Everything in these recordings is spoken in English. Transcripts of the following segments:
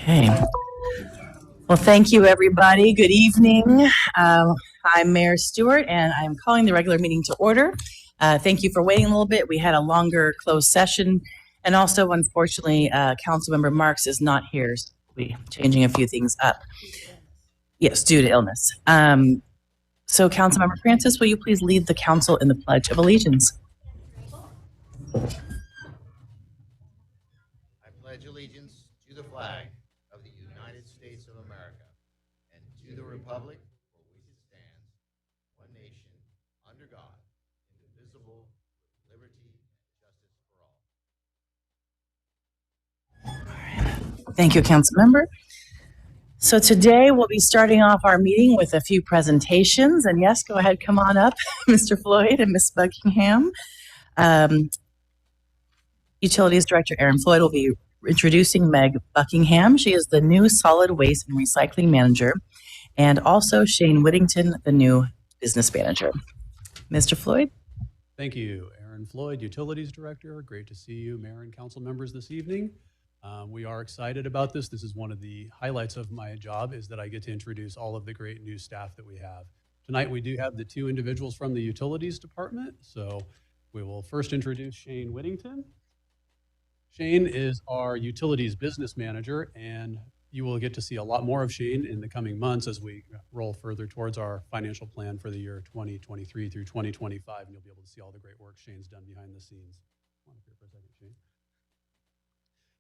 Okay. Well, thank you, everybody. Good evening. I'm Mayor Stewart, and I'm calling the regular meeting to order. Thank you for waiting a little bit. We had a longer closed session, and also, unfortunately, Councilmember Marks is not here. So we'll be changing a few things up. Yes, due to illness. So, Councilmember Francis, will you please lead the council in the Pledge of Allegiance? I pledge allegiance to the flag of the United States of America and to the republic for which it stands, one nation, under God, indivisible, with liberty and justice for all. Thank you, Councilmember. So today we'll be starting off our meeting with a few presentations. And yes, go ahead, come on up, Mr. Floyd and Ms. Buckingham. Utilities Director Aaron Floyd will be introducing Meg Buckingham. She is the new Solid Waste and Recycling Manager, and also Shane Whittington, the new Business Manager. Mr. Floyd? Thank you. Aaron Floyd, Utilities Director. Great to see you, Mayor and Council members this evening. We are excited about this. This is one of the highlights of my job, is that I get to introduce all of the great new staff that we have. Tonight we do have the two individuals from the Utilities Department. So we will first introduce Shane Whittington. Shane is our Utilities Business Manager, and you will get to see a lot more of Shane in the coming months as we roll further towards our financial plan for the year 2023 through 2025, and you'll be able to see all the great work Shane's done behind the scenes. Come on up here for a second, Shane.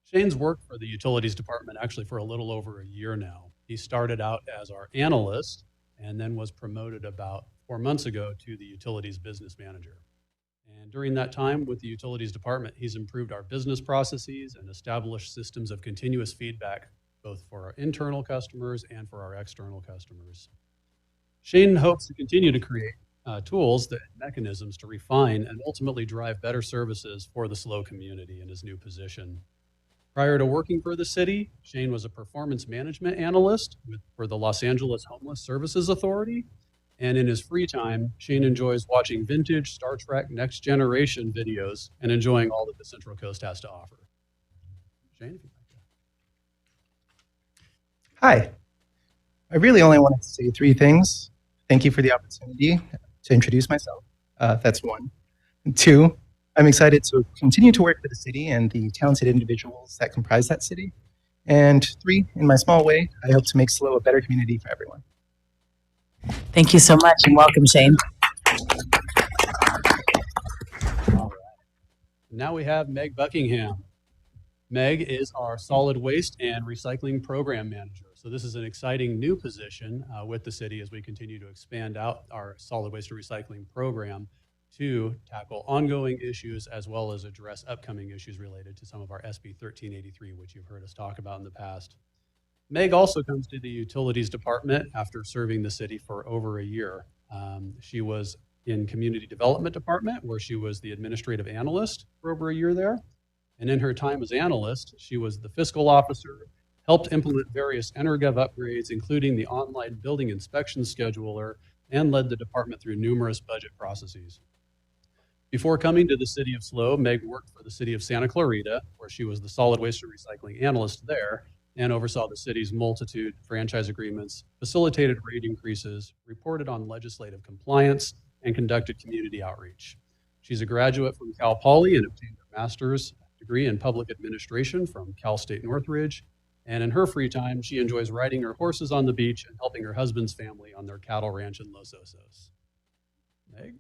Shane's worked for the Utilities Department actually for a little over a year now. He started out as our analyst and then was promoted about 4 months ago to the Utilities Business Manager. And during that time with the Utilities Department, he's improved our business processes and established systems of continuous feedback, both for our internal customers and for our external customers. Shane hopes to continue to create tools and mechanisms to refine and ultimately drive better services for the SLO community in his new position. Prior to working for the city, Shane was a performance management analyst for the Los Angeles Homeless Services Authority. And in his free time, Shane enjoys watching vintage Star Trek Next Generation videos and enjoying all that the Central Coast has to offer. Shane, if you'd like to. Hi. I really only wanted to say 3 things. Thank you for the opportunity to introduce myself. That's 1. 2, I'm excited to continue to work for the city and the talented individuals that comprise that city. And 3, in my small way, I hope to make SLO a better community for everyone. Thank you so much, and welcome, Shane. All right. Now we have Meg Buckingham. Meg is our Solid Waste and Recycling Program Manager. So this is an exciting new position with the city as we continue to expand out our solid waste and recycling program to tackle ongoing issues as well as address upcoming issues related to some of our SB 1383, which you've heard us talk about in the past. Meg also comes to the Utilities Department after serving the city for over a year. She was in Community Development Department, where she was the administrative analyst for over a year there. And in her time as analyst, she was the fiscal officer, helped implement various EnerGov upgrades, including the online building inspection scheduler, and led the department through numerous budget processes. Before coming to the city of SLO, Meg worked for the city of Santa Clarita, where she was the solid waste and recycling analyst there, and oversaw the city's multitude franchise agreements, facilitated rate increases, reported on legislative compliance, and conducted community outreach. She's a graduate from Cal Poly and obtained her master's degree in public administration from Cal State Northridge. And in her free time, she enjoys riding her horses on the beach and helping her husband's family on their cattle ranch in Los Osos. Meg?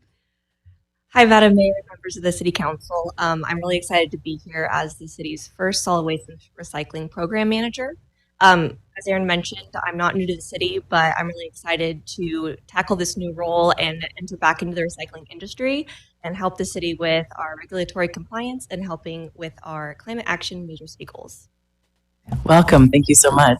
Hi, Madam Mayor, members of the City Council. I'm really excited to be here as the city's first solid waste and recycling program manager. As Aaron mentioned, I'm not new to the city, but I'm really excited to tackle this new role and enter back into the recycling industry and help the city with our regulatory compliance and helping with our climate action major city goals. Welcome. Thank you so much.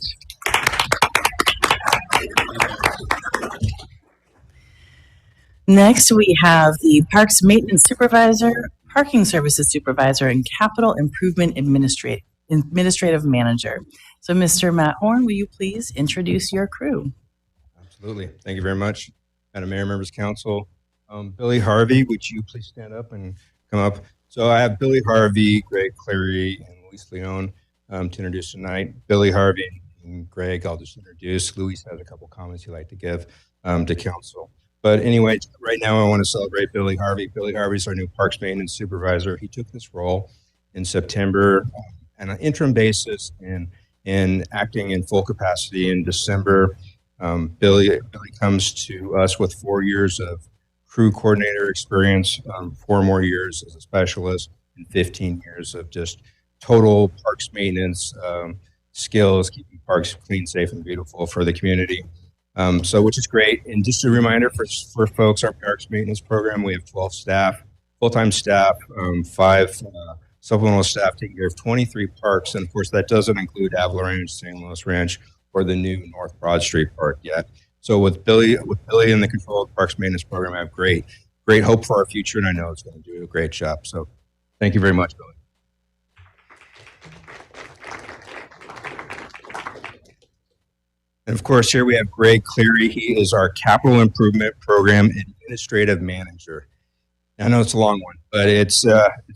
Next, we have the Parks Maintenance Supervisor, Parking Services Supervisor, and Capital Improvement Administrative Manager. So, Mr. Matt Horn, will you please introduce your crew? Absolutely. Thank you very much, Madam Mayor, members of council. Billy Harvey, would you please stand up and come up? So I have Billy Harvey, Greg Clary, and Luis Leon. to introduce tonight. Billy Harvey and Greg, I'll just introduce. Luis has a couple comments he'd like to give to council. But anyway, right now I want to celebrate Billy Harvey. Billy Harvey's our new Parks Maintenance Supervisor. He took this role in September on an interim basis and acting in full capacity in December. Billy comes to us with 4 years of crew coordinator experience, 4 more years as a specialist, and 15 years of just total parks maintenance skills, keeping parks clean, safe, and beautiful for the community. So which is great. And just a reminder for folks, our parks maintenance program, we have 12 staff, full-time staff, 5 supplemental staff taking care of 23 parks. And of course, that doesn't include Avila Ranch, St. Louis Ranch, or the new North Broad Street Park yet. So with Billy in the control of the parks maintenance program, I have great hope for our future, and I know it's going to do a great job. So thank you very much, Billy. And of course, here we have Greg Cleary. He is our Capital Improvement Program Administrative Manager. I know it's a long one, but it's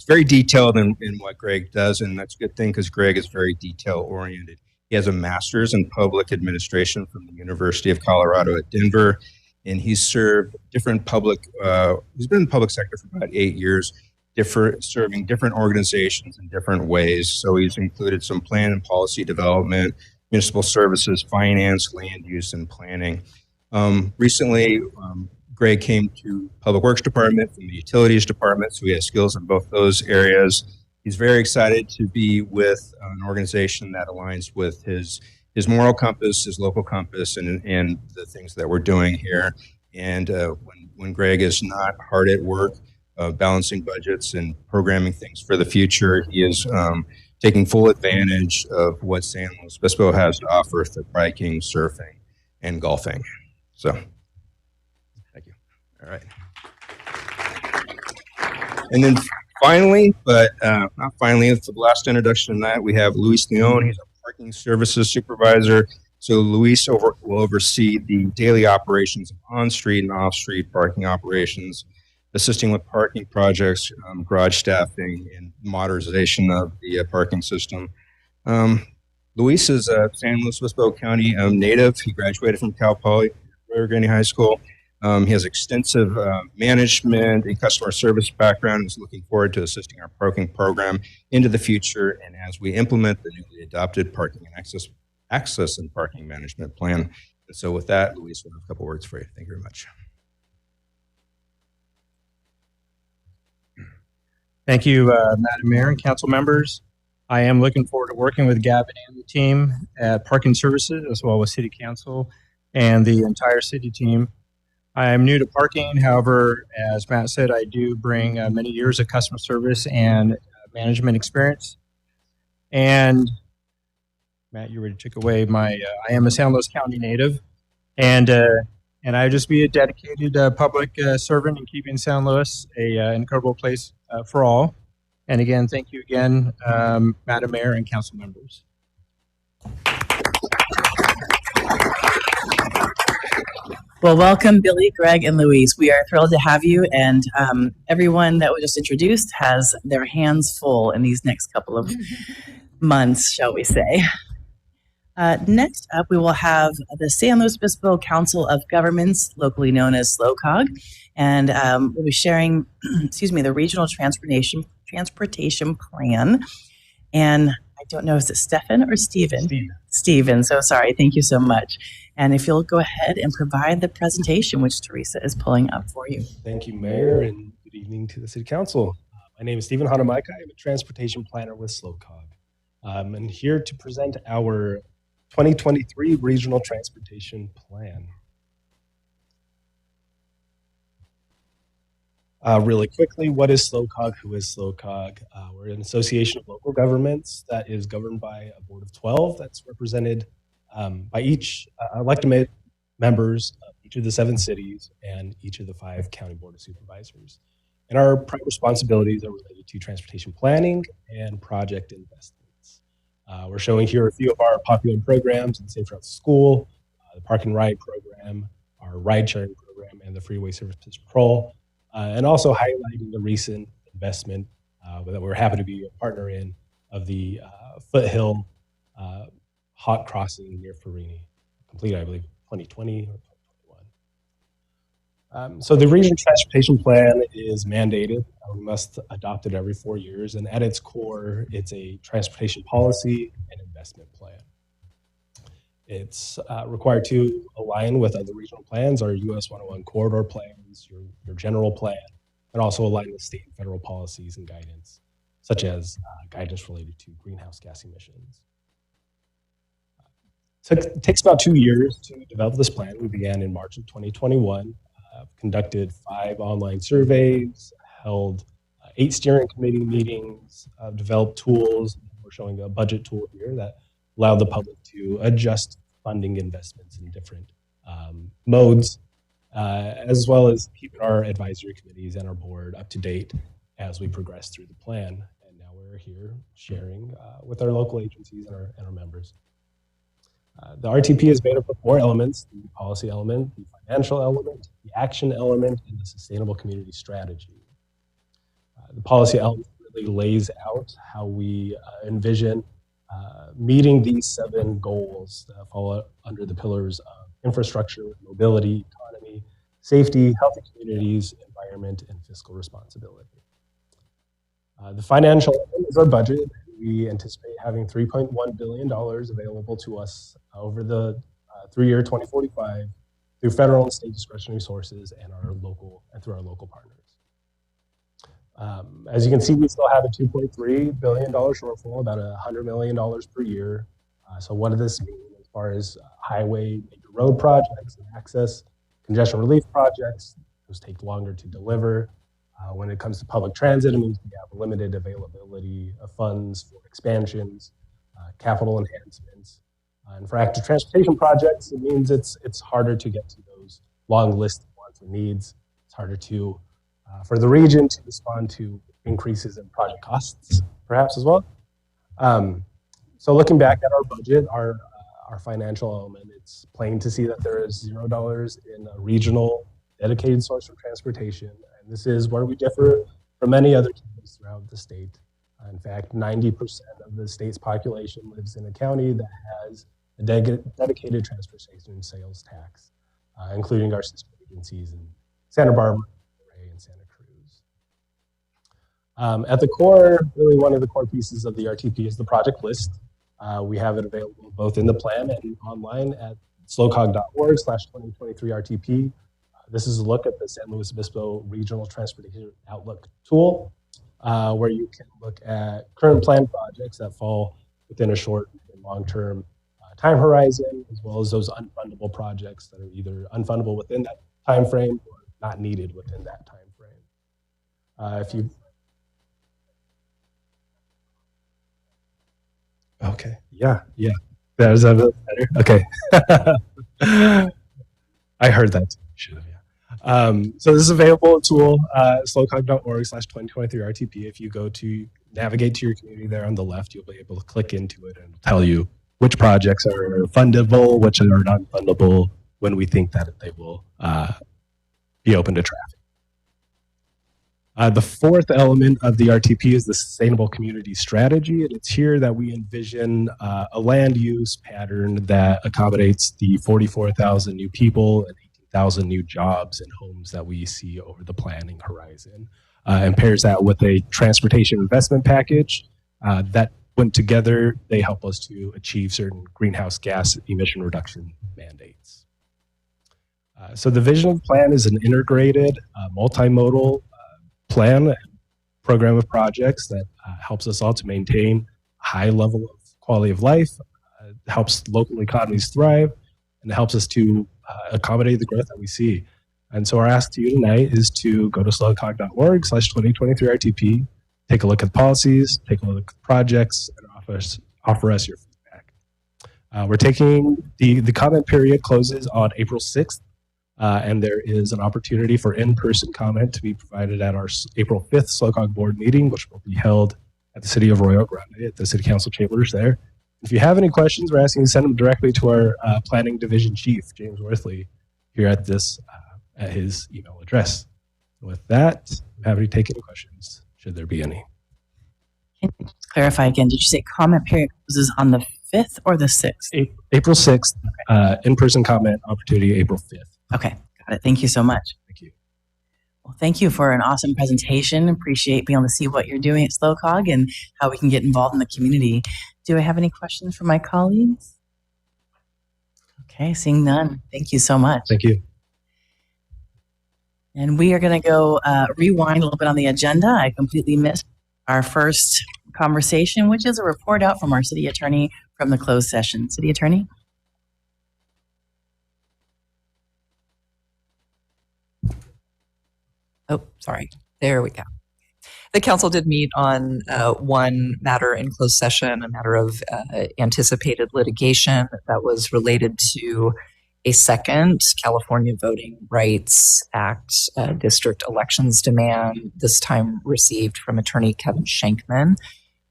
very detailed in what Greg does, and that's a good thing because Greg is very detail-oriented. He has a master's in public administration from the University of Colorado at Denver, and he's served different he's been in the public sector for about 8 years, serving different organizations in different ways. So he's included some plan and policy development, municipal services, finance, land use, and planning. Recently, Greg came to Public Works Department from the Utilities Department, so he has skills in both those areas. He's very excited to be with an organization that aligns with his moral compass, his local compass, and the things that we're doing here. And when Greg is not hard at work balancing budgets and programming things for the future, he is taking full advantage of what San Luis Obispo has to offer for biking, surfing, and golfing. So, thank you. All right. And then finally, but not finally, for the last introduction tonight, we have Luis Leon. He's a parking services supervisor. So Luis will oversee the daily operations of on-street and off-street parking operations, assisting with parking projects, garage staffing, and modernization of the parking system. Luis is a San Luis Obispo County native. He graduated from Cal Poly, Rio Grande High School. He has extensive management and customer service background and is looking forward to assisting our parking program into the future and as we implement the newly adopted parking and access and parking management plan. And so with that, Luis will have a couple words for you. Thank you very much. Thank you, Madam Mayor and council members. I am looking forward to working with Gavin and the team at Parking Services, as well as City Council and the entire city team. I am new to parking. However, as Matt said, I do bring many years of customer service and management experience. And Matt, you already took away my, I am a San Luis County native. And I just be a dedicated public servant in keeping San Luis an incredible place for all. And again, thank you again, Madam Mayor and council members. Well, welcome, Billy, Greg, and Luis. We are thrilled to have you, and everyone that was just introduced has their hands full in these next couple of months, shall we say. Next up, we will have the San Luis Obispo Council of Governments, locally known as SLOCOG, and we'll be sharing, the Regional Transportation Plan. And I don't know, is it Stefan or Stephen? Stephen, so sorry, thank you so much. And if you'll go ahead and provide the presentation, which Teresa is pulling up for you. Thank you, Mayor, and good evening to the City Council. My name is Stephen Hanamaika. I'm a transportation planner with SLOCOG. I'm here to present our 2023 Regional Transportation Plan. Really quickly, what is SLOCOG? Who is SLOCOG? We're an association of local governments that is governed by a board of 12 that's represented by each elected members of each of the 7 cities and each of the 5 county board of supervisors. And our prime responsibilities are related to transportation planning and project investments. We're showing here a few of our popular programs in Safe Routes to School, the Park and Ride program, our ride sharing program, and the Freeway Services Patrol, and also highlighting the recent investment that we're happy to be a partner in of the Foothill Hawk Crossing near Farini, completed, I believe, 2020 or 2021. So the regional transportation plan is mandated. We must adopt it every 4 years. And at its core, it's a transportation policy and investment plan. It's required to align with other regional plans, our US 101 corridor plans, your general plan, and also align with state and federal policies and guidance, such as guidance related to greenhouse gas emissions. It takes about 2 years to develop this plan. We began in March of 2021, conducted 5 online surveys, held 8 steering committee meetings, developed tools. We're showing a budget tool here that allowed the public to adjust funding investments in different modes, as well as keeping our advisory committees and our board up to date as we progress through the plan. And now we're here sharing with our local agencies and our members. The RTP is made up of 4 elements: the policy element, the financial element, the action element, and the sustainable community strategy. The policy element really lays out how we envision meeting these 7 goals that fall under the pillars of infrastructure, mobility, economy, safety, healthy communities, environment, and fiscal responsibility. The financial element is our budget. We anticipate having $3.1 billion available to us over the 3-year 2045 through federal and state discretionary sources and through our local partners. As you can see, we still have a $2.3 billion shortfall, about $100 million per year. So what does this mean as far as highway, major road projects, and access, congestion relief projects? Those take longer to deliver. When it comes to public transit, it means we have limited availability of funds for expansions, capital enhancements. And for active transportation projects, it means it's harder to get to those long lists of wants and needs. It's harder to for the region to respond to increases in project costs, perhaps as well. So looking back at our budget, our financial element, it's plain to see that there is $0 in a regional dedicated source for transportation. And this is where we differ from many other counties throughout the state. In fact, 90% of the state's population lives in a county that has a dedicated transportation sales tax, including our sister agencies in Santa Barbara, and Santa Cruz. At the core, really one of the core pieces of the RTP is the project list. We have it available both in the plan and online at slocog.org/2023RTP. This is a look at the San Luis Obispo Regional Transportation Outlook tool, where you can look at current planned projects that fall within a short and long-term time horizon, as well as those unfundable projects that are either unfundable within that time frame or not needed within that time frame. Okay, yeah, is that better? Okay. I heard that. Should have, yeah. So this is available tool, slocog.org/2023RTP. If you go to navigate to your community there on the left, you'll be able to click into it and it'll tell you which projects are fundable, which are non-fundable, when we think that they will be open to traffic. The 4th element of the RTP is the sustainable community strategy. And it's here that we envision a land use pattern that accommodates the 44,000 new people and 18,000 new jobs and homes that we see over the planning horizon, and pairs that with a transportation investment package that, when together, they help us to achieve certain greenhouse gas emission reduction mandates. So the vision of the plan is an integrated, multimodal plan, program of projects that helps us all to maintain a high level of quality of life, helps local economies thrive, and helps us to accommodate the growth that we see. And so our ask to you tonight is to go to slocog.org/2023RTP, take a look at policies, take a look at projects, and offer us your feedback. We're taking the comment period closes on April 6th, and there is an opportunity for in-person comment to be provided at our April 5th SLOCOG board meeting, which will be held at the City of Arroyo Grande at the City Council chambers there. If you have any questions, we're asking you to send them directly to our Planning Division Chief, James Worthley, here at his email address. With that, I'm happy to take any questions, should there be any. Can you clarify again? Did you say comment period closes on the 5th or the 6th? April 6th, in-person comment opportunity, April 5th. Okay, got it. Thank you so much. Thank you. Well, thank you for an awesome presentation. Appreciate being able to see what you're doing at SLOCOG and how we can get involved in the community. Do I have any questions for my colleagues? Okay, seeing none. Thank you so much. Thank you. And we are going to go rewind a little bit on the agenda. I completely missed our first conversation, which is a report out from our city attorney from the closed session. City attorney? Oh, sorry. There we go. The council did meet on one matter in closed session, a matter of anticipated litigation that was related to a second California Voting Rights Act district elections demand, this time received from attorney Kevin Shankman.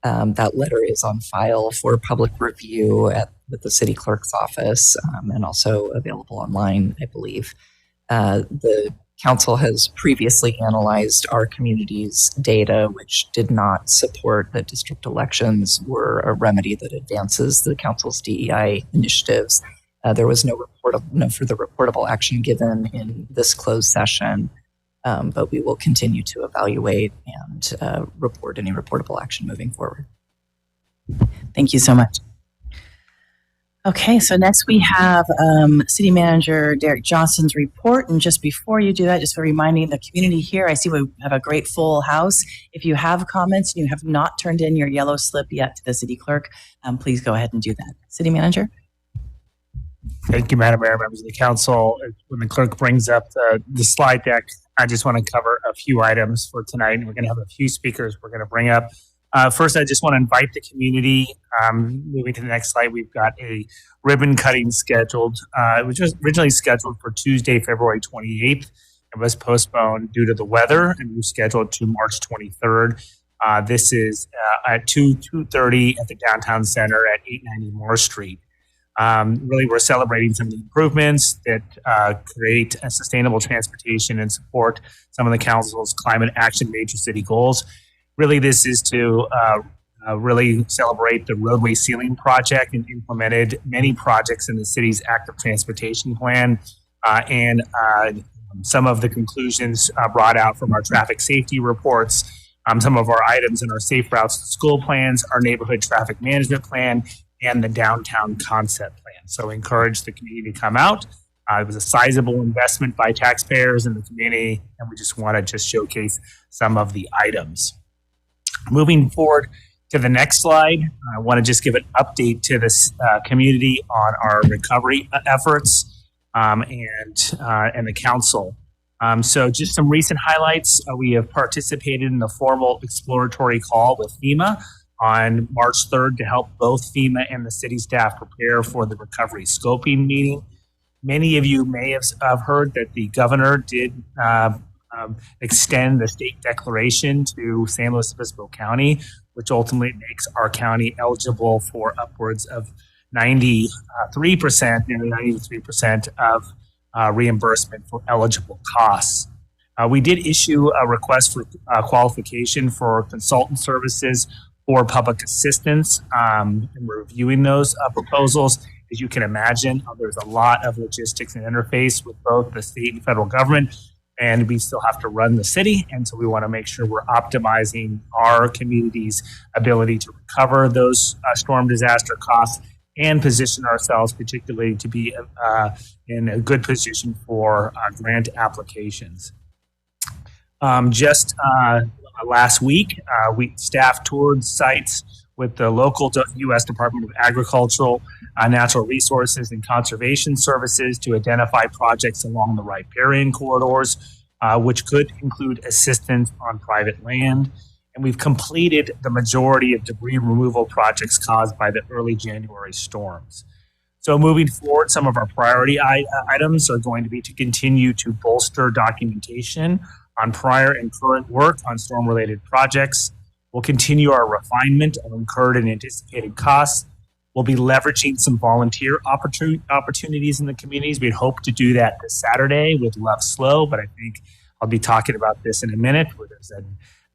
That letter is on file for public review at the city clerk's office and also available online, I believe. The council has previously analyzed our community's data, which did not support that district elections were a remedy that advances the council's DEI initiatives. There was no further reportable action given in this closed session, but we will continue to evaluate and report any reportable action moving forward. Thank you so much. Okay, so next we have City Manager Derek Johnson's report. And just before you do that, just for reminding the community here, I see we have a great full house. If you have comments and you have not turned in your yellow slip yet to the city clerk, please go ahead and do that. City Manager? Thank you, Madam Mayor, members of the council. When the clerk brings up the slide deck, I just want to cover a few items for tonight. We're going to have a few speakers we're going to bring up. First, I just want to invite the community. Moving to the next slide, we've got a ribbon cutting scheduled. It was just originally scheduled for Tuesday, February 28th. It was postponed due to the weather and rescheduled to March 23rd. This is at 2:30 at the downtown center at 890 Moore Street. Really, we're celebrating some of the improvements that create a sustainable transportation and support some of the council's climate action major city goals. Really, this is to really celebrate the roadway ceiling project and implemented many projects in the city's active transportation plan and some of the conclusions brought out from our traffic safety reports, some of our items in our safe routes to school plans, our neighborhood traffic management plan, and the downtown concept plan. So encourage the community to come out. It was a sizable investment by taxpayers in the community, and we just want to showcase some of the items. Moving forward to the next slide, I want to just give an update to this community on our recovery efforts and the council. So just some recent highlights. We have participated in a formal exploratory call with FEMA on March 3rd to help both FEMA and the city staff prepare for the recovery scoping meeting. Many of you may have heard that the governor did extend the state declaration to San Luis Obispo County, which ultimately makes our county eligible for upwards of 93%, nearly 93% of reimbursement for eligible costs. We did issue a request for qualification for consultant services for public assistance, and we're reviewing those proposals. As you can imagine, there's a lot of logistics and interface with both the state and federal government, and we still have to run the city. And so we want to make sure we're optimizing our community's ability to recover those storm disaster costs and position ourselves particularly to be in a good position for grant applications. Last week, staff toured sites with the local U.S. Department of Agricultural, Natural Resources, and Conservation Services to identify projects along the riparian corridors, which could include assistance on private land. And we've completed the majority of debris removal projects caused by the early January storms. So moving forward, some of our priority items are going to be to continue to bolster documentation on prior and current work on storm-related projects. We'll continue our refinement of incurred and anticipated costs. We'll be leveraging some volunteer opportunities in the communities. We'd hope to do that this Saturday with Love Slow, but I think I'll be talking about this in a minute, where there's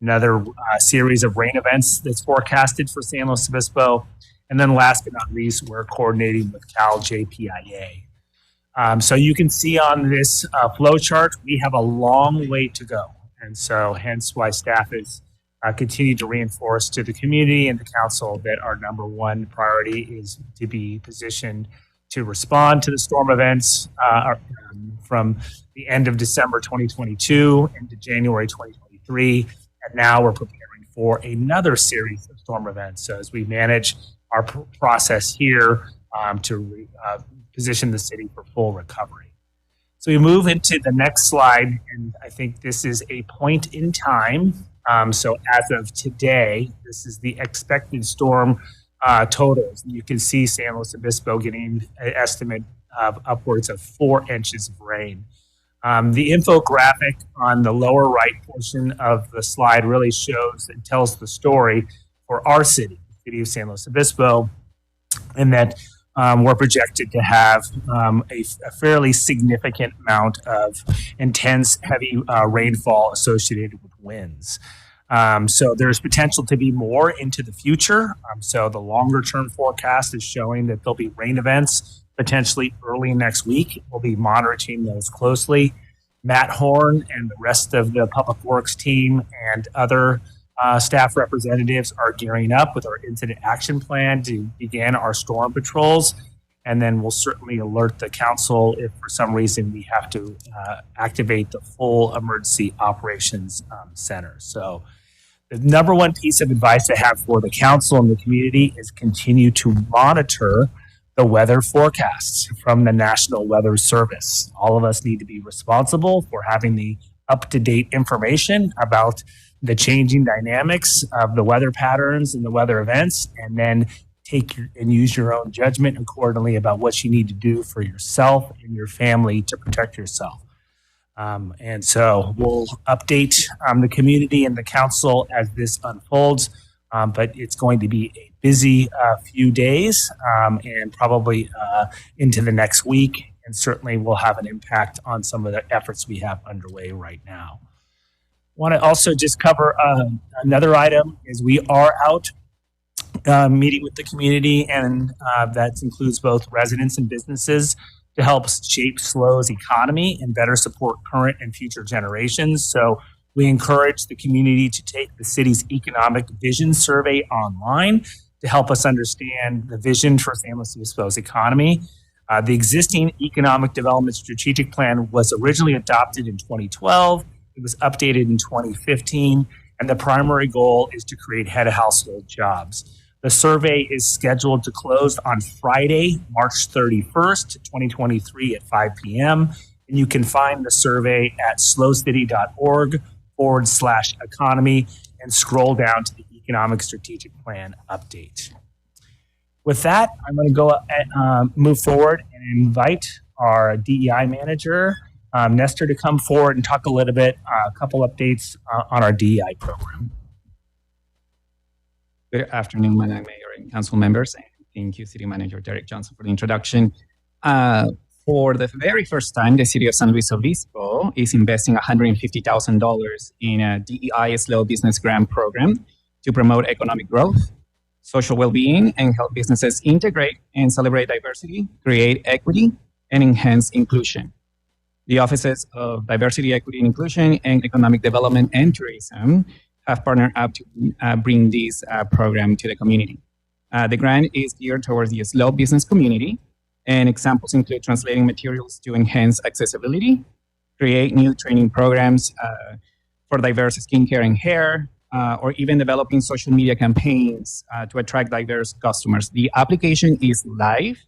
another series of rain events that's forecasted for San Luis Obispo. And then last but not least, we're coordinating with Cal JPIA. So you can see on this flow chart, we have a long way to go. And so hence why staff is continue to reinforce to the community and the council that our number one priority is to be positioned to respond to the storm events from the end of December 2022 into January 2023. And now we're preparing for another series of storm events. So as we manage our process here to position the city for full recovery. So we move into the next slide, and I think this is a point in time. So as of today, this is the expected storm totals. You can see San Luis Obispo getting an estimate of upwards of 4 inches of rain. The infographic on the lower right portion of the slide really shows and tells the story for our city, the city of San Luis Obispo, and that we're projected to have a fairly significant amount of intense, heavy rainfall associated with winds. So there's potential to be more into the future. So the longer term forecast is showing that there'll be rain events potentially early next week. We'll be monitoring those closely. Matt Horn and the rest of the Public Works team and other staff representatives are gearing up with our incident action plan to begin our storm patrols. And then we'll certainly alert the council if for some reason we have to activate the full emergency operations center. So the number one piece of advice I have for the council and the community is continue to monitor the weather forecasts from the National Weather Service. All of us need to be responsible for having the up-to-date information about the changing dynamics of the weather patterns and the weather events, and then use your own judgment accordingly about what you need to do for yourself and your family to protect yourself. And so we'll update the community and the council as this unfolds, but it's going to be a busy few days and probably into the next week, and certainly will have an impact on some of the efforts we have underway right now. Want to also just cover another item is we are out meeting with the community, and that includes both residents and businesses to help shape SLO's economy and better support current and future generations. So we encourage the community to take the city's economic vision survey online to help us understand the vision for San Luis Obispo's economy. The existing economic development strategic plan was originally adopted in 2012. It was updated in 2015, and the primary goal is to create head of household jobs. The survey is scheduled to close on Friday, March 31st, 2023 at 5 p.m. And you can find the survey at slocity.org/economy and scroll down to the economic strategic plan update. With that, I'm going to go move forward and invite our DEI manager, Nestor, to come forward and talk a little bit, a couple updates on our DEI program. Good afternoon, Madam Mayor and council members. And thank you, City Manager Derek Johnson, for the introduction. For the very first time, the City of San Luis Obispo is investing $150,000 in a DEI SLO business grant program to promote economic growth, social well-being, and help businesses integrate and celebrate diversity, create equity, and enhance inclusion. The Offices of Diversity, Equity, and Inclusion, and Economic Development and Tourism have partnered up to bring this program to the community. The grant is geared towards the SLO business community, and examples include translating materials to enhance accessibility, create new training programs for diverse skincare and hair, or even developing social media campaigns to attract diverse customers. The application is live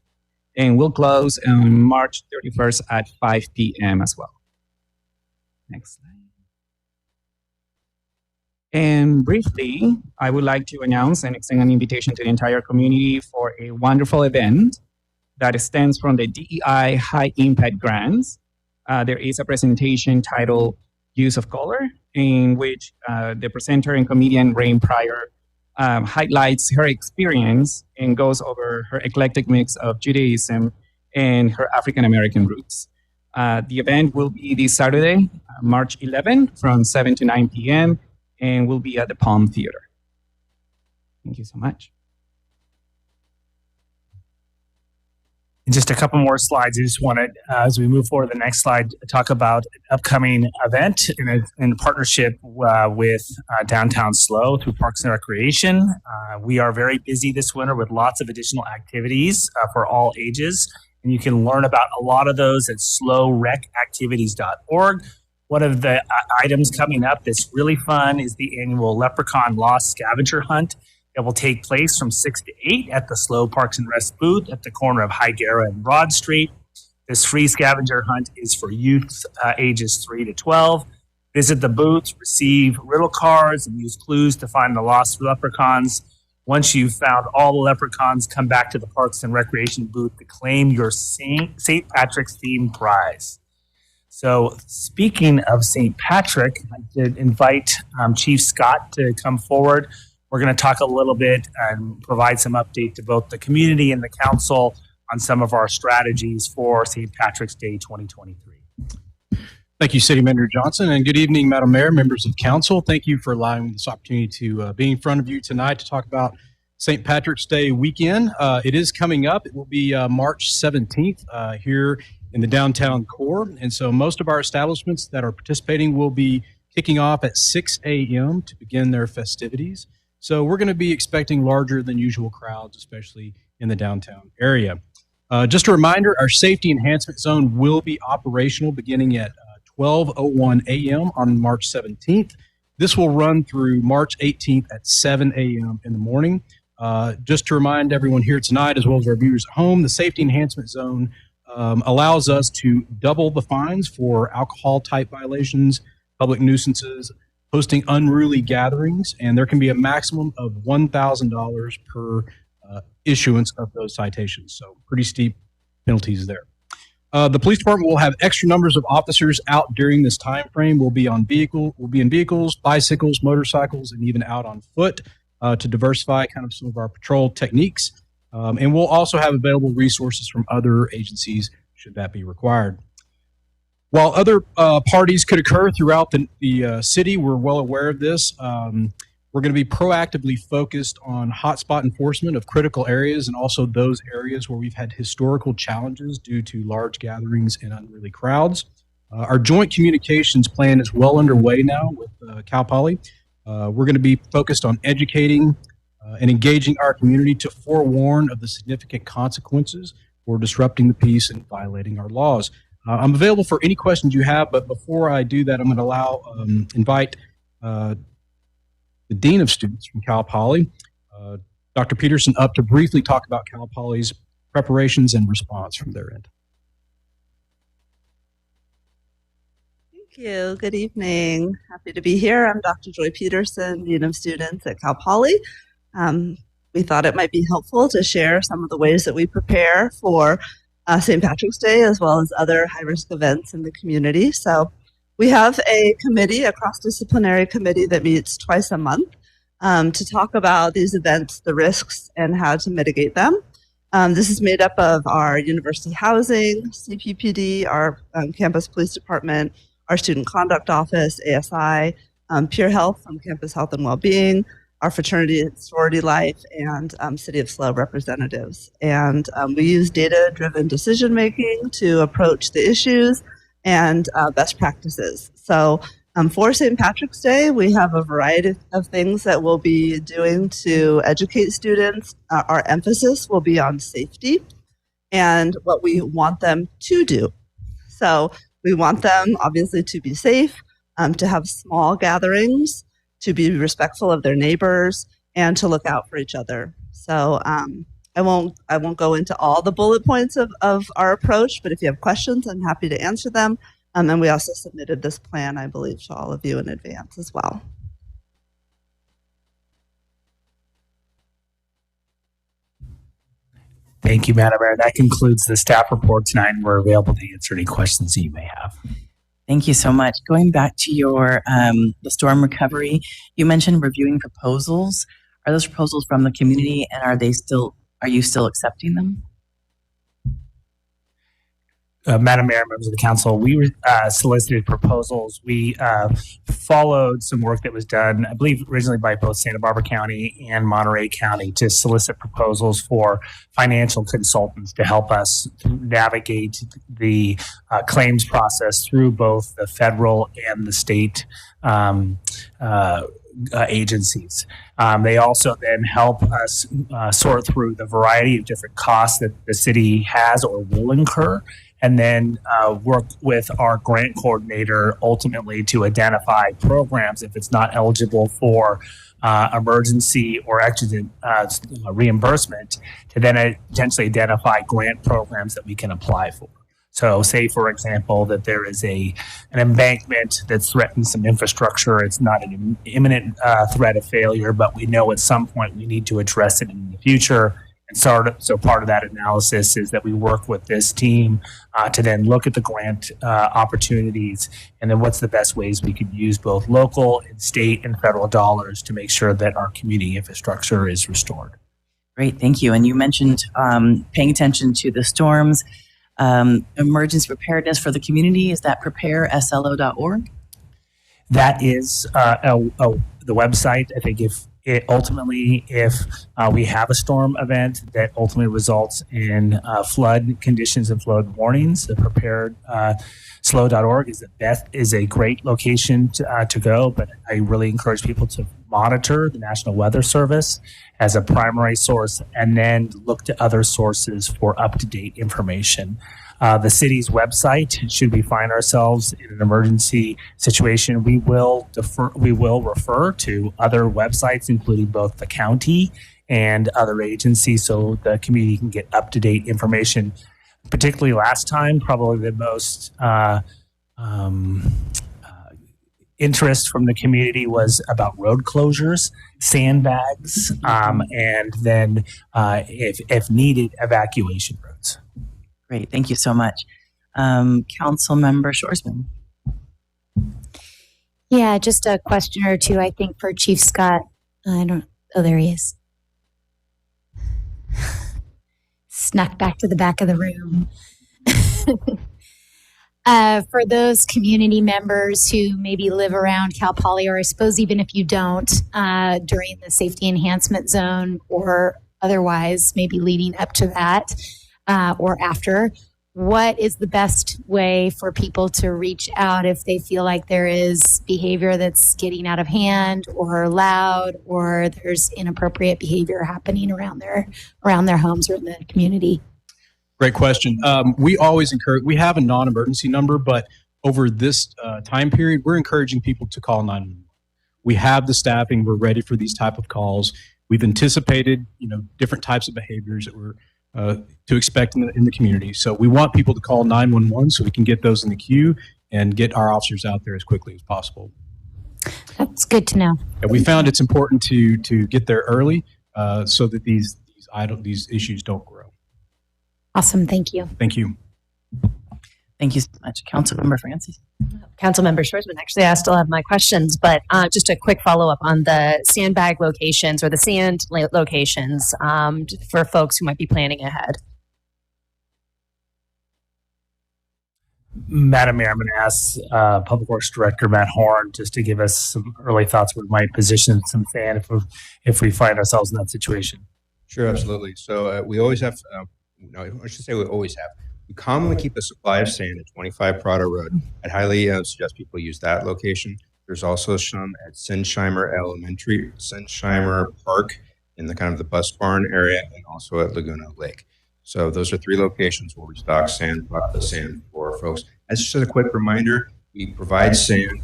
and will close on March 31st at 5 p.m. as well. Next slide. And briefly, I would like to announce and extend an invitation to the entire community for a wonderful event that stems from the DEI High Impact Grants. There is a presentation titled Use of Color, in which the presenter and comedian Rain Pryor highlights her experience and goes over her eclectic mix of Judaism and her African-American roots. The event will be this Saturday, March 11, from 7 to 9 p.m., and will be at the Palm Theater. Thank you so much. In just a couple more slides, I just wanted, as we move forward to the next slide, talk about an upcoming event in partnership with Downtown SLO through Parks and Recreation. We are very busy this winter with lots of additional activities for all ages, and you can learn about a lot of those at slorecactivities.org. One of the items coming up that's really fun is the annual Leprechaun Lost Scavenger Hunt. It will take place from 6 to 8 at the SLO Parks and Rest booth at the corner of Higuera and Broad Street. This free scavenger hunt is for youth ages 3 to 12. Visit the booth, receive riddle cards, and use clues to find the lost leprechauns. Once you've found all the leprechauns, come back to the Parks and Recreation booth to claim your St. Patrick's themed prize. So speaking of St. Patrick, I did invite Chief Scott to come forward. We're going to talk a little bit and provide some update to both the community and the council on some of our strategies for St. Patrick's Day 2023. Thank you, City Manager Johnson, and good evening, Madam Mayor, members of council. Thank you for allowing me this opportunity to be in front of you tonight to talk about St. Patrick's Day weekend. It is coming up. It will be March 17th here in the downtown core, and so most of our establishments that are participating will be kicking off at 6 a.m. to begin their festivities. So we're going to be expecting larger than usual crowds, especially in the downtown area. Just a reminder, our safety enhancement zone will be operational beginning at 12:01 a.m. on March 17th. This will run through March 18th at 7 a.m. in the morning. Just to remind everyone here tonight, as well as our viewers at home, the safety enhancement zone allows us to double the fines for alcohol type violations, public nuisances, hosting unruly gatherings, and there can be a maximum of $1,000 per issuance of those citations. So pretty steep penalties there. The police department will have extra numbers of officers out during this time frame. We'll be in vehicles, bicycles, motorcycles, and even out on foot to diversify kind of some of our patrol techniques. And we'll also have available resources from other agencies should that be required. While other parties could occur throughout the city, we're well aware of this. We're going to be proactively focused on hotspot enforcement of critical areas and also those areas where we've had historical challenges due to large gatherings and unruly crowds. Our joint communications plan is well underway now with Cal Poly. We're going to be focused on educating and engaging our community to forewarn of the significant consequences for disrupting the peace and violating our laws. I'm available for any questions you have, but before I do that, I'm going to invite the Dean of Students from Cal Poly, Dr. Peterson, up to briefly talk about Cal Poly's preparations and response from their end. Thank you. Good evening. Happy to be here. I'm Dr. Joy Peterson, Dean of Students at Cal Poly. We thought it might be helpful to share some of the ways that we prepare for St. Patrick's Day, as well as other high-risk events in the community. So we have a committee, a cross-disciplinary committee that meets twice a month to talk about these events, the risks, and how to mitigate them. This is made up of our university housing, CPPD, our campus police department, our student conduct office, ASI, Peer Health from Campus Health and Wellbeing, our fraternity and sorority life, and City of SLO representatives. And we use data-driven decision-making to approach the issues and best practices. So for St. Patrick's Day, we have a variety of things that we'll be doing to educate students. Our emphasis will be on safety and what we want them to do. So we want them, obviously, to be safe, to have small gatherings, to be respectful of their neighbors, and to look out for each other. So I won't go into all the bullet points of our approach, but if you have questions, I'm happy to answer them. And we also submitted this plan, I believe, to all of you in advance as well. Thank you, Madam Mayor. That concludes the staff report tonight, and we're available to answer any questions that you may have. Thank you so much. Going back to your the storm recovery, you mentioned reviewing proposals. Are those proposals from the community, and are you still accepting them? Madam Mayor, members of the council, we solicited proposals. We followed some work that was done, I believe, originally by both Santa Barbara County and Monterey County to solicit proposals for financial consultants to help us navigate the claims process through both the federal and the state agencies. They also then help us sort through the variety of different costs that the city has or will incur, and then work with our grant coordinator ultimately to identify programs if it's not eligible for emergency or exigent reimbursement, to then potentially identify grant programs that we can apply for. So say, for example, that there is an embankment that threatens some infrastructure. It's not an imminent threat of failure, but we know at some point we need to address it in the future. And so part of that analysis is that we work with this team to then look at the grant opportunities, and then what's the best ways we could use both local and state and federal dollars to make sure that our community infrastructure is restored. Great, thank you. And you mentioned paying attention to the storms. Emergency preparedness for the community, is that prepareslo.org? That is the website. I think if we have a storm event that ultimately results in flood conditions and flood warnings, the prepareslo.org is a great location to go. But I really encourage people to monitor the National Weather Service as a primary source, and then look to other sources for up-to-date information. The city's website, should we find ourselves in an emergency situation, we will refer to other websites, including both the county and other agencies, so the community can get up-to-date information. Particularly last time, probably the most interest from the community was about road closures, sandbags, and then, if needed, evacuation roads. Great, thank you so much. Council Member Shorsman. Yeah, just a question or two, I think, for Chief Scott. There he is. Snuck back to the back of the room. For those community members who maybe live around Cal Poly, or I suppose even if you don't, during the safety enhancement zone or otherwise, maybe leading up to that or after, what is the best way for people to reach out if they feel like there is behavior that's getting out of hand or loud, or there's inappropriate behavior happening around their homes or in the community? Great question. We always encourage, we have a non-emergency number, but over this time period, we're encouraging people to call 911. We have the staffing, we're ready for these type of calls. We've anticipated, different types of behaviors that we're to expect in the community. So we want people to call 911 so we can get those in the queue and get our officers out there as quickly as possible. That's good to know. And we found it's important to get there early so that these issues don't grow. Awesome. Thank you. Thank you. Thank you so much. Councilmember Francis. Councilmember Shorsman, actually, I still have my questions, but just a quick follow-up on the sandbag locations or the sand locations for folks who might be planning ahead. Madam Mayor, I'm going to ask Public Works Director Matt Horn just to give us some early thoughts where we might position some sand if we find ourselves in that situation. Sure, absolutely. So we always have, I should say we always have. We commonly keep a supply of sand at 25 Prado Road. I'd highly suggest people use that location. There's also some at Sinsheimer Park in the kind of the bus barn area, and also at Laguna Lake. So those are 3 locations where we stock sand for folks. As just a quick reminder, we provide sand.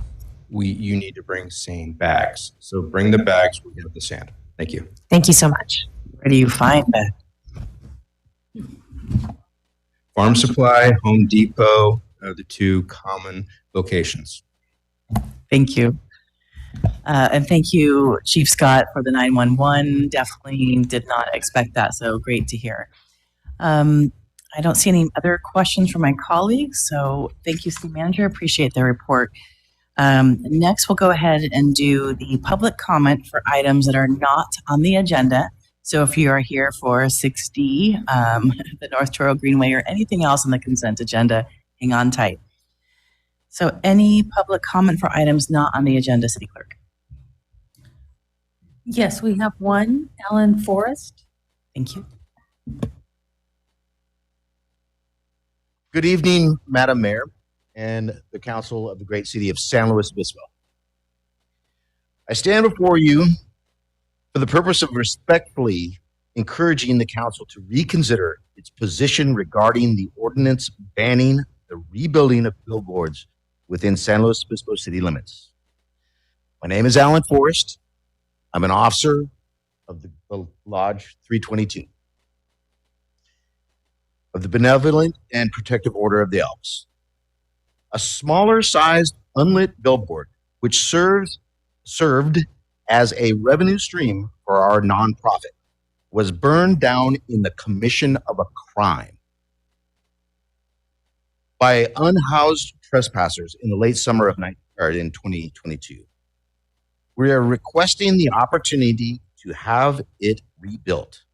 You need to bring sand bags. So bring the bags, we have the sand. Thank you. Thank you so much. Where do you find that? Farm Supply, Home Depot are the 2 common locations. Thank you. And thank you, Chief Scott, for the 911. Definitely did not expect that, so great to hear. I don't see any other questions from my colleagues, so thank you, City Manager. Appreciate the report. Next, we'll go ahead and do the public comment for items that are not on the agenda. So if you are here for 6D, the North Truro Greenway, or anything else on the consent agenda, hang on tight. So any public comment for items not on the agenda, City Clerk? Yes, we have one, Ellen Forrest. Thank you. Good evening, Madam Mayor and the Council of the great city of San Luis Obispo. I stand before you for the purpose of respectfully encouraging the council to reconsider its position regarding the ordinance banning the rebuilding of billboards within San Luis Obispo city limits. My name is Alan Forrest. I'm an officer of the Lodge 322 of the Benevolent and Protective Order of the Elks. A smaller sized unlit billboard which served as a revenue stream for our nonprofit was burned down in the commission of a crime by unhoused trespassers in the late summer of in 2022. We are requesting the opportunity to have it rebuilt,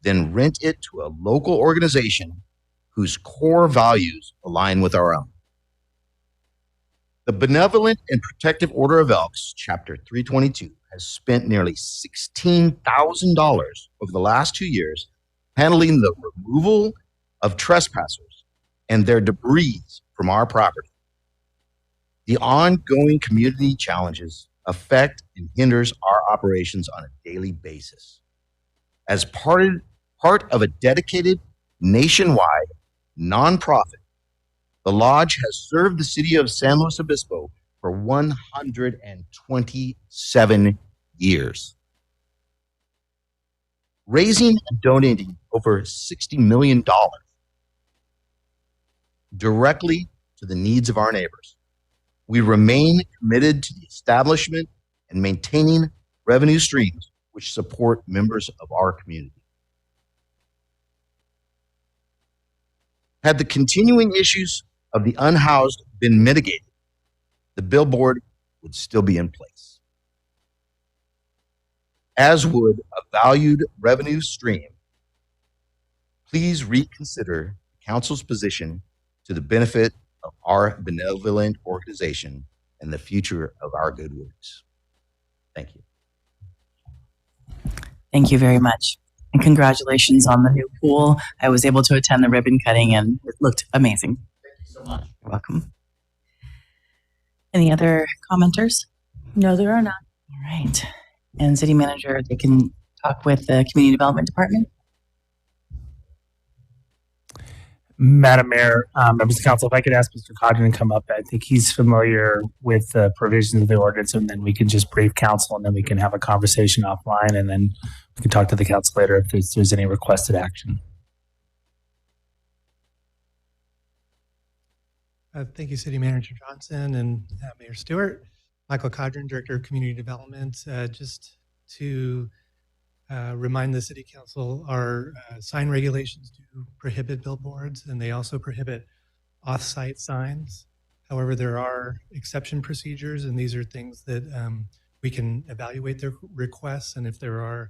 then rent it to a local organization whose core values align with our own. The Benevolent and Protective Order of Elks, Chapter 322, has spent nearly $16,000 over the last 2 years handling the removal of trespassers and their debris from our property. The ongoing community challenges affect and hinders our operations on a daily basis. As part of a dedicated nationwide nonprofit, the Lodge has served the city of San Luis Obispo for 127 years, raising and donating over $60 million directly to the needs of our neighbors. We remain committed to the establishment and maintaining revenue streams which support members of our community. Had the continuing issues of the unhoused been mitigated, the billboard would still be in place, as would a valued revenue stream. Please reconsider the council's position to the benefit of our benevolent organization and the future of our good works. Thank you. Thank you very much. And congratulations on the new pool. I was able to attend the ribbon cutting and it looked amazing. Thank you so much. You're welcome. Any other commenters? No, there are not. All right. And City Manager, they can talk with the Community Development Department. Madam Mayor, members of the council, if I could ask Mr. Codron to come up, I think he's familiar with the provisions of the ordinance, and then we can just brief council, and then we can have a conversation offline, and then we can talk to the council later if there's any requested action. Thank you, City Manager Johnson and Mayor Stewart. Michael Codron, Director of Community Development. Just to remind the City Council, our sign regulations do prohibit billboards, and they also prohibit off-site signs. However, there are exception procedures, and these are things that we can evaluate their requests, and if there are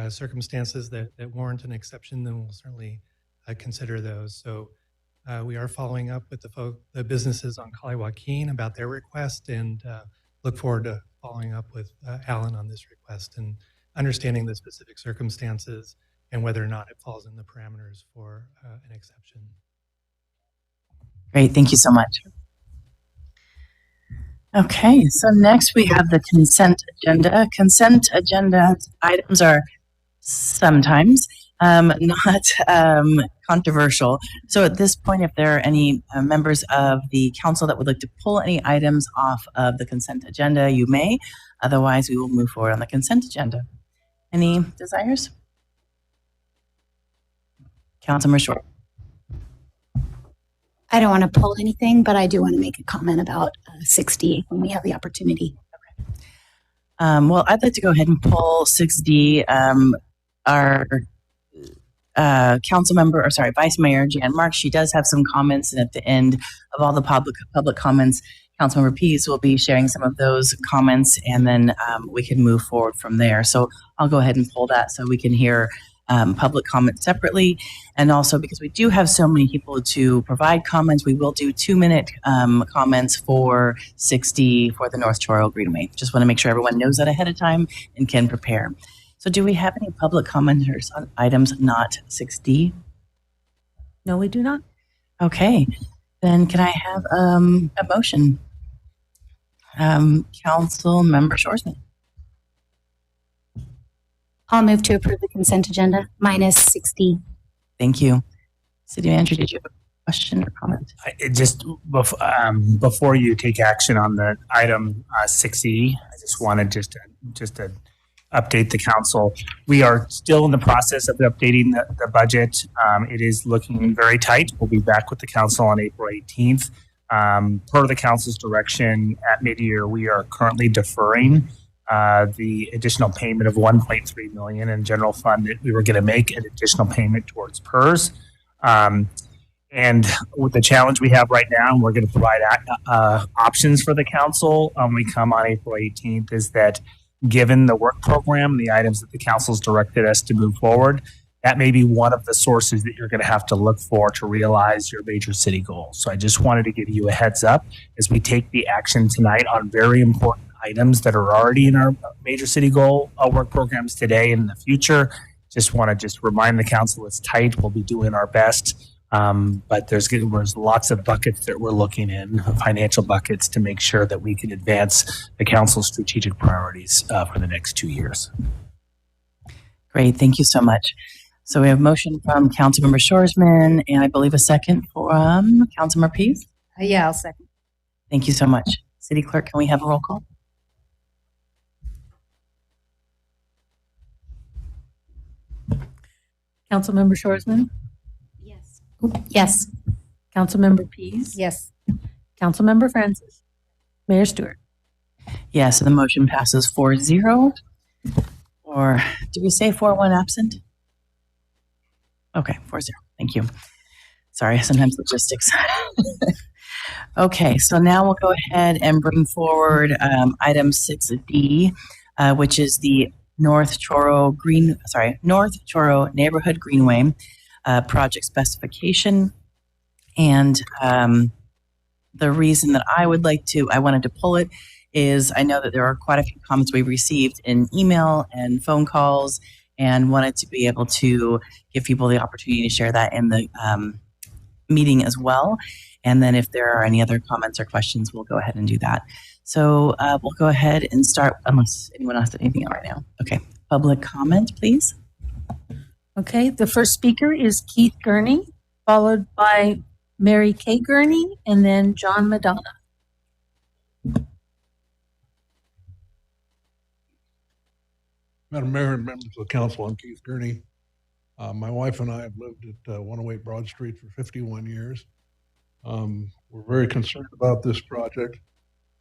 circumstances that warrant an exception, then we'll certainly consider those. So we are following up with the businesses on Kali Joaquin about their request, and look forward to following up with Alan on this request and understanding the specific circumstances and whether or not it falls in the parameters for an exception. Great, thank you so much. Okay, so next we have the consent agenda. Consent agenda items are sometimes not controversial. So at this point, if there are any members of the council that would like to pull any items off of the consent agenda, you may. Otherwise, we will move forward on the consent agenda. Any desires? Councilmember Short. I don't want to pull anything, but I do want to make a comment about 6D when we have the opportunity. Well, I'd like to go ahead and pull 6D. Our Vice Mayor Jan Marks, she does have some comments, and at the end of all the public comments, Councilmember Pease will be sharing some of those comments, and then we can move forward from there. So I'll go ahead and pull that so we can hear public comment separately. And also, because we do have so many people to provide comments, we will do 2-minute comments for 6D for the North Choro Greenway. Just want to make sure everyone knows that ahead of time and can prepare. So do we have any public commenters on items not 6D? No, we do not. Okay, then can I have a motion? Council Member Shoresman. I'll move to approve the consent agenda minus 60. Thank you. City Manager, did you have a question or comment? Before you take action on the item 6E, I just wanted just to update the council. We are still in the process of updating the budget. It is looking very tight. We'll be back with the council on April 18th. Per the council's direction at mid-year, we are currently deferring the additional payment of $1.3 million in general fund that we were going to make an additional payment towards PERS. And with the challenge we have right now, and we're going to provide options for the council when we come on April 18th, is that given the work program, the items that the council's directed us to move forward, that may be one of the sources that you're going to have to look for to realize your major city goals. So I just wanted to give you a heads up as we take the action tonight on very important items that are already in our major city goal work programs today and in the future. Just want to remind the council it's tight. We'll be doing our best. But there's lots of buckets that we're looking in, financial buckets, to make sure that we can advance the council's strategic priorities for the next 2 years. Great, thank you so much. So we have a motion from Councilmember Shoresman, and I believe a second from Councilmember Pease. Yeah, I'll second. Thank you so much. City Clerk, can we have a roll call? Councilmember Shoresman? Yes. Councilmember Pease? Yes. Councilmember Francis? Mayor Stewart? Yes, so the motion passes 4-0. Or did we say 4-1 absent? Okay, 4-0. Thank you. Sorry, sometimes logistics. Okay, so now we'll go ahead and bring forward item 6D, which is the North Choro Neighborhood Greenway project specification. And the reason that I wanted to pull it is I know that there are quite a few comments we received in email and phone calls, and wanted to be able to give people the opportunity to share that in the meeting as well. And then if there are any other comments or questions, we'll go ahead and do that. So we'll go ahead and start, unless anyone else has anything right now. Okay, public comment, please. Okay, the first speaker is Keith Gurney, followed by Mary Kay Gurney, and then John Madonna. Madam Mayor and members of the council, I'm Keith Gurney. My wife and I have lived at 108 Broad Street for 51 years. We're very concerned about this project.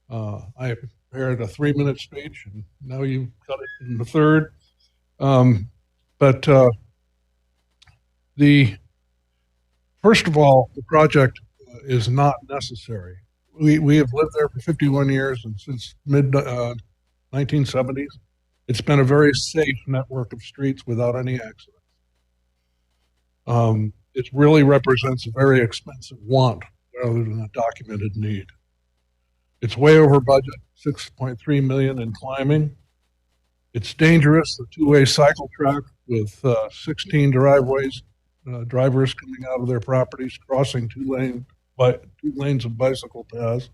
I prepared a 3-minute speech, and now you've cut it in the third. First of all, the project is not necessary. We have lived there for 51 years, and since mid 1970s, it's been a very safe network of streets without any accidents. It really represents a very expensive want rather than a documented need. It's way over budget, $6.3 million in climbing. It's dangerous, the two-way cycle track with 16 driveways, drivers coming out of their properties, crossing two lanes of bicycle paths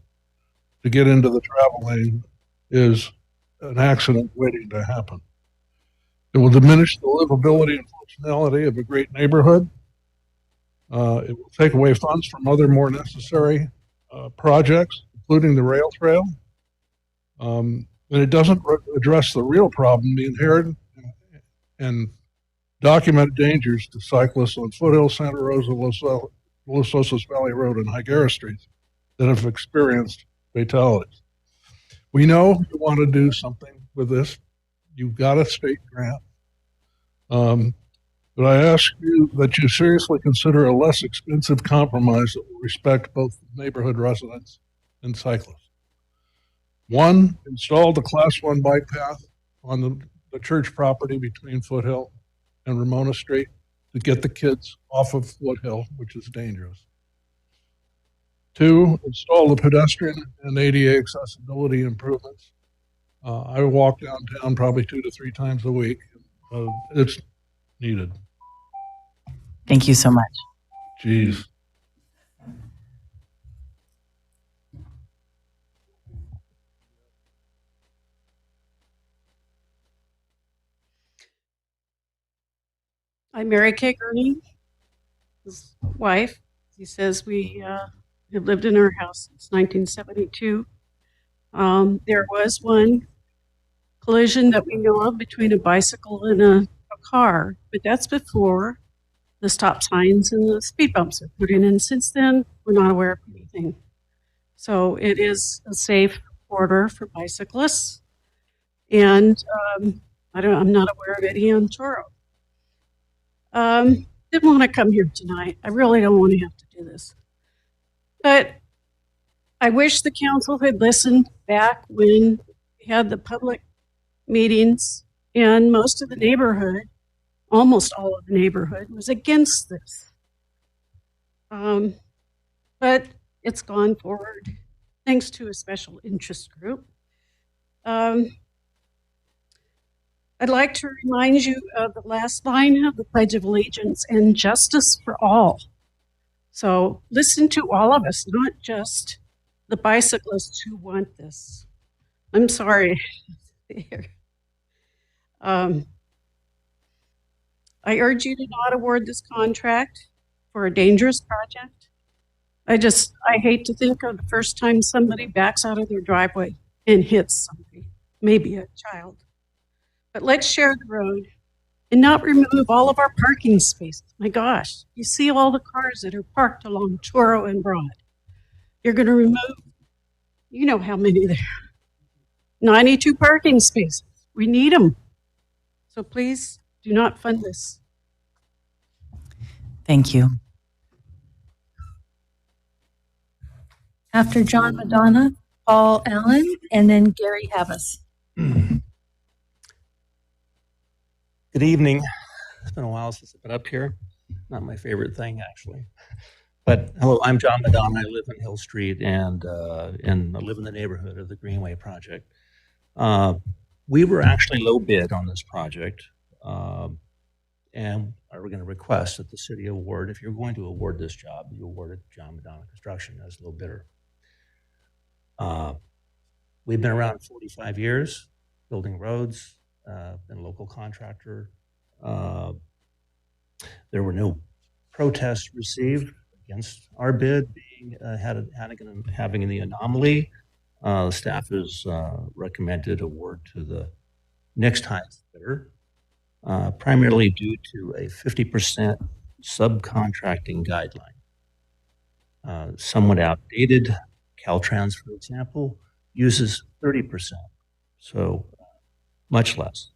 to get into the travel lane is an accident waiting to happen. It will diminish the livability and functionality of a great neighborhood. It will take away funds from other more necessary projects, including the rail trail. And it doesn't address the real problem, the inherent and documented dangers to cyclists on Foothill, Santa Rosa, Los Osos Valley Road, and Higuera Streets that have experienced fatalities. We know you want to do something with this. You've got a state grant. But I ask you that you seriously consider a less expensive compromise that will respect both neighborhood residents and cyclists. One, install the Class 1 bike path on the church property between Foothill and Ramona Street to get the kids off of Foothill, which is dangerous. Two, install the pedestrian and ADA accessibility improvements. I walk downtown probably 2 to 3 times a week. It's needed. Thank you so much. Jeez. I'm Mary Kay Gurney, his wife. He says we have lived in our house since 1972. There was one collision that we know of between a bicycle and a car, but that's before the stop signs and the speed bumps are put in. And since then, we're not aware of anything. So it is a safe corridor for bicyclists. And I'm not aware of any on Toro. Didn't want to come here tonight. I really don't want to have to do this. But I wish the council had listened back when we had the public meetings and most of the neighborhood, almost all of the neighborhood, was against this. But it's gone forward thanks to a special interest group. I'd like to remind you of the last line of the Pledge of Allegiance: and justice for all. So listen to all of us, not just the bicyclists who want this. I'm sorry. I urge you to not award this contract for a dangerous project. I hate to think of the first time somebody backs out of their driveway and hits somebody, maybe a child. But let's share the road and not remove all of our parking spaces. My gosh, you see all the cars that are parked along Toro and Broad. You're going to remove, you know how many there are. 92 parking spaces. We need them. So please do not fund this. Thank you. After John Madonna, Paul Allen, and then Gary Havis. Good evening. It's been a while since I've been up here. Not my favorite thing, actually. But hello, I'm John Madonna. I live in Hill Street and I live in the neighborhood of the Greenway project. We were actually low bid on this project, and we're going to request that the city award, if you're going to award this job, you award it to John Madonna Construction as low bidder. We've been around 45 years, building roads. Been a local contractor. There were no protests received against our bid being having the anomaly. The staff has recommended award to the next highest bidder, primarily due to a 50% subcontracting guideline. Somewhat outdated. Caltrans, for example, uses 30%. So much less.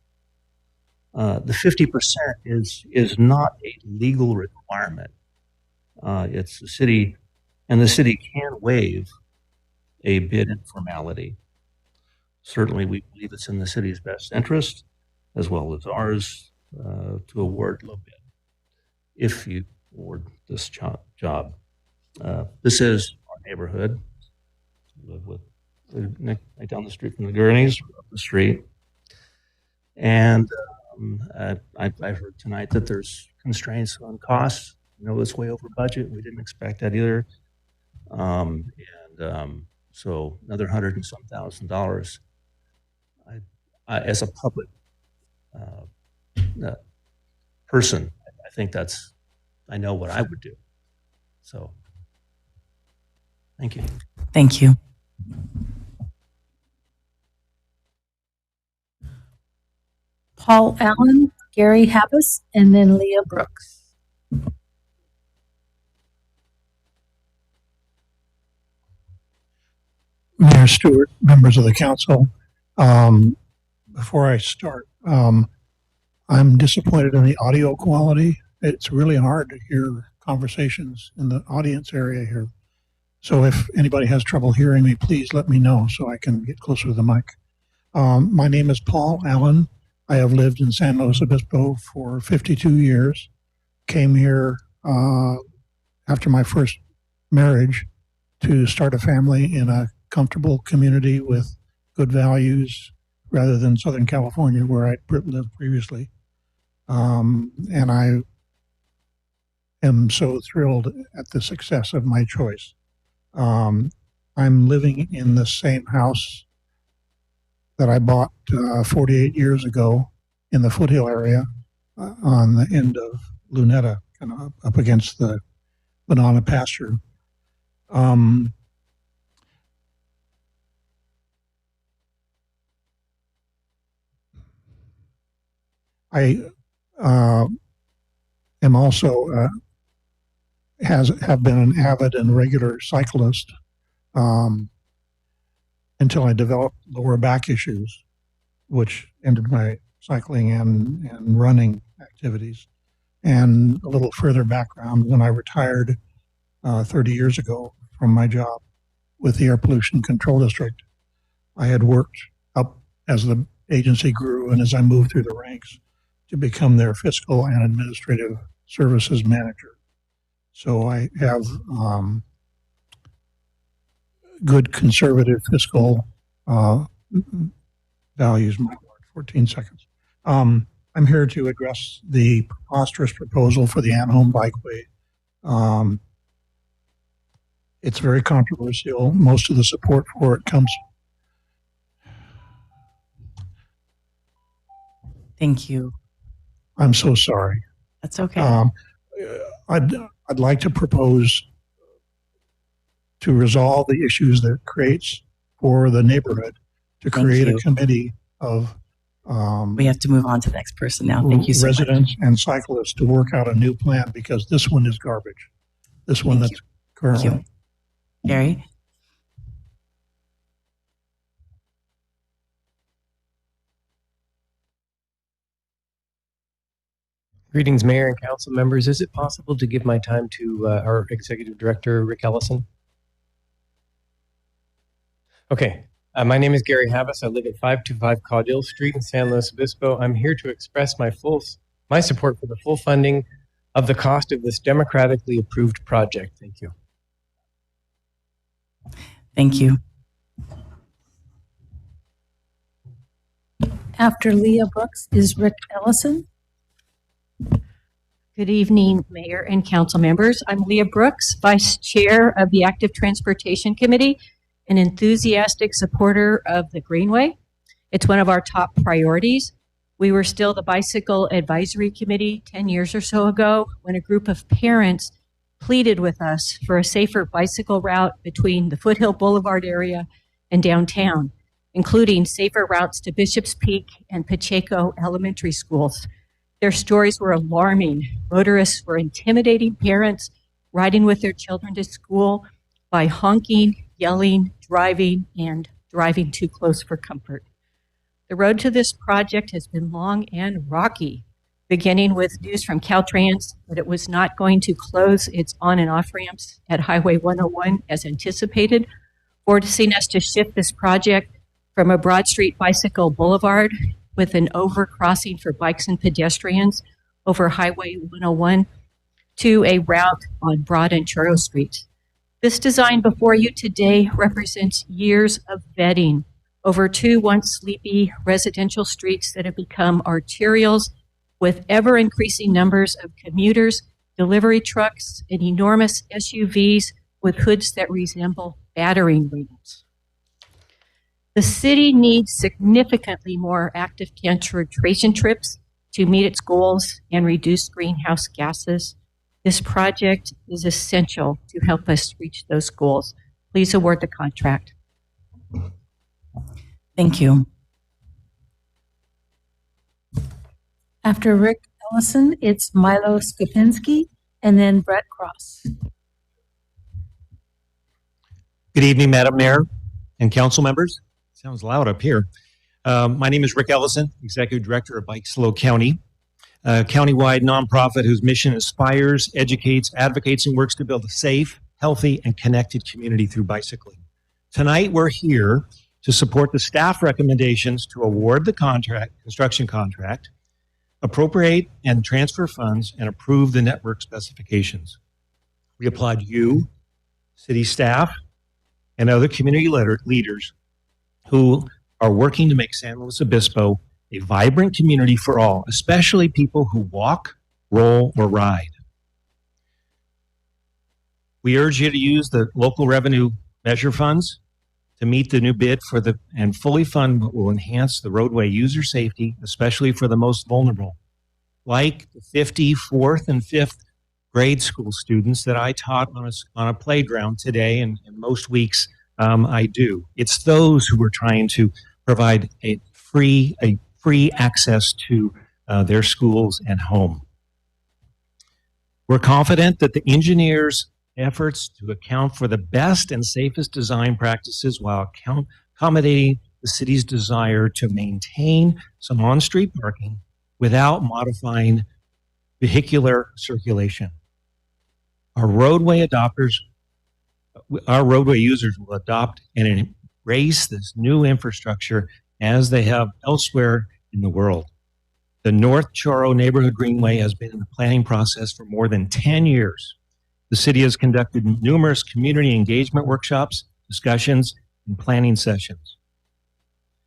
The 50% is not a legal requirement. It's the city, and the city can waive a bid informality. Certainly, we believe it's in the city's best interest, as well as ours, to award low bid if you award this job. This is our neighborhood. We live with right down the street from the Gurneys, up the street. And I've heard tonight that there's constraints on costs. You know, it's way over budget. We didn't expect that either. So another $100 and some $1,000. I, as a public person, I think I know what I would do. So, thank you. Thank you. Paul Allen, Gary Havis, and then Leah Brooks. Mayor Stewart, members of the council, before I start, I'm disappointed in the audio quality. It's really hard to hear conversations in the audience area here. So if anybody has trouble hearing me, please let me know so I can get closer to the mic. My name is Paul Allen. I have lived in San Luis Obispo for 52 years. Came here after my first marriage to start a family in a comfortable community with good values rather than Southern California where I lived previously. And I am so thrilled at the success of my choice. I'm living in the same house that I bought 48 years ago in the Foothill area on the end of Luneta, kind of up against the banana pasture. I am also have been an avid and regular cyclist until I developed lower back issues, which ended my cycling and running activities. And a little further background, when I retired 30 years ago from my job with the Air Pollution Control District, I had worked up as the agency grew and as I moved through the ranks to become their fiscal and administrative services manager. So I have good conservative fiscal values. My Lord, 14 seconds. I'm here to address the preposterous proposal for the Anholm Bikeway. It's very controversial. Most of the support for it comes. Thank you. I'm so sorry. That's okay. I'd like to propose to resolve the issues that it creates for the neighborhood, to create a committee of we have to move on to the next person now. Thank you so much. Residents and cyclists to work out a new plan because this one is garbage. This one that's currently. Thank you. Gary? Greetings, Mayor and Council members. Is it possible to give my time to our Executive Director, Rick Ellison? Okay. My name is Gary Habas. I live at 525 Caudill Street in San Luis Obispo. I'm here to express my support for the full funding of the cost of this democratically approved project. Thank you. Thank you. After Leah Brooks is Rick Ellison. Good evening, Mayor and Council members. I'm Leah Brooks, Vice Chair of the Active Transportation Committee, an enthusiastic supporter of the Greenway. It's one of our top priorities. We were still the Bicycle Advisory Committee 10 years or so ago when a group of parents pleaded with us for a safer bicycle route between the Foothill Boulevard area and downtown, including safer routes to Bishop's Peak and Pacheco elementary schools. Their stories were alarming. Motorists were intimidating parents riding with their children to school by honking, yelling, and driving too close for comfort. The road to this project has been long and rocky, beginning with news from Caltrans that it was not going to close its on and off ramps at Highway 101 as anticipated, forcing us to shift this project from a Broad Street bicycle boulevard with an overcrossing for bikes and pedestrians over Highway 101 to a route on Broad and Churro Streets. This design before you today represents years of vetting over two once sleepy residential streets that have become arterials with ever-increasing numbers of commuters, delivery trucks, and enormous SUVs with hoods that resemble battering rams. The city needs significantly more active transportation trips to meet its goals and reduce greenhouse gases. This project is essential to help us reach those goals. Please award the contract. Thank you. After Rick Ellison, it's Milo Skupinski and then Brett Cross. Good evening, Madam Mayor and council members. Sounds loud up here. My name is Rick Ellison, Executive Director of Bike Slow County, a countywide nonprofit whose mission inspires, educates, advocates, and works to build a safe, healthy, and connected community through bicycling. Tonight, we're here to support the staff recommendations to award the construction contract, appropriate and transfer funds, and approve the network specifications. We applaud you, city staff, and other community leaders who are working to make San Luis Obispo a vibrant community for all, especially people who walk, roll, or ride. We urge you to use the local revenue measure funds to meet the new bid and fully fund what will enhance the roadway user safety, especially for the most vulnerable, like the 54th and 5th grade school students that I taught on a playground today, and most weeks I do. It's those who are trying to provide a free access to their schools and home. We're confident that the engineers' efforts to account for the best and safest design practices while accommodating the city's desire to maintain some on-street parking without modifying vehicular circulation. Our roadway users will adopt and embrace this new infrastructure as they have elsewhere in the world. The North Choro Neighborhood Greenway has been in the planning process for more than 10 years. The city has conducted numerous community engagement workshops, discussions, and planning sessions.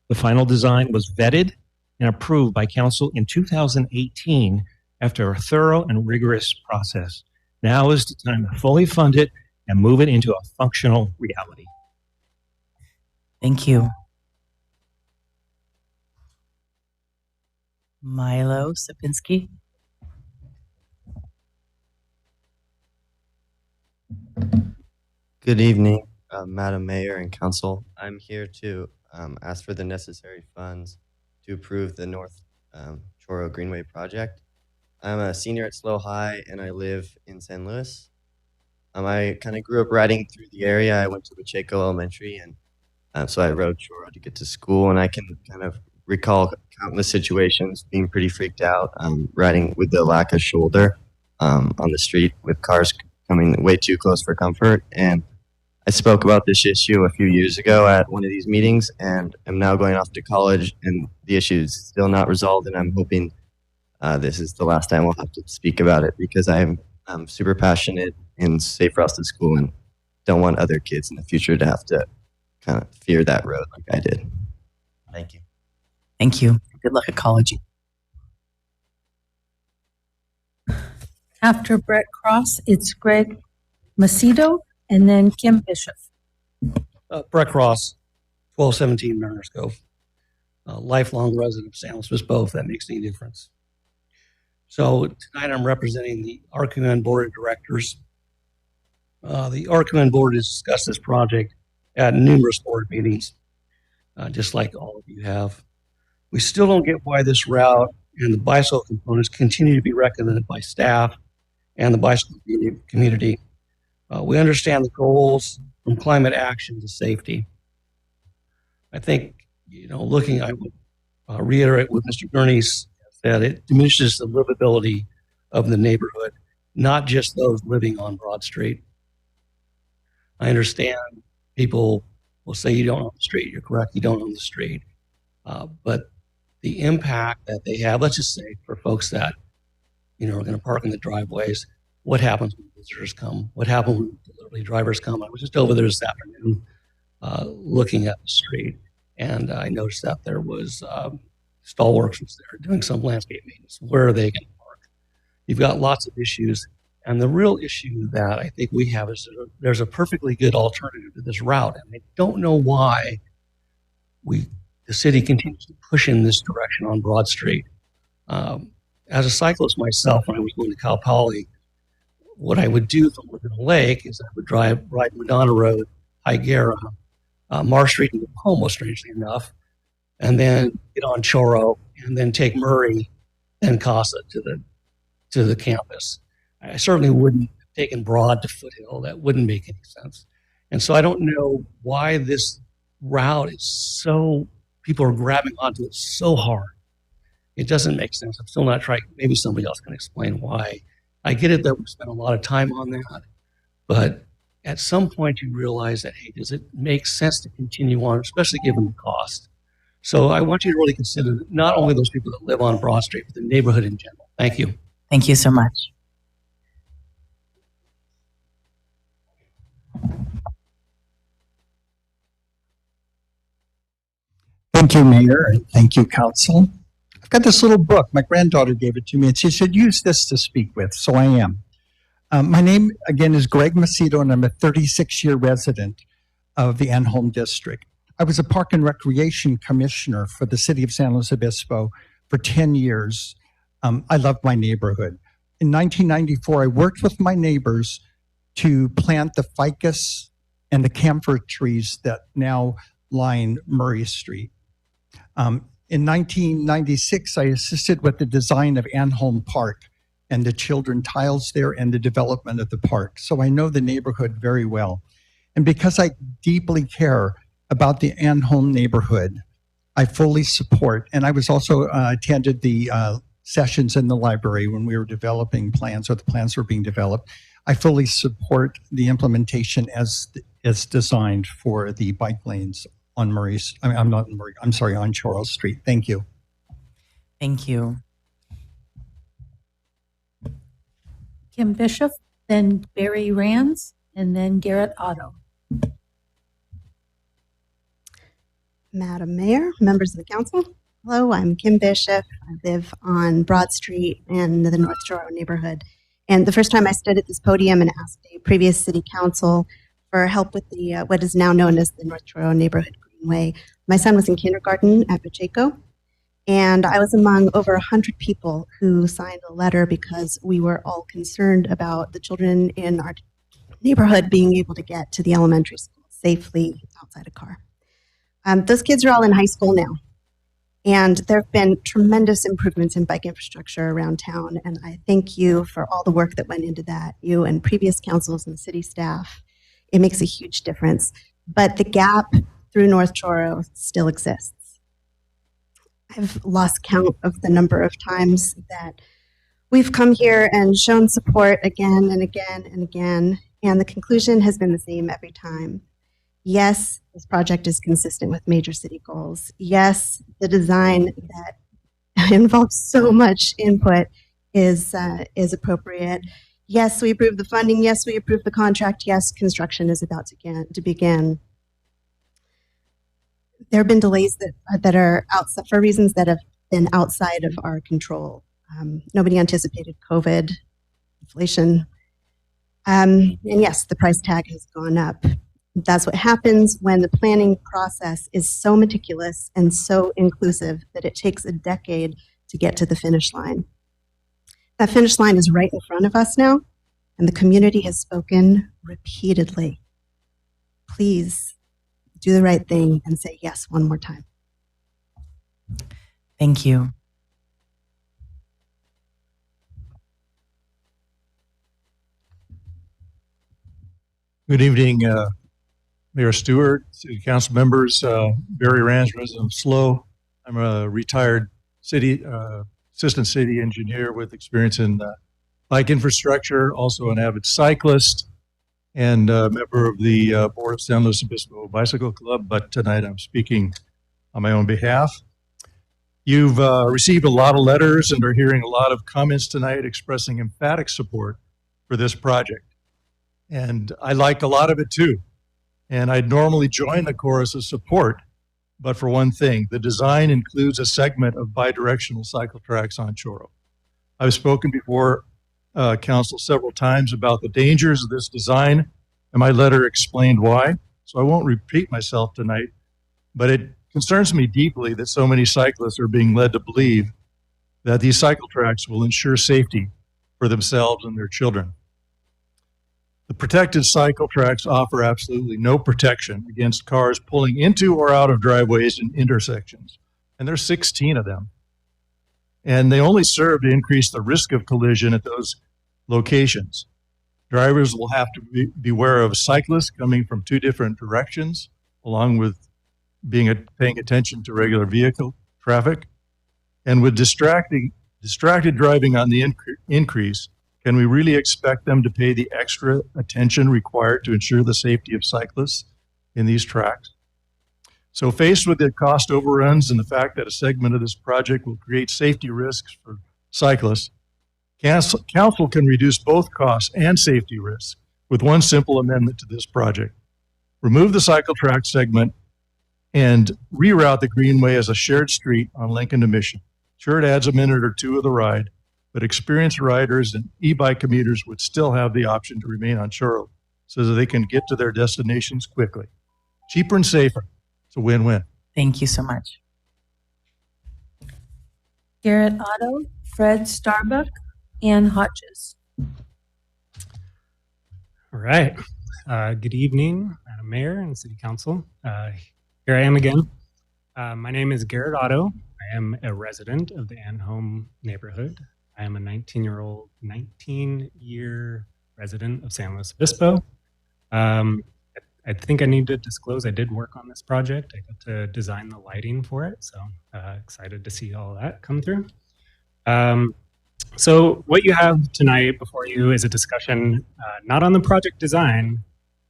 The final design was vetted and approved by council in 2018 after a thorough and rigorous process. Now is the time to fully fund it and move it into a functional reality. Thank you. Milo Sapinski. Good evening, Madam Mayor and Council. I'm here to ask for the necessary funds to approve the North Choro Greenway project. I'm a senior at SLO High and I live in San Luis. I kind of grew up riding through the area. I went to Pacheco Elementary, and so I rode Choro to get to school, and I can kind of recall countless situations being pretty freaked out riding with the lack of shoulder on the street with cars coming way too close for comfort. And I spoke about this issue a few years ago at one of these meetings, and I'm now going off to college, and the issue is still not resolved, and I'm hoping this is the last time we'll have to speak about it, because I'm super passionate in safe routes to school and don't want other kids in the future to have to kind of fear that road like I did. Thank you. Thank you. Good luck at college. After Brett Cross, it's Greg Macedo and then Kim Bishop. Brett Cross, 1217 Mariners Cove. Lifelong resident of San Luis Obispo, if that makes any difference. So tonight I'm representing the RQN Board of Directors. The RQN Board has discussed this project at numerous board meetings, just like all of you have. We still don't get why this route and the bicycle components continue to be recommended by staff and the bicycle community. We understand the goals from climate action to safety. I think, looking, I would reiterate what Mr. Gurney said, it diminishes the livability of the neighborhood, not just those living on Broad Street. I understand people will say you don't own the street. You're correct, you don't own the street. But the impact that they have, let's just say for folks that, are going to park in the driveways, what happens when visitors come? What happens when delivery drivers come? I was just over there this afternoon looking at the street, and I noticed that there was Stallworks was there doing some landscape maintenance. Where are they going to park? You've got lots of issues, and the real issue that I think we have is there's a perfectly good alternative to this route, and I don't know why the city continues to push in this direction on Broad Street. As a cyclist myself, when I was going to Cal Poly, what I would do from Laguna Lake is I would ride Madonna Road, Higuera, Marsh Street into Como, strangely enough, and then get on Choro, and then take Murray and Casa to the campus. I certainly wouldn't have taken Broad to Foothill. That wouldn't make any sense. And so I don't know why this route is so, people are grabbing onto it so hard. It doesn't make sense. I'm still not trying, maybe somebody else can explain why. I get it that we spent a lot of time on that, but at some point you realize that, hey, does it make sense to continue on, especially given the cost? So I want you to really consider not only those people that live on Broad Street, but the neighborhood in general. Thank you. Thank you so much. Thank you, Mayor, and thank you, Council. I've got this little book. My granddaughter gave it to me, and she said, use this to speak with, so I am. My name, again, is Greg Macedo, and I'm a 36-year resident of the Anholm District. I was a Park and Recreation Commissioner for the City of San Luis Obispo for 10 years. I loved my neighborhood. In 1994, I worked with my neighbors to plant the ficus and the camphor trees that now line Murray Street. In 1996, I assisted with the design of Anholm Park and the children tiles there and the development of the park. So I know the neighborhood very well. And because I deeply care about the Anholm neighborhood, I fully support, and I was also attended the sessions in the library when we were developing plans, or the plans were being developed. I fully support the implementation as designed for the bike lanes on on Charles Street. Thank you. Thank you. Kim Bishop, then Barry Rands, and then Garrett Otto. Madam Mayor, members of the council, hello, I'm Kim Bishop. I live on Broad Street in the North Truro neighborhood. And the first time I stood at this podium and asked a previous city council for help with the what is now known as the North Truro Neighborhood Greenway, my son was in kindergarten at Pacheco, and I was among over 100 people who signed a letter because we were all concerned about the children in our neighborhood being able to get to the elementary school safely outside a car. Those kids are all in high school now, and there have been tremendous improvements in bike infrastructure around town, and I thank you for all the work that went into that, you and previous councils and city staff. It makes a huge difference, but the gap through North Truro still exists. I've lost count of the number of times that we've come here and shown support again and again and again, and the conclusion has been the same every time. Yes, this project is consistent with major city goals. Yes, the design that involves so much input is appropriate. Yes, we approve the funding. Yes, we approve the contract. Yes, construction is about to begin. There have been delays that are outside for reasons that have been outside of our control. Nobody anticipated COVID, inflation, and yes, the price tag has gone up. That's what happens when the planning process is so meticulous and so inclusive that it takes a decade to get to the finish line. That finish line is right in front of us now, and the community has spoken repeatedly. Please do the right thing and say yes one more time. Thank you. Good evening, Mayor Stewart, City Council members, Barry Rands, resident of SLO. I'm a retired assistant city engineer with experience in bike infrastructure, also an avid cyclist, and a member of the board of San Luis Obispo Bicycle Club, but tonight I'm speaking on my own behalf. You've received a lot of letters and are hearing a lot of comments tonight expressing emphatic support for this project. And I like a lot of it too. And I'd normally join the chorus of support, but for one thing, the design includes a segment of bidirectional cycle tracks on Choro. I've spoken before council several times about the dangers of this design, and my letter explained why. So I won't repeat myself tonight, but it concerns me deeply that so many cyclists are being led to believe that these cycle tracks will ensure safety for themselves and their children. The protected cycle tracks offer absolutely no protection against cars pulling into or out of driveways and intersections, and there's 16 of them. And they only serve to increase the risk of collision at those locations. Drivers will have to beware of cyclists coming from two different directions, along with paying attention to regular vehicle traffic. And with distracted driving on the increase, Can we really expect them to pay the extra attention required to ensure the safety of cyclists in these tracks? So faced with the cost overruns and the fact that a segment of this project will create safety risks for cyclists, Council can reduce both costs and safety risks with one simple amendment to this project. Remove the cycle track segment and reroute the Greenway as a shared street on Lincoln to Mission. Sure, it adds a minute or two of the ride, but experienced riders and e-bike commuters would still have the option to remain on Churro so that they can get to their destinations quickly. Cheaper and safer. It's a win-win. Thank you so much. Garrett Otto, Fred Starbuck, Ann Hodges. All right. Good evening, Madam Mayor and City Council. Here I am again. My name is Garrett Otto. I am a resident of the Ann Home neighborhood. I am a 19-year resident of San Luis Obispo. I think I need to disclose I did work on this project. I got to design the lighting for it, so excited to see all that come through. So what you have tonight before you is a discussion not on the project design.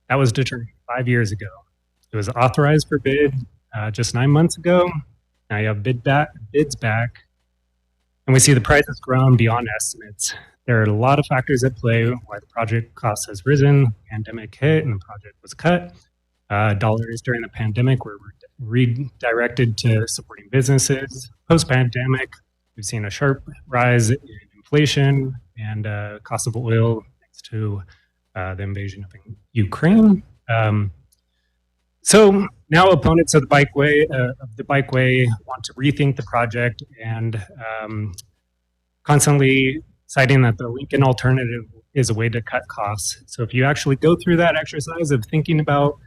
That was determined 5 years ago. It was authorized for bid just 9 months ago. Now you have bids back, and we see the price has grown beyond estimates. There are a lot of factors at play why the project cost has risen. Pandemic hit and the project was cut. Dollars during the pandemic were redirected to supporting businesses. Post-pandemic, we've seen a sharp rise in inflation and cost of oil thanks to the invasion of Ukraine. So now opponents of the bikeway want to rethink the project and constantly citing that the Lincoln alternative is a way to cut costs. So if you actually go through that exercise of thinking about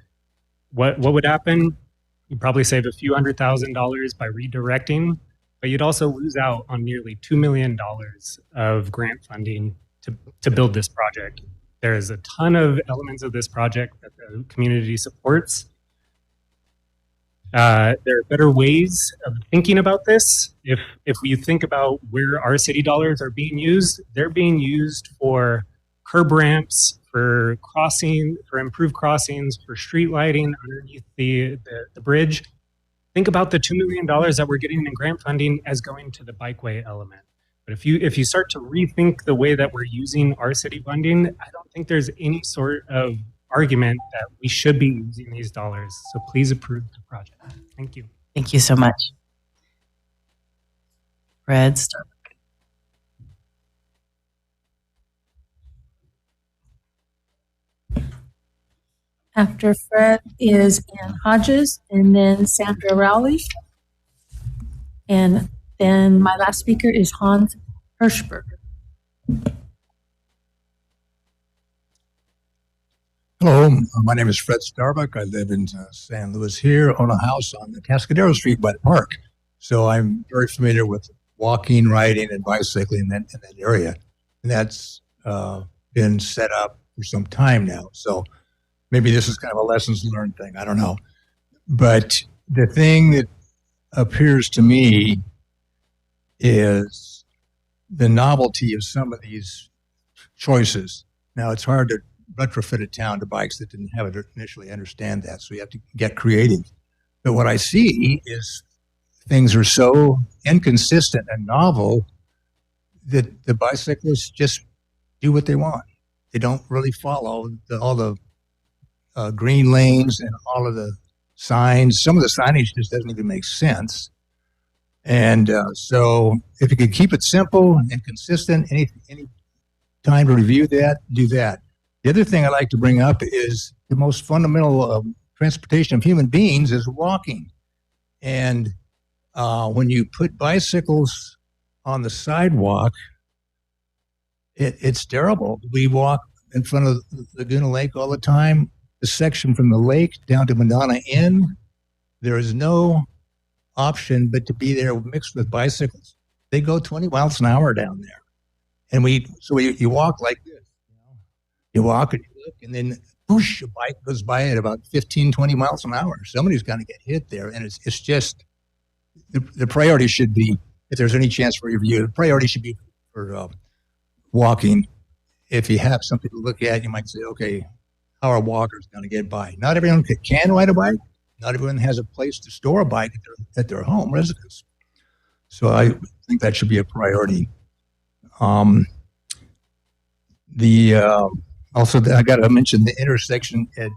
what would happen, you'd probably save a few $100,000 by redirecting, but you'd also lose out on nearly $2 million of grant funding to build this project. There is a ton of elements of this project that the community supports. There are better ways of thinking about this. If we think about where our city dollars are being used, they're being used for curb ramps, for crossing, for improved crossings, for street lighting underneath the bridge. Think about the $2 million that we're getting in grant funding as going to the bikeway element. But if you start to rethink the way that we're using our city funding, I don't think there's any sort of argument that we should be using these dollars. So please approve the project. Thank you. Thank you so much. Fred Starbuck. After Fred is Ann Hodges, and then Sandra Rowley. And then my last speaker is Hans Hirschberger. Hello, my name is Fred Starbuck. I live in San Luis here, own a house on the Cascadero Street by the park. So I'm very familiar with walking, riding, and bicycling in that area. And that's been set up for some time now. So maybe this is kind of a lessons learned thing. I don't know. But the thing that appears to me is the novelty of some of these choices. Now, it's hard to retrofit a town to bikes that didn't have it initially understand that. So you have to get creative. But what I see is things are so inconsistent and novel that the bicyclists just do what they want. They don't really follow all the green lanes and all of the signs. Some of the signage just doesn't even make sense. And so if you can keep it simple and consistent, any time to review that, do that. The other thing I like to bring up is the most fundamental transportation of human beings is walking. And when you put bicycles on the sidewalk, it's terrible. We walk in front of Laguna Lake all the time. The section from the lake down to Madonna Inn, there is no option but to be there mixed with bicycles. They go 20 miles an hour down there. And you walk like this. You walk and you look, and then whoosh, a bike goes by at about 15, 20 miles an hour. Somebody's going to get hit there. And it's just, the priority should be, if there's any chance for review, the priority should be for walking if you have something to look at, you might say, okay, how are walkers going to get by? Not everyone can ride a bike. Not everyone has a place to store a bike at their home residence. So I think that should be a priority. Also, I got to mention the intersection at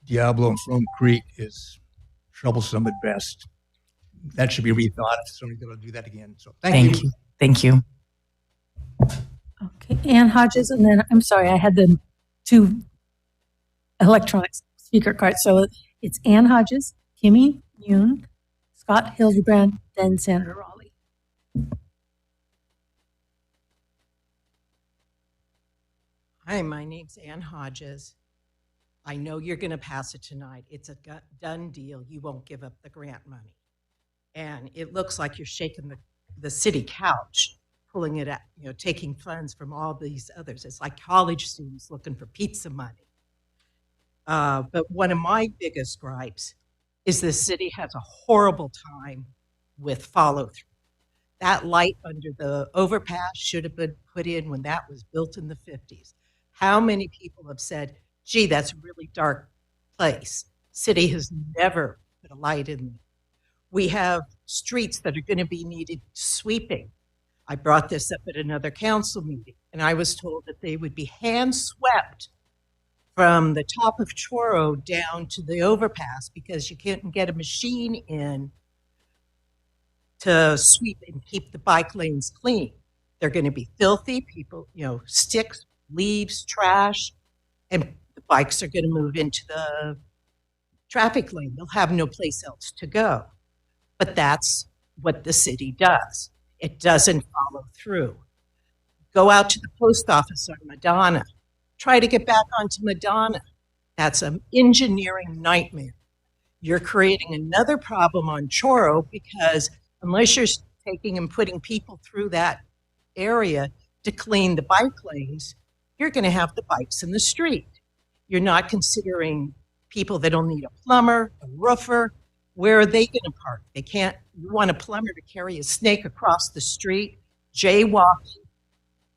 Diablo and Frome Creek is troublesome at best. That should be rethought if somebody's going to do that again. So thank you. Thank you. Okay, Ann Hodges, and then, I'm sorry, I had the two electronic speaker cards. So it's Ann Hodges, Kimmy Yoon, Scott Hildebrand, then Sandra Raleigh. Hi, my name's Ann Hodges. I know you're going to pass it tonight. It's a done deal. You won't give up the grant money. And it looks like you're shaking the city couch, pulling it out, taking funds from all these others. It's like college students looking for pizza money. But one of my biggest gripes is the city has a horrible time with follow through. That light under the overpass should have been put in when that was built in the 50s. How many people have said, gee, that's a really dark place. City has never put a light in there. We have streets that are going to be needed sweeping. I brought this up at another council meeting, and I was told that they would be hand swept from the top of Choro down to the overpass because you can't get a machine in to sweep and keep the bike lanes clean. They're going to be filthy. People, sticks, leaves, trash, and the bikes are going to move into the traffic lane. They'll have no place else to go. But that's what the city does. It doesn't follow through. Go out to the post office on Madonna. Try to get back onto Madonna. That's an engineering nightmare. You're creating another problem on Choro because unless you're taking and putting people through that area to clean the bike lanes, you're going to have the bikes in the street. You're not considering people that don't need a plumber, a roofer. Where are they going to park? They can't. You want a plumber to carry a snake across the street, jaywalking,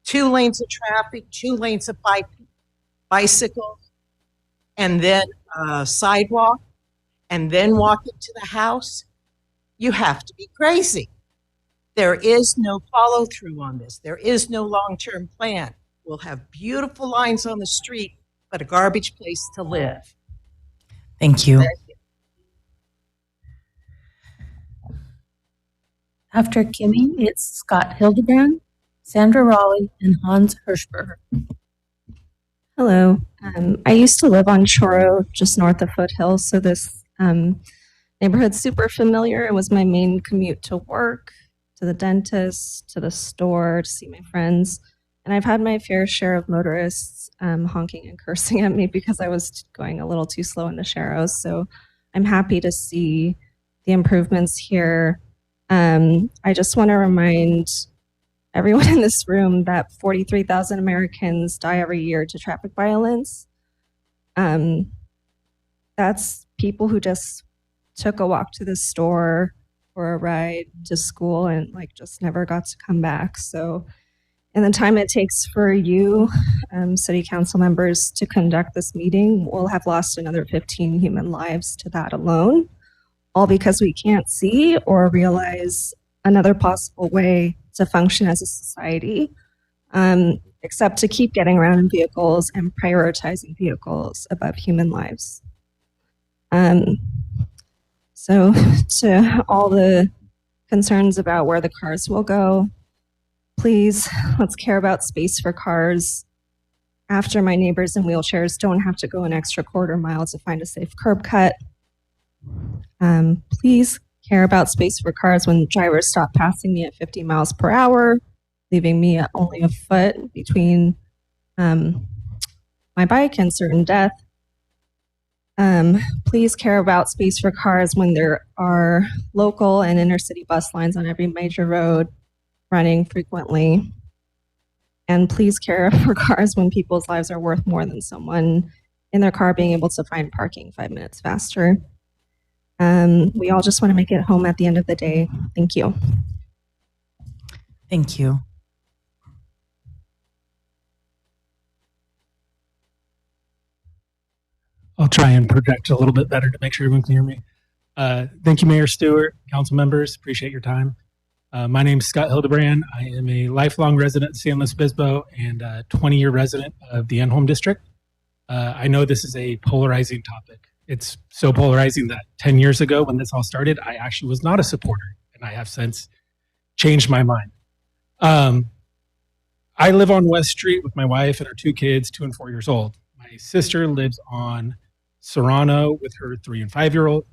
2 lanes of traffic, 2 lanes of bicycles, and then a sidewalk, and then walk into the house. You have to be crazy. There is no follow through on this. There is no long-term plan. We'll have beautiful lines on the street, but a garbage place to live. Thank you. After Kimmy, it's Scott Hildebrand, Sandra Raleigh, and Hans Hirschberger. Hello. I used to live on Choro, just north of Foothills, so this neighborhood's super familiar. It was my main commute to work, to the dentist, to the store, to see my friends. And I've had my fair share of motorists honking and cursing at me because I was going a little too slow in the Sharrows. So I'm happy to see the improvements here. I just want to remind everyone in this room that 43,000 Americans die every year to traffic violence. That's people who just took a walk to the store or a ride to school and just never got to come back. So in the time it takes for you, city council members, to conduct this meeting, we'll have lost another 15 human lives to that alone, all because we can't see or realize another possible way to function as a society, except to keep getting around in vehicles and prioritizing vehicles above human lives. So to all the concerns about where the cars will go, please, let's care about space for cars. After my neighbors in wheelchairs don't have to go an extra quarter mile to find a safe curb cut. Please care about space for cars when drivers stop passing me at 50 miles per hour, leaving me at only a foot between my bike and certain death. Please care about space for cars when there are local and intercity bus lines on every major road running frequently. And please care for cars when people's lives are worth more than someone in their car being able to find parking 5 minutes faster. We all just want to make it home at the end of the day. Thank you. Thank you. I'll try and project a little bit better to make sure everyone can hear me. Thank you, Mayor Stewart, council members. Appreciate your time. My name is Scott Hildebrand. I am a lifelong resident of San Luis Obispo and a 20-year resident of the Enholm District. I know this is a polarizing topic. It's so polarizing that 10 years ago when this all started, I actually was not a supporter, and I have since changed my mind. I live on West Street with my wife and our 2 kids, 2 and 4 years old. My sister lives on Serrano with her 3 and 5-year-old.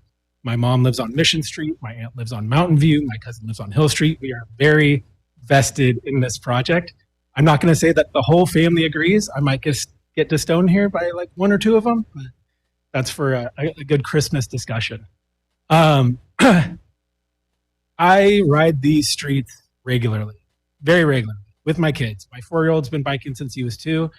My mom lives on Mission Street. My aunt lives on Mountain View. My cousin lives on Hill Street. We are very vested in this project. I'm not going to say that the whole family agrees. I might get to stone here by like 1 or 2 of them, but that's for a good Christmas discussion. I ride these streets regularly, very regularly, with my kids. My 4-year-old's been biking since he was 2.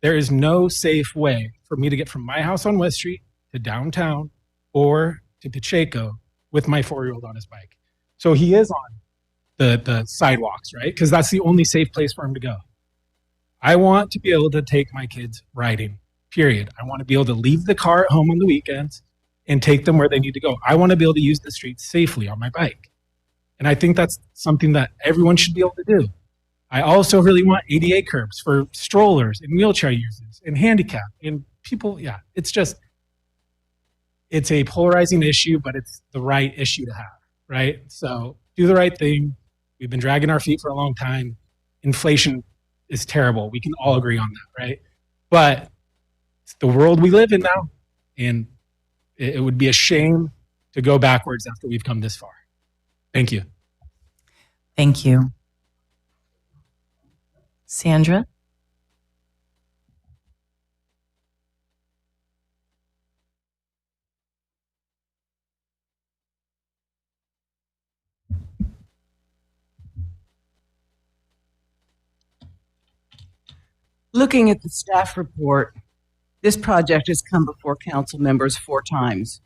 There is no safe way for me to get from my house on West Street to downtown or to Pacheco with my 4-year-old on his bike. So he is on the sidewalks, right? Because that's the only safe place for him to go. I want to be able to take my kids riding, period. I want to be able to leave the car at home on the weekends and take them where they need to go. I want to be able to use the street safely on my bike. And I think that's something that everyone should be able to do. I also really want ADA curbs for strollers and wheelchair users and handicap and people. Yeah, it's a polarizing issue, but it's the right issue to have, right? So do the right thing. We've been dragging our feet for a long time. Inflation is terrible. We can all agree on that, right? But it's the world we live in now, and it would be a shame to go backwards after we've come this far. Thank you. Thank you. Sandra? Looking at the staff report, this project has come before council members 4 times.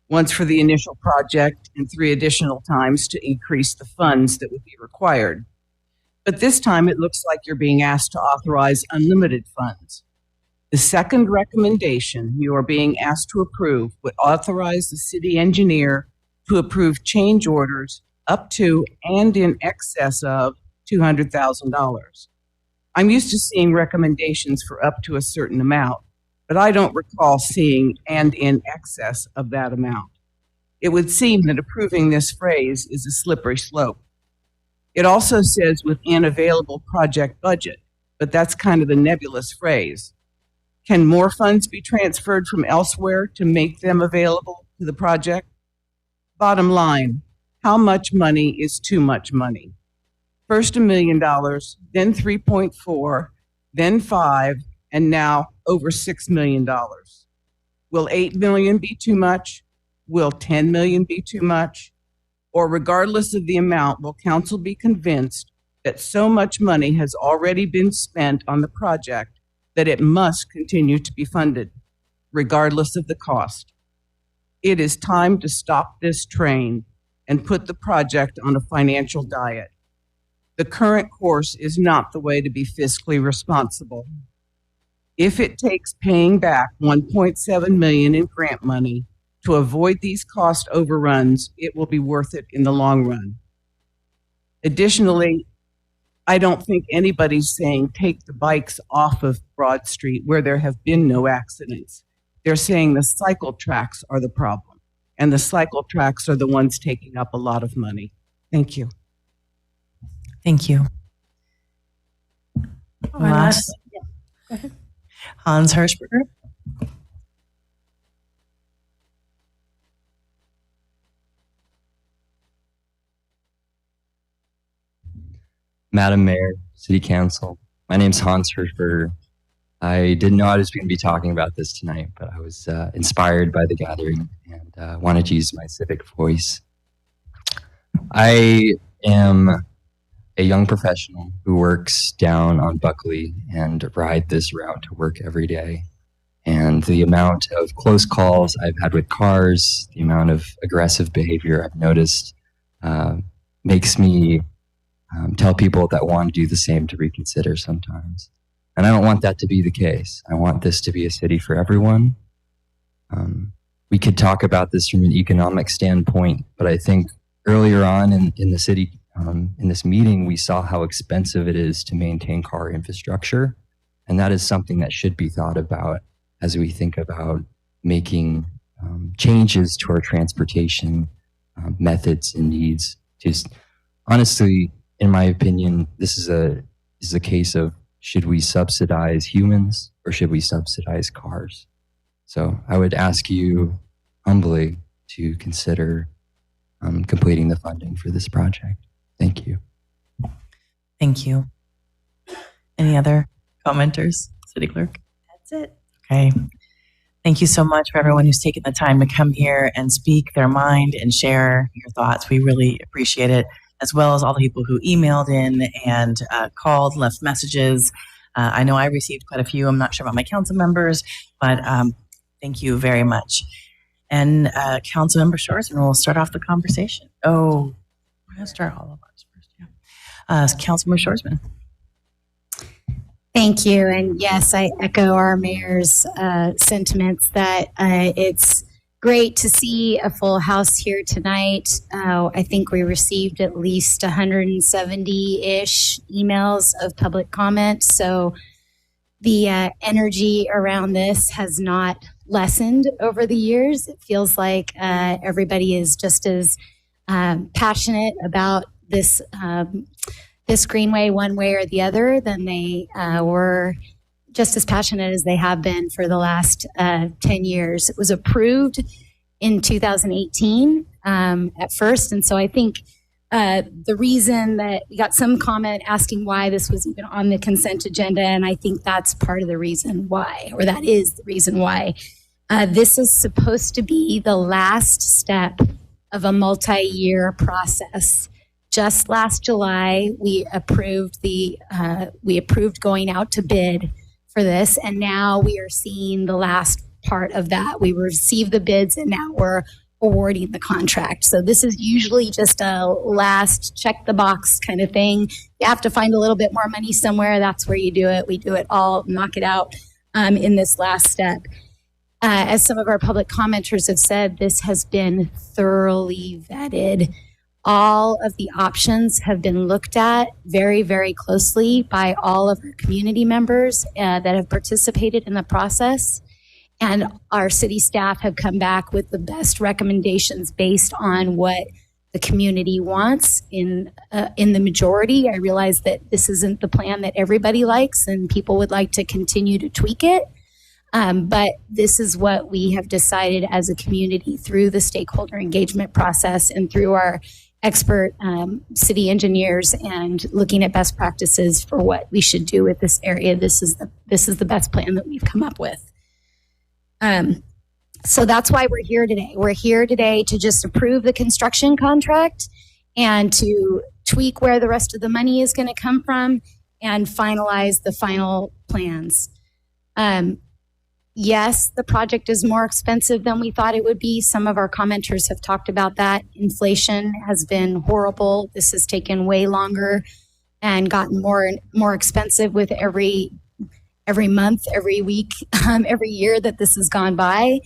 Once for the initial project and 3 additional times to increase the funds that would be required. But this time it looks like you're being asked to authorize unlimited funds. The second recommendation you are being asked to approve would authorize the city engineer to approve change orders up to and in excess of $200,000. I'm used to seeing recommendations for up to a certain amount, but I don't recall seeing and in excess of that amount. It would seem that approving this phrase is a slippery slope. It also says within available project budget, but that's kind of a nebulous phrase. Can more funds be transferred from elsewhere to make them available to the project? Bottom line, how much money is too much money? First $1 million, then 3.4, then 5, and now over $6 million. Will 8 million be too much? Will 10 million be too much? Or regardless of the amount, will council be convinced that so much money has already been spent on the project that it must continue to be funded, regardless of the cost? It is time to stop this train and put the project on a financial diet. The current course is not the way to be fiscally responsible. If it takes paying back $1.7 million in grant money to avoid these cost overruns, it will be worth it in the long run. Additionally, I don't think anybody's saying take the bikes off of Broad Street where there have been no accidents. They're saying the cycle tracks are the problem, and the cycle tracks are the ones taking up a lot of money. Thank you. Thank you. Last, Go ahead. Hans Hirschberger. Madam Mayor, City Council, my name's Hans Hirschberger. I didn't know I was going to be talking about this tonight, but I was inspired by the gathering and wanted to use my civic voice. I am a young professional who works down on Buckley and ride this route to work every day. And the amount of close calls I've had with cars, the amount of aggressive behavior I've noticed makes me tell people that want to do the same to reconsider sometimes. And I don't want that to be the case. I want this to be a city for everyone. We could talk about this from an economic standpoint, but I think earlier on in the city, in this meeting, we saw how expensive it is to maintain car infrastructure. And that is something that should be thought about as we think about making changes to our transportation methods and needs. Just honestly, in my opinion, this is a case of, should we subsidize humans or should we subsidize cars? So I would ask you humbly to consider completing the funding for this project. Thank you. Thank you. Any other commenters, City Clerk? That's it. Okay. Thank you so much for everyone who's taken the time to come here and speak their mind and share your thoughts. We really appreciate it, as well as all the people who emailed in and called, left messages. I know I received quite a few. I'm not sure about my council members, but thank you very much. And Councilmember Shoresman will start off the conversation. Oh, we're going to start all of us first. Yeah. Councilmember Shoresman. Thank you. And yes, I echo our mayor's sentiments that it's great to see a full house here tonight. I think we received at least 170-ish emails of public comment. So the energy around this has not lessened over the years. It feels like everybody is just as passionate about this this greenway one way or the other than they were just as passionate as they have been for the last 10 years. It was approved in 2018 at first. And so I think the reason that we got some comment asking why this was even on the consent agenda, and I think that's part of the reason why, or that is the reason why. This is supposed to be the last step of a multi-year process. Just last July, we approved going out to bid for this, and now we are seeing the last part of that. We received the bids, and now we're awarding the contract. So this is usually just a last check the box kind of thing. You have to find a little bit more money somewhere. That's where you do it. We do it all, knock it out in this last step. As some of our public commenters have said, this has been thoroughly vetted. All of the options have been looked at very, very closely by all of our community members that have participated in the process. And our city staff have come back with the best recommendations based on what the community wants in the majority. I realize that this isn't the plan that everybody likes and people would like to continue to tweak it. But this is what we have decided as a community through the stakeholder engagement process and through our expert city engineers and looking at best practices for what we should do with this area. This is the best plan that we've come up with. So that's why we're here today. We're here today to just approve the construction contract and to tweak where the rest of the money is going to come from and finalize the final plans. Yes, the project is more expensive than we thought it would be. Some of our commenters have talked about that. Inflation has been horrible. This has taken way longer and gotten more and more expensive with every month, every week, every year that this has gone by.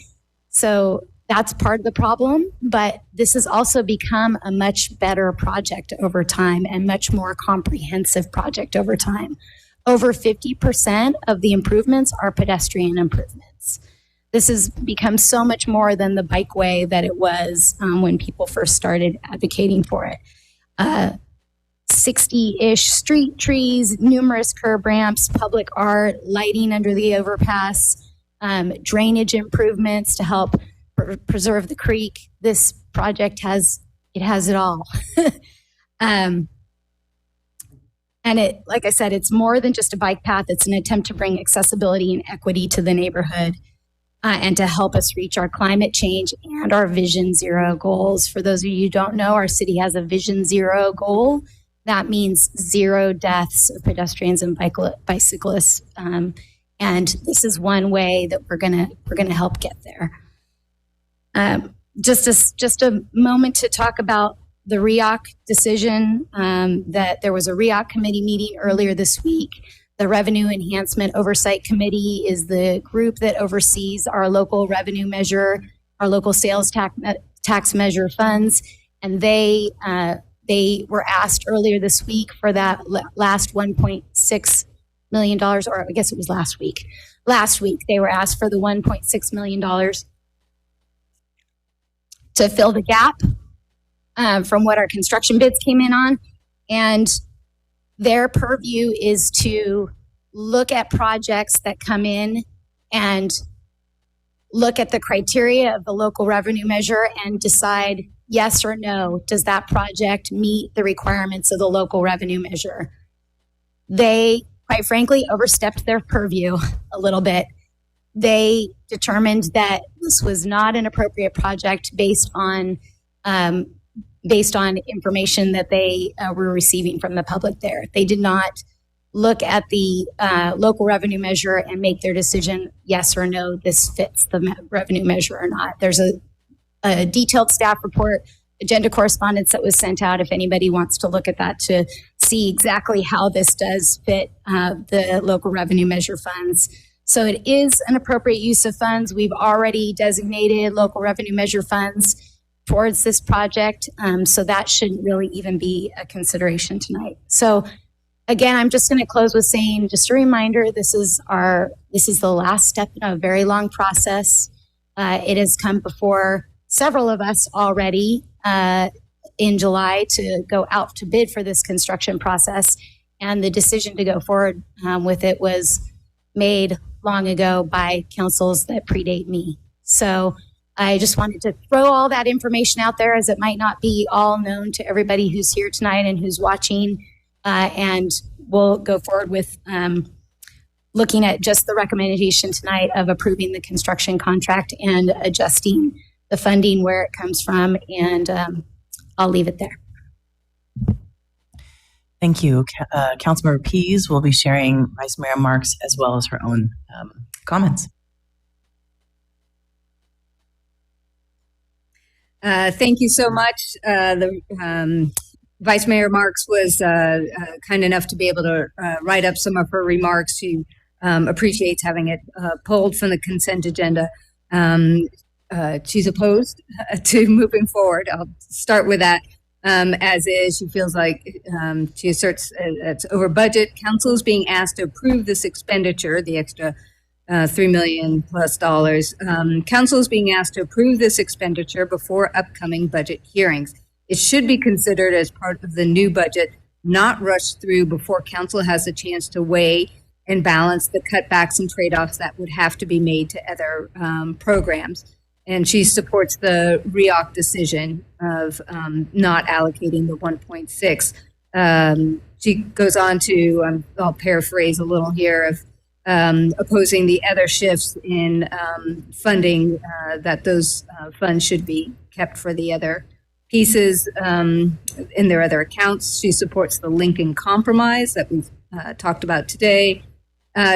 So that's part of the problem. But this has also become a much better project over time and much more comprehensive project over time. Over 50% of the improvements are pedestrian improvements. This has become so much more than the bikeway that it was when people first started advocating for it. 60-ish street trees, numerous curb ramps, public art, lighting under the overpass, drainage improvements to help preserve the creek. This project has it all. And it, like I said, it's more than just a bike path. It's an attempt to bring accessibility and equity to the neighborhood and to help us reach our climate change and our Vision Zero goals. For those of you who don't know, our city has a Vision Zero goal. That means 0 deaths of pedestrians and bicyclists. And this is one way that we're gonna help get there. Just a moment to talk about the REOC decision, that there was a REOC committee meeting earlier this week. The Revenue Enhancement Oversight Committee is the group that oversees our local revenue measure, our local sales tax measure funds, and they were asked earlier this week for that last $1.6 million, or I guess it was last week. Last week, they were asked for the $1.6 million to fill the gap from what our construction bids came in on. And their purview is to look at projects that come in and look at the criteria of the local revenue measure and decide yes or no, does that project meet the requirements of the local revenue measure? They, quite frankly, overstepped their purview a little bit. They determined that this was not an appropriate project based on information that they were receiving from the public there. They did not look at the local revenue measure and make their decision, yes or no, this fits the revenue measure or not. There's a detailed staff report, agenda correspondence that was sent out if anybody wants to look at that to see exactly how this does fit the local revenue measure funds. So it is an appropriate use of funds. We've already designated local revenue measure funds towards this project. So that shouldn't really even be a consideration tonight. So again, I'm just going to close with saying, just a reminder, this is the last step in a very long process. It has come before several of us already in July to go out to bid for this construction process. And the decision to go forward with it was made long ago by councils that predate me. So I just wanted to throw all that information out there, as it might not be all known to everybody who's here tonight and who's watching. And we'll go forward with looking at just the recommendation tonight of approving the construction contract and adjusting the funding where it comes from. And I'll leave it there. Thank you. Councilmember Pease will be sharing Vice Mayor Marks as well as her own comments. Thank you so much. Vice Mayor Marks was kind enough to be able to write up some of her remarks. She appreciates having it pulled from the consent agenda. She's opposed to moving forward. I'll start with that. As is, she feels like she asserts it's over budget. Council is being asked to approve this expenditure, the extra $3 million plus. Council is being asked to approve this expenditure before upcoming budget hearings. It should be considered as part of the new budget, not rushed through before council has a chance to weigh and balance the cutbacks and trade-offs that would have to be made to other programs. And she supports the REOC decision of not allocating the 1.6. She goes on to, I'll paraphrase a little here, of opposing the other shifts in funding, that those funds should be kept for the other pieces in their other accounts. She supports the Lincoln Compromise that we've talked about today.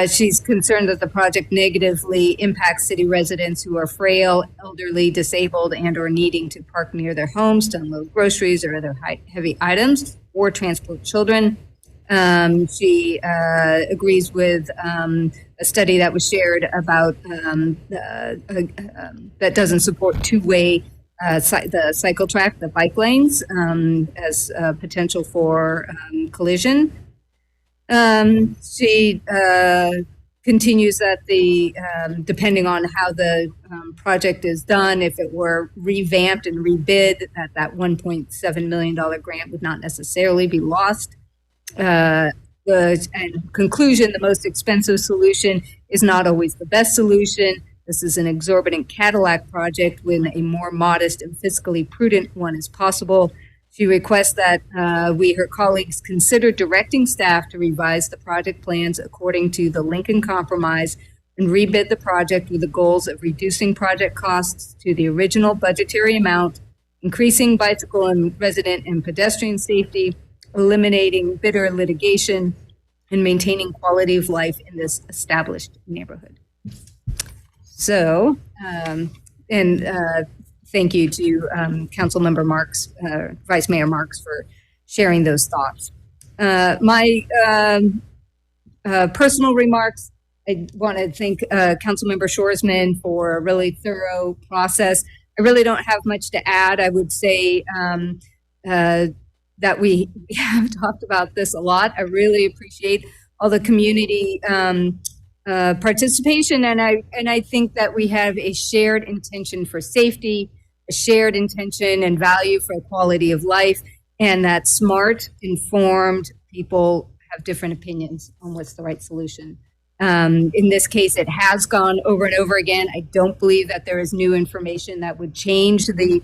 She's concerned that the project negatively impacts city residents who are frail, elderly, disabled, and or needing to park near their homes to unload groceries or other heavy items or transport children. She agrees with a study that was shared about that doesn't support two-way the cycle track, the bike lanes, as potential for collision. She continues that the depending on how the project is done, if it were revamped and rebid, that $1.7 million grant would not necessarily be lost. And conclusion, the most expensive solution is not always the best solution. This is an exorbitant Cadillac project when a more modest and fiscally prudent one is possible. She requests that we, her colleagues, consider directing staff to revise the project plans according to the Lincoln Compromise and rebid the project with the goals of reducing project costs to the original budgetary amount, increasing bicycle and resident and pedestrian safety, eliminating bidder litigation, and maintaining quality of life in this established neighborhood. So, thank you to Councilmember Marks, Vice Mayor Marks, for sharing those thoughts. My personal remarks, I want to thank Councilmember Shoresman for a really thorough process. I really don't have much to add. I would say that we have talked about this a lot. I really appreciate all the community participation, and I think that we have a shared intention for safety, a shared intention and value for quality of life, and that smart, informed people have different opinions on what's the right solution. In this case, it has gone over and over again. I don't believe that there is new information that would change the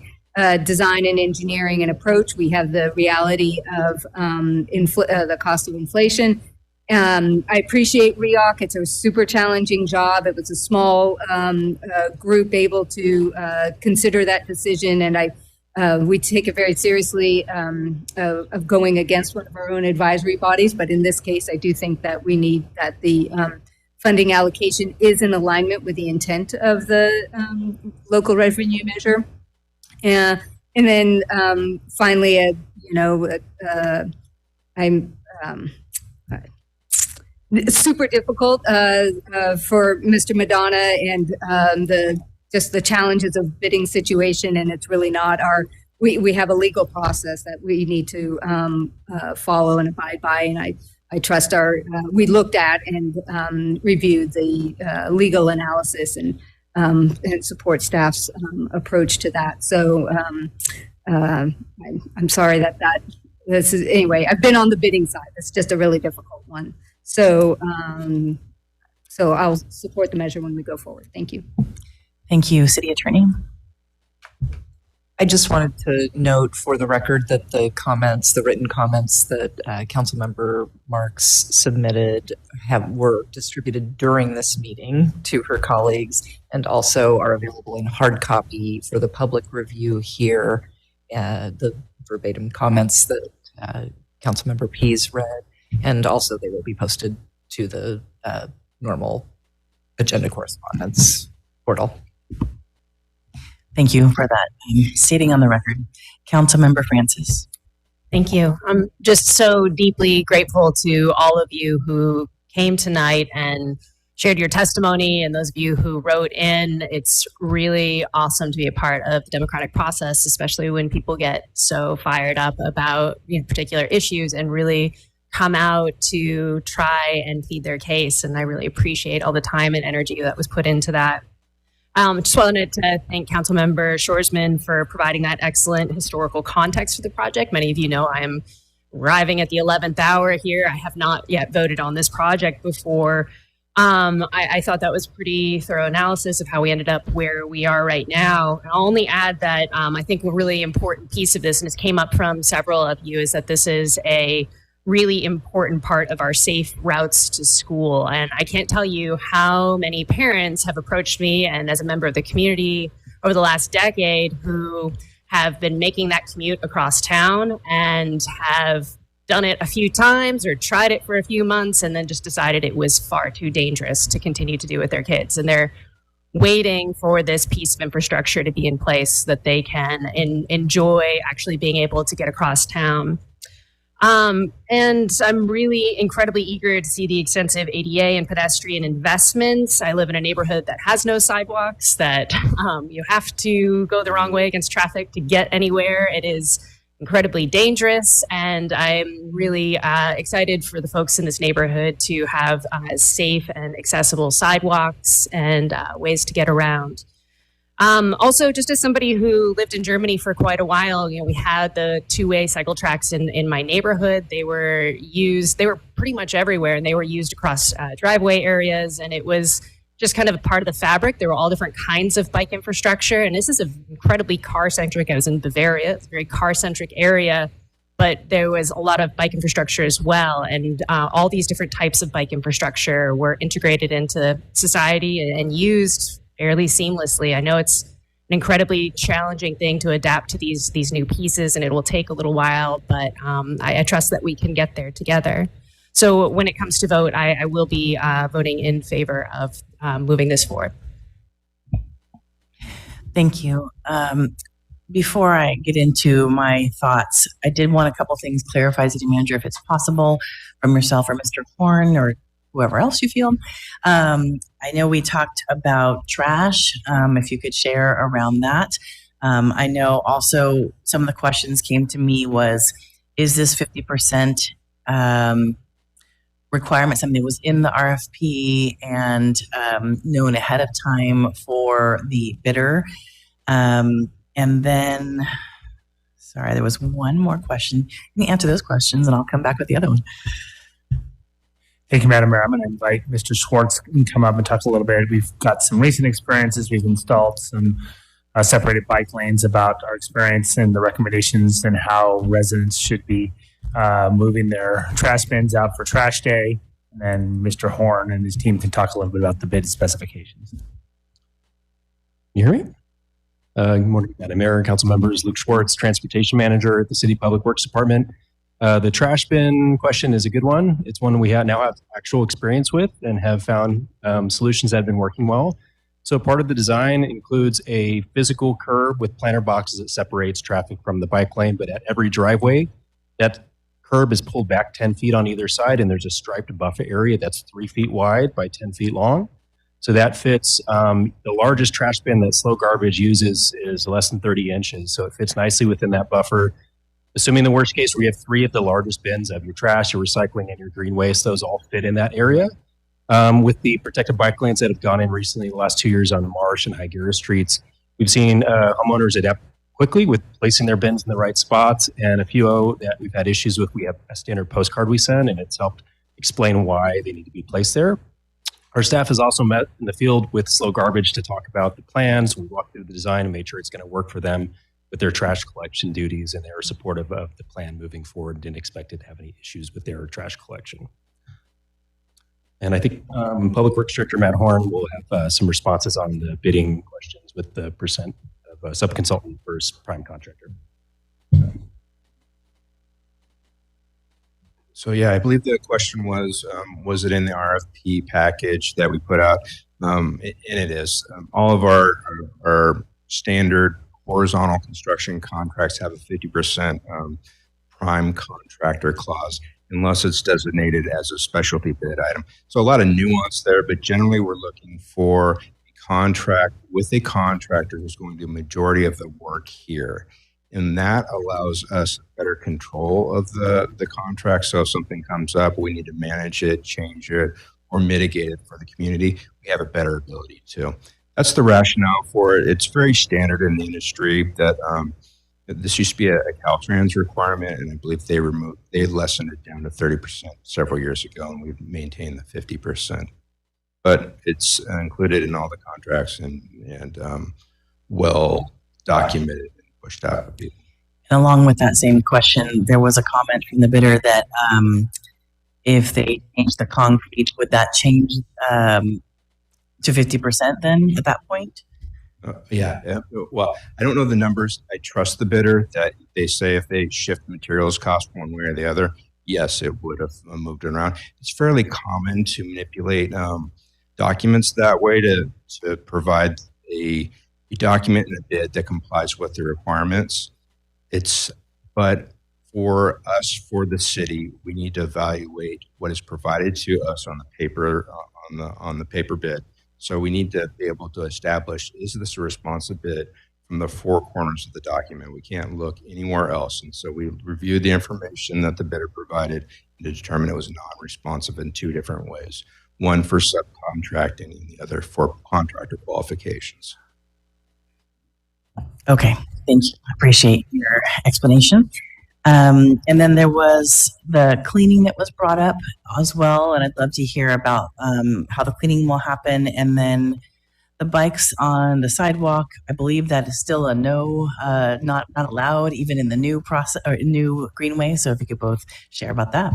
design and engineering and approach. We have the reality of the cost of inflation. I appreciate REOC. It's a super challenging job. It was a small group able to consider that decision, and we take it very seriously of going against one of our own advisory bodies. But in this case, I do think that we need that the funding allocation is in alignment with the intent of the local revenue measure. And then finally, it's super difficult for Mr. Madonna and the challenges of bidding situation, and it's really not we have a legal process that we need to follow and abide by, and I trust we looked at and reviewed the legal analysis and support staff's approach to that. So I'm sorry that this is, anyway, I've been on the bidding side. It's just a really difficult one. So I'll support the measure when we go forward. Thank you. Thank you, City Attorney. I just wanted to note for the record that the written comments that Councilmember Marks submitted were distributed during this meeting to her colleagues and also are available in hard copy for the public review here. The verbatim comments that Councilmember Pease read, and also they will be posted to the normal agenda correspondence portal. Thank you for that stating on the record. Councilmember Francis. Thank you. I'm just so deeply grateful to all of you who came tonight and shared your testimony, and those of you who wrote in. It's really awesome to be a part of the democratic process, especially when people get so fired up about particular issues and really come out to try and plead their case. And I really appreciate all the time and energy that was put into that. Just wanted to thank Councilmember Shoresman for providing that excellent historical context for the project. Many of you know I am arriving at the 11th hour here. I have not yet voted on this project before. I thought that was pretty thorough analysis of how we ended up where we are right now. And I'll only add that I think a really important piece of this, and this came up from several of you, is that this is a really important part of our safe routes to school. And I can't tell you how many parents have approached me and as a member of the community over the last decade who have been making that commute across town and have done it a few times or tried it for a few months and then just decided it was far too dangerous to continue to do with their kids. And they're waiting for this piece of infrastructure to be in place so that they can enjoy actually being able to get across town. And I'm really incredibly eager to see the extensive ADA and pedestrian investments. I live in a neighborhood that has no sidewalks, that you have to go the wrong way against traffic to get anywhere. It is incredibly dangerous, and I'm really excited for the folks in this neighborhood to have safe and accessible sidewalks and ways to get around. Also, just as somebody who lived in Germany for quite a while, we had the two-way cycle tracks in my neighborhood. They were pretty much everywhere, and they were used across driveway areas, and it was just kind of a part of the fabric. There were all different kinds of bike infrastructure, and this is an incredibly car-centric. I was in Bavaria, it's a very car-centric area, but there was a lot of bike infrastructure as well, and all these different types of bike infrastructure were integrated into society and used fairly seamlessly. I know it's an incredibly challenging thing to adapt to these new pieces, and it will take a little while, but I trust that we can get there together. So when it comes to vote, I will be voting in favor of moving this forward. Thank you. Before I get into my thoughts, I did want a couple things clarified, City Manager, if it's possible, from yourself or Mr. Horn or whoever else you feel. I know we talked about trash, if you could share around that. I know also some of the questions came to me was, is this 50% requirement something that was in the RFP and known ahead of time for the bidder? And then, sorry, there was one more question. Let me answer those questions and I'll come back with the other one. Thank you, Madam Mayor. I'm going to invite Mr. Schwartz to come up and talk a little bit. We've got some recent experiences. We've installed some separated bike lanes about our experience and the recommendations and how residents should be moving their trash bins out for trash day. And then Mr. Horn and his team can talk a little bit about the bid specifications. You hear me? Good morning, Madam Mayor and council members. Luke Schwartz, Transportation Manager at the City Public Works Department. The trash bin question is a good one. It's one we now have actual experience with and have found solutions that have been working well. So part of the design includes a physical curb with planter boxes that separates traffic from the bike lane, but at every driveway, that curb is pulled back 10 feet on either side, and there's a striped buffer area that's 3 feet wide by 10 feet long. So that fits, the largest trash bin that Slow Garbage uses is less than 30 inches. So it fits nicely within that buffer. Assuming the worst case, we have 3 of the largest bins of your trash, your recycling, and your green waste. Those all fit in that area. With the protected bike lanes that have gone in recently, the last 2 years on Marsh and Higuera streets, we've seen homeowners adapt quickly with placing their bins in the right spots. And a few that we've had issues with, we have a standard postcard we send, and it's helped explain why they need to be placed there. Our staff has also met in the field with Slow Garbage to talk about the plans. We walked through the design and made sure it's going to work for them with their trash collection duties, and they are supportive of the plan moving forward and didn't expect it to have any issues with their trash collection. And I think Public Works Director Matt Horn will have some responses on the bidding questions with the percent of subconsultant versus prime contractor. So yeah, I believe the question was it in the RFP package that we put out? And it is. All of our standard horizontal construction contracts have a 50% prime contractor clause, unless it's designated as a specialty bid item. So a lot of nuance there, but generally we're looking for a contract with a contractor who's going to do the majority of the work here. And that allows us better control of the contract. So if something comes up, we need to manage it, change it, or mitigate it for the community, we have a better ability to. That's the rationale for it. It's very standard in the industry that this used to be a Caltrans requirement, and I believe they lessened it down to 30% several years ago, and we've maintained the 50%. But it's included in all the contracts and well documented and pushed out. And along with that same question, there was a comment from the bidder that if they change the concrete, would that change to 50% then at that point? Yeah. Well, I don't know the numbers. I trust the bidder that they say if they shift materials cost one way or the other, yes, it would have moved it around. It's fairly common to manipulate documents that way to provide a document and a bid that complies with the requirements. But for us, for the city, we need to evaluate what is provided to us on the paper, on the paper bid. So we need to be able to establish, is this a responsive bid from the four corners of the document? We can't look anywhere else. And so we reviewed the information that the bidder provided to determine it was non-responsive in 2 different ways. One for subcontracting and the other for contractor qualifications. Okay, thank you. I appreciate your explanation. And then there was the cleaning that was brought up as well, and I'd love to hear about how the cleaning will happen. And then the bikes on the sidewalk, I believe that is still a no, not allowed, even in the new process or new greenway. So if you could both share about that.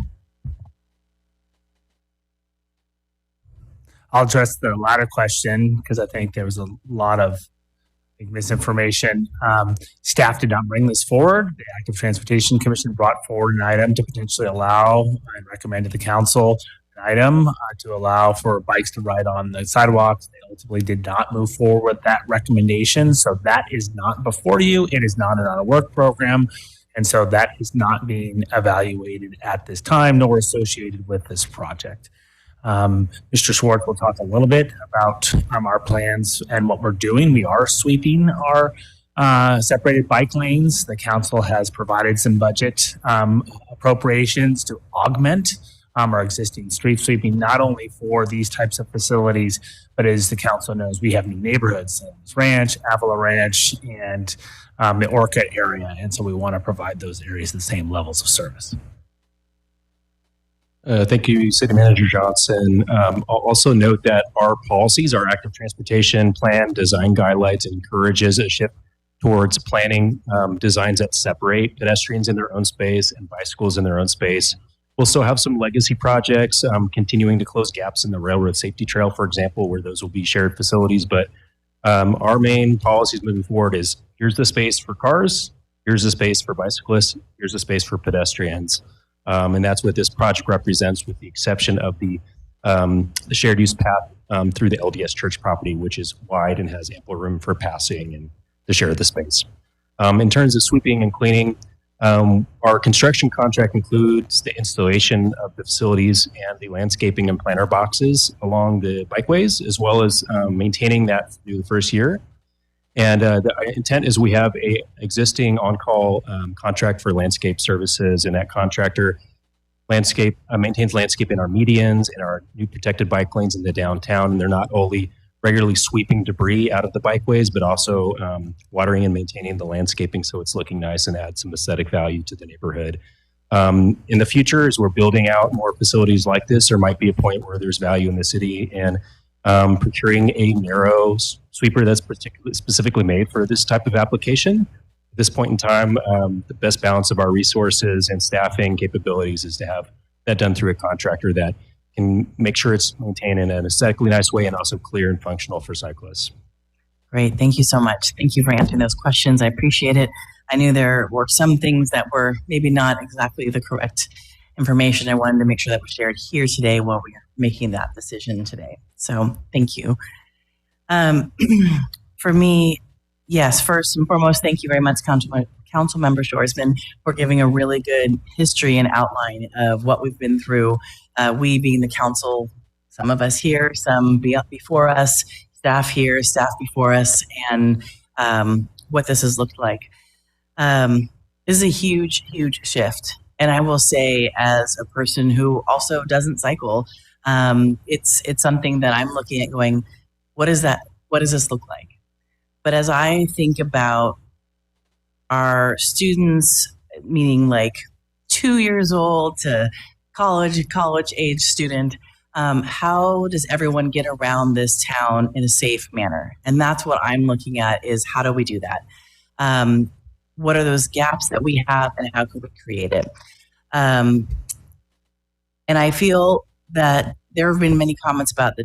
I'll address the latter question because I think there was a lot of misinformation. Staff did not bring this forward. The Active Transportation Commission brought forward an item to potentially allow and recommend to the council an item to allow for bikes to ride on the sidewalks. They ultimately did not move forward with that recommendation. So that is not before you. It is not on a work program. And so that is not being evaluated at this time, nor associated with this project. Mr. Schwartz will talk a little bit about our plans and what we're doing. We are sweeping our separated bike lanes. The council has provided some budget appropriations to augment our existing street sweeping, not only for these types of facilities, but as the council knows, we have new neighborhoods, Sands Ranch, Avila Ranch, and the Orca area. And so we want to provide those areas the same levels of service. Thank you, City Manager Johnson. I'll also note that our policies, our active transportation plan design guidelines encourages a shift towards planning designs that separate pedestrians in their own space and bicycles in their own space. We'll still have some legacy projects continuing to close gaps in the railroad safety trail, for example, where those will be shared facilities. But our main policies moving forward is here's the space for cars, here's the space for bicyclists, here's the space for pedestrians. And that's what this project represents, with the exception of the shared use path through the LDS church property, which is wide and has ample room for passing and to share the space. In terms of sweeping and cleaning, our construction contract includes the installation of the facilities and the landscaping and planter boxes along the bikeways, as well as maintaining that through the first year. And the intent is we have a existing on-call contract for landscape services, and that contractor maintains landscape in our medians, in our new protected bike lanes in the downtown. And they're not only regularly sweeping debris out of the bikeways, but also watering and maintaining the landscaping so it's looking nice and adds some aesthetic value to the neighborhood. In the future, as we're building out more facilities like this, there might be a point where there's value in the city and procuring a narrow sweeper that's specifically made for this type of application. At this point in time, the best balance of our resources and staffing capabilities is to have that done through a contractor that can make sure it's maintained in an aesthetically nice way and also clear and functional for cyclists. Great. Thank you so much. Thank you for answering those questions. I appreciate it. I knew there were some things that were maybe not exactly the correct information. I wanted to make sure that was shared here today while we are making that decision today. So thank you. For me, yes, first and foremost, thank you very much, Councilmember Shoresman, for giving a really good history and outline of what we've been through. We being the council, some of us here, some before us, staff here, staff before us, and what this has looked like. This is a huge, huge shift. And I will say, as a person who also doesn't cycle, it's something that I'm looking at going, what is that? What does this look like? But as I think about our students, meaning like 2 years old to college age student, how does everyone get around this town in a safe manner? And that's what I'm looking at, is how do we do that? What are those gaps that we have, and how can we create it? And I feel that there have been many comments about the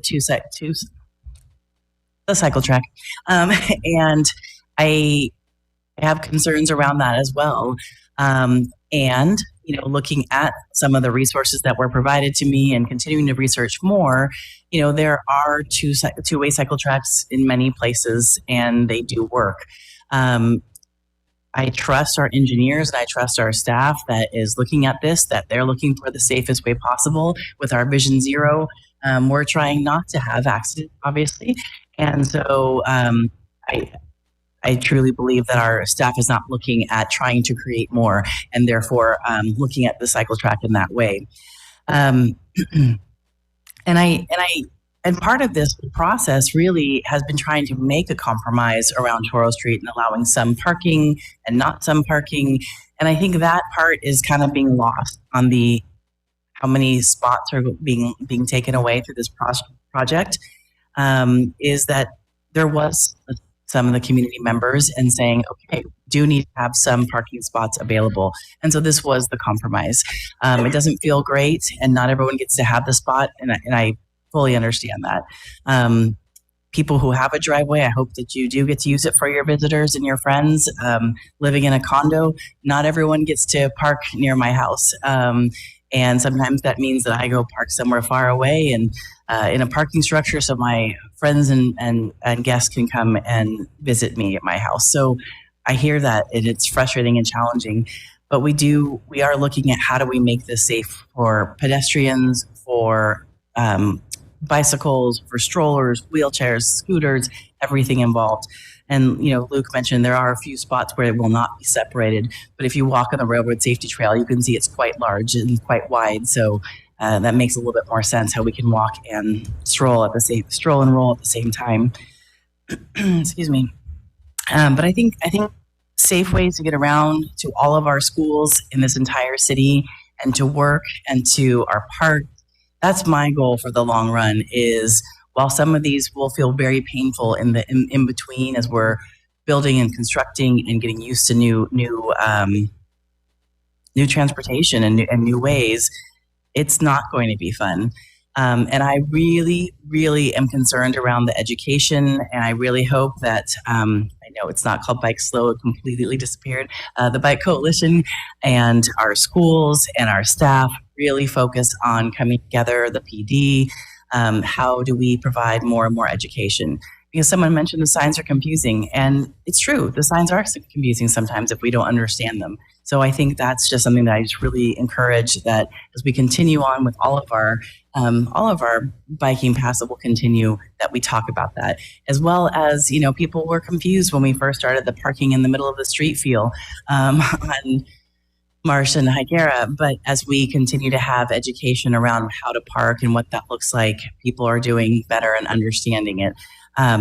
the cycle track. And I have concerns around that as well. And, looking at some of the resources that were provided to me and continuing to research more, there are two-way cycle tracks in many places, and they do work. I trust our engineers and I trust our staff that is looking at this, that they're looking for the safest way possible. With our Vision Zero, we're trying not to have accidents, obviously. And so I truly believe that our staff is not looking at trying to create more, and therefore looking at the cycle track in that way. And part of this process really has been trying to make a compromise around Toro Street and allowing some parking and not some parking. And I think that part is kind of being lost on the how many spots are being taken away through this project. Is that there was some of the community members and saying, okay, do need to have some parking spots available. And so this was the compromise. It doesn't feel great, and not everyone gets to have the spot. And I fully understand that. People who have a driveway, I hope that you do get to use it for your visitors and your friends. Living in a condo, not everyone gets to park near my house. And sometimes that means that I go park somewhere far away and in a parking structure so my friends and guests can come and visit me at my house. So I hear that, and it's frustrating and challenging. But we are looking at how do we make this safe for pedestrians, for bicycles, for strollers, wheelchairs, scooters, everything involved. And, Luke mentioned there are a few spots where it will not be separated. But if you walk on the railroad safety trail, you can see it's quite large and quite wide. So that makes a little bit more sense how we can walk and stroll and roll at the same time. Excuse me. But I think safe ways to get around to all of our schools in this entire city and to work and to our park. That's my goal for the long run. Is while some of these will feel very painful in between as we're building and constructing and getting used to new transportation and new ways, it's not going to be fun. And I really, really am concerned around the education. And I really hope that, I know it's not called Bike Slow, it completely disappeared. The Bike Coalition and our schools and our staff really focus on coming together, the PD. How do we provide more and more education? Because someone mentioned the signs are confusing, and it's true. The signs are confusing sometimes if we don't understand them. So I think that's just something that I just really encourage, that as we continue on with all of our biking paths that will continue, that we talk about that, as well as, people were confused when we first started the parking in the middle of the street feel on Marsh and Higuera. But as we continue to have education around how to park and what that looks like, people are doing better and understanding it.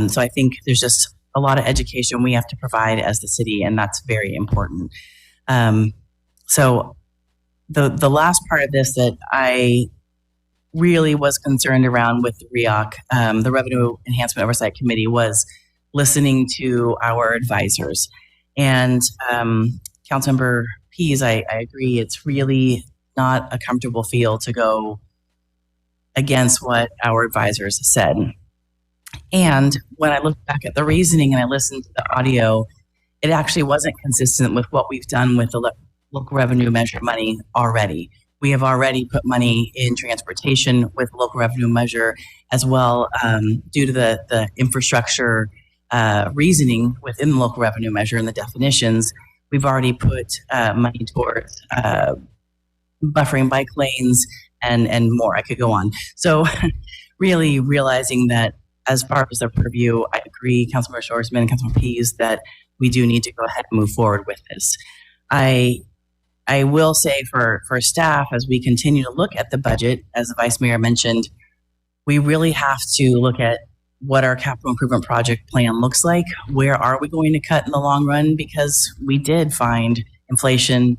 So I think there's just a lot of education we have to provide as the city, and that's very important. So the last part of this that I really was concerned around with the REOC, the Revenue Enhancement Oversight Committee, was listening to our advisors. And Councilmember Pease, I agree, it's really not a comfortable feel to go against what our advisors said. And when I look back at the reasoning and I listened to the audio, it actually wasn't consistent with what we've done with the local revenue measure money already. We have already put money in transportation with local revenue measure as well, due to the infrastructure reasoning within the local revenue measure and the definitions. We've already put money towards buffering bike lanes and more. I could go on. So really realizing that as far as their purview, I agree, Councilmember Schwarzman and Councilmember Pease, that we do need to go ahead and move forward with this. I will say for staff, as we continue to look at the budget, as the Vice Mayor mentioned, we really have to look at what our capital improvement project plan looks like. Where are we going to cut in the long run? Because we did find inflation,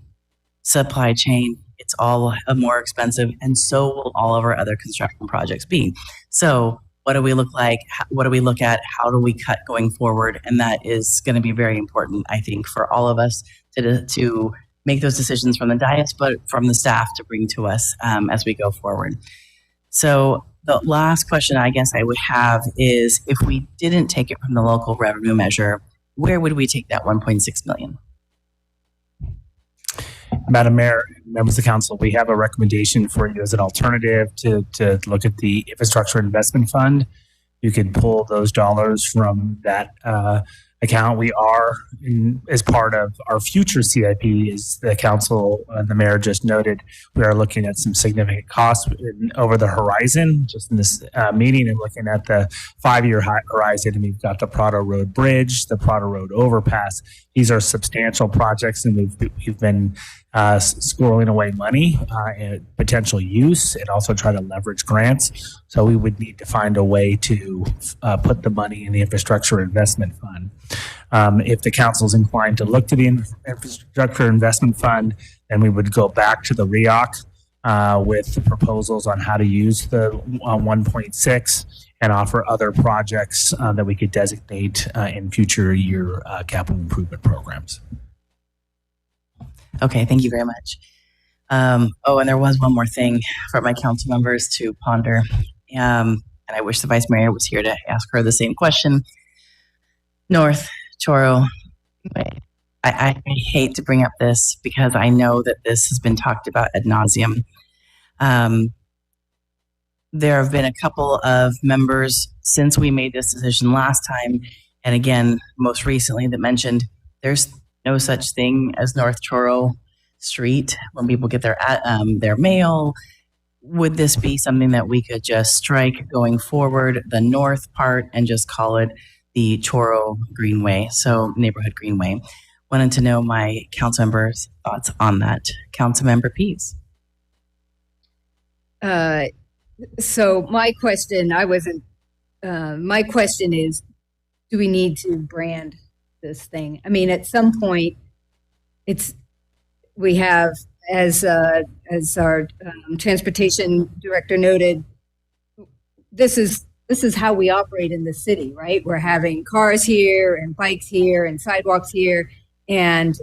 supply chain, it's all more expensive, and so will all of our other construction projects be. So what do we look like? What do we look at? How do we cut going forward? And that is going to be very important, I think, for all of us to make those decisions from the dais, but from the staff to bring to us as we go forward. So the last question I guess I would have is, if we didn't take it from the local revenue measure, where would we take that $1.6 million? Madam Mayor, members of the council, we have a recommendation for you as an alternative to look at the Infrastructure Investment Fund. You could pull those dollars from that account. We are, as part of our future CIP, as the council and the mayor just noted, we are looking at some significant costs over the horizon, just in this meeting, and looking at the 5-year horizon. And we've got the Prado Road Bridge, the Prado Road Overpass. These are substantial projects, and we've been squirreling away money and potential use, and also try to leverage grants. So we would need to find a way to put the money in the Infrastructure Investment Fund. If the council is inclined to look to the Infrastructure Investment Fund, then we would go back to the REOC with the proposals on how to use the 1.6 and offer other projects that we could designate in future year capital improvement programs. Okay, thank you very much. And there was one more thing for my council members to ponder. And I wish the Vice Mayor was here to ask her the same question. North Choro, I hate to bring up this because I know that this has been talked about ad nauseum. There have been a couple of members since we made this decision last time, and again, most recently, that mentioned there's no such thing as North Choro Street when people get their mail. would this be something that we could just strike going forward, the north part, and just call it the Choro Greenway, so Neighborhood Greenway? Wanted to know my council members' thoughts on that. Councilmember Pease. So my question, my question is, do we need to brand this thing? I mean, at some point, we have, as our transportation director noted, this is how we operate in the city, right? We're having cars here and bikes here and sidewalks here, and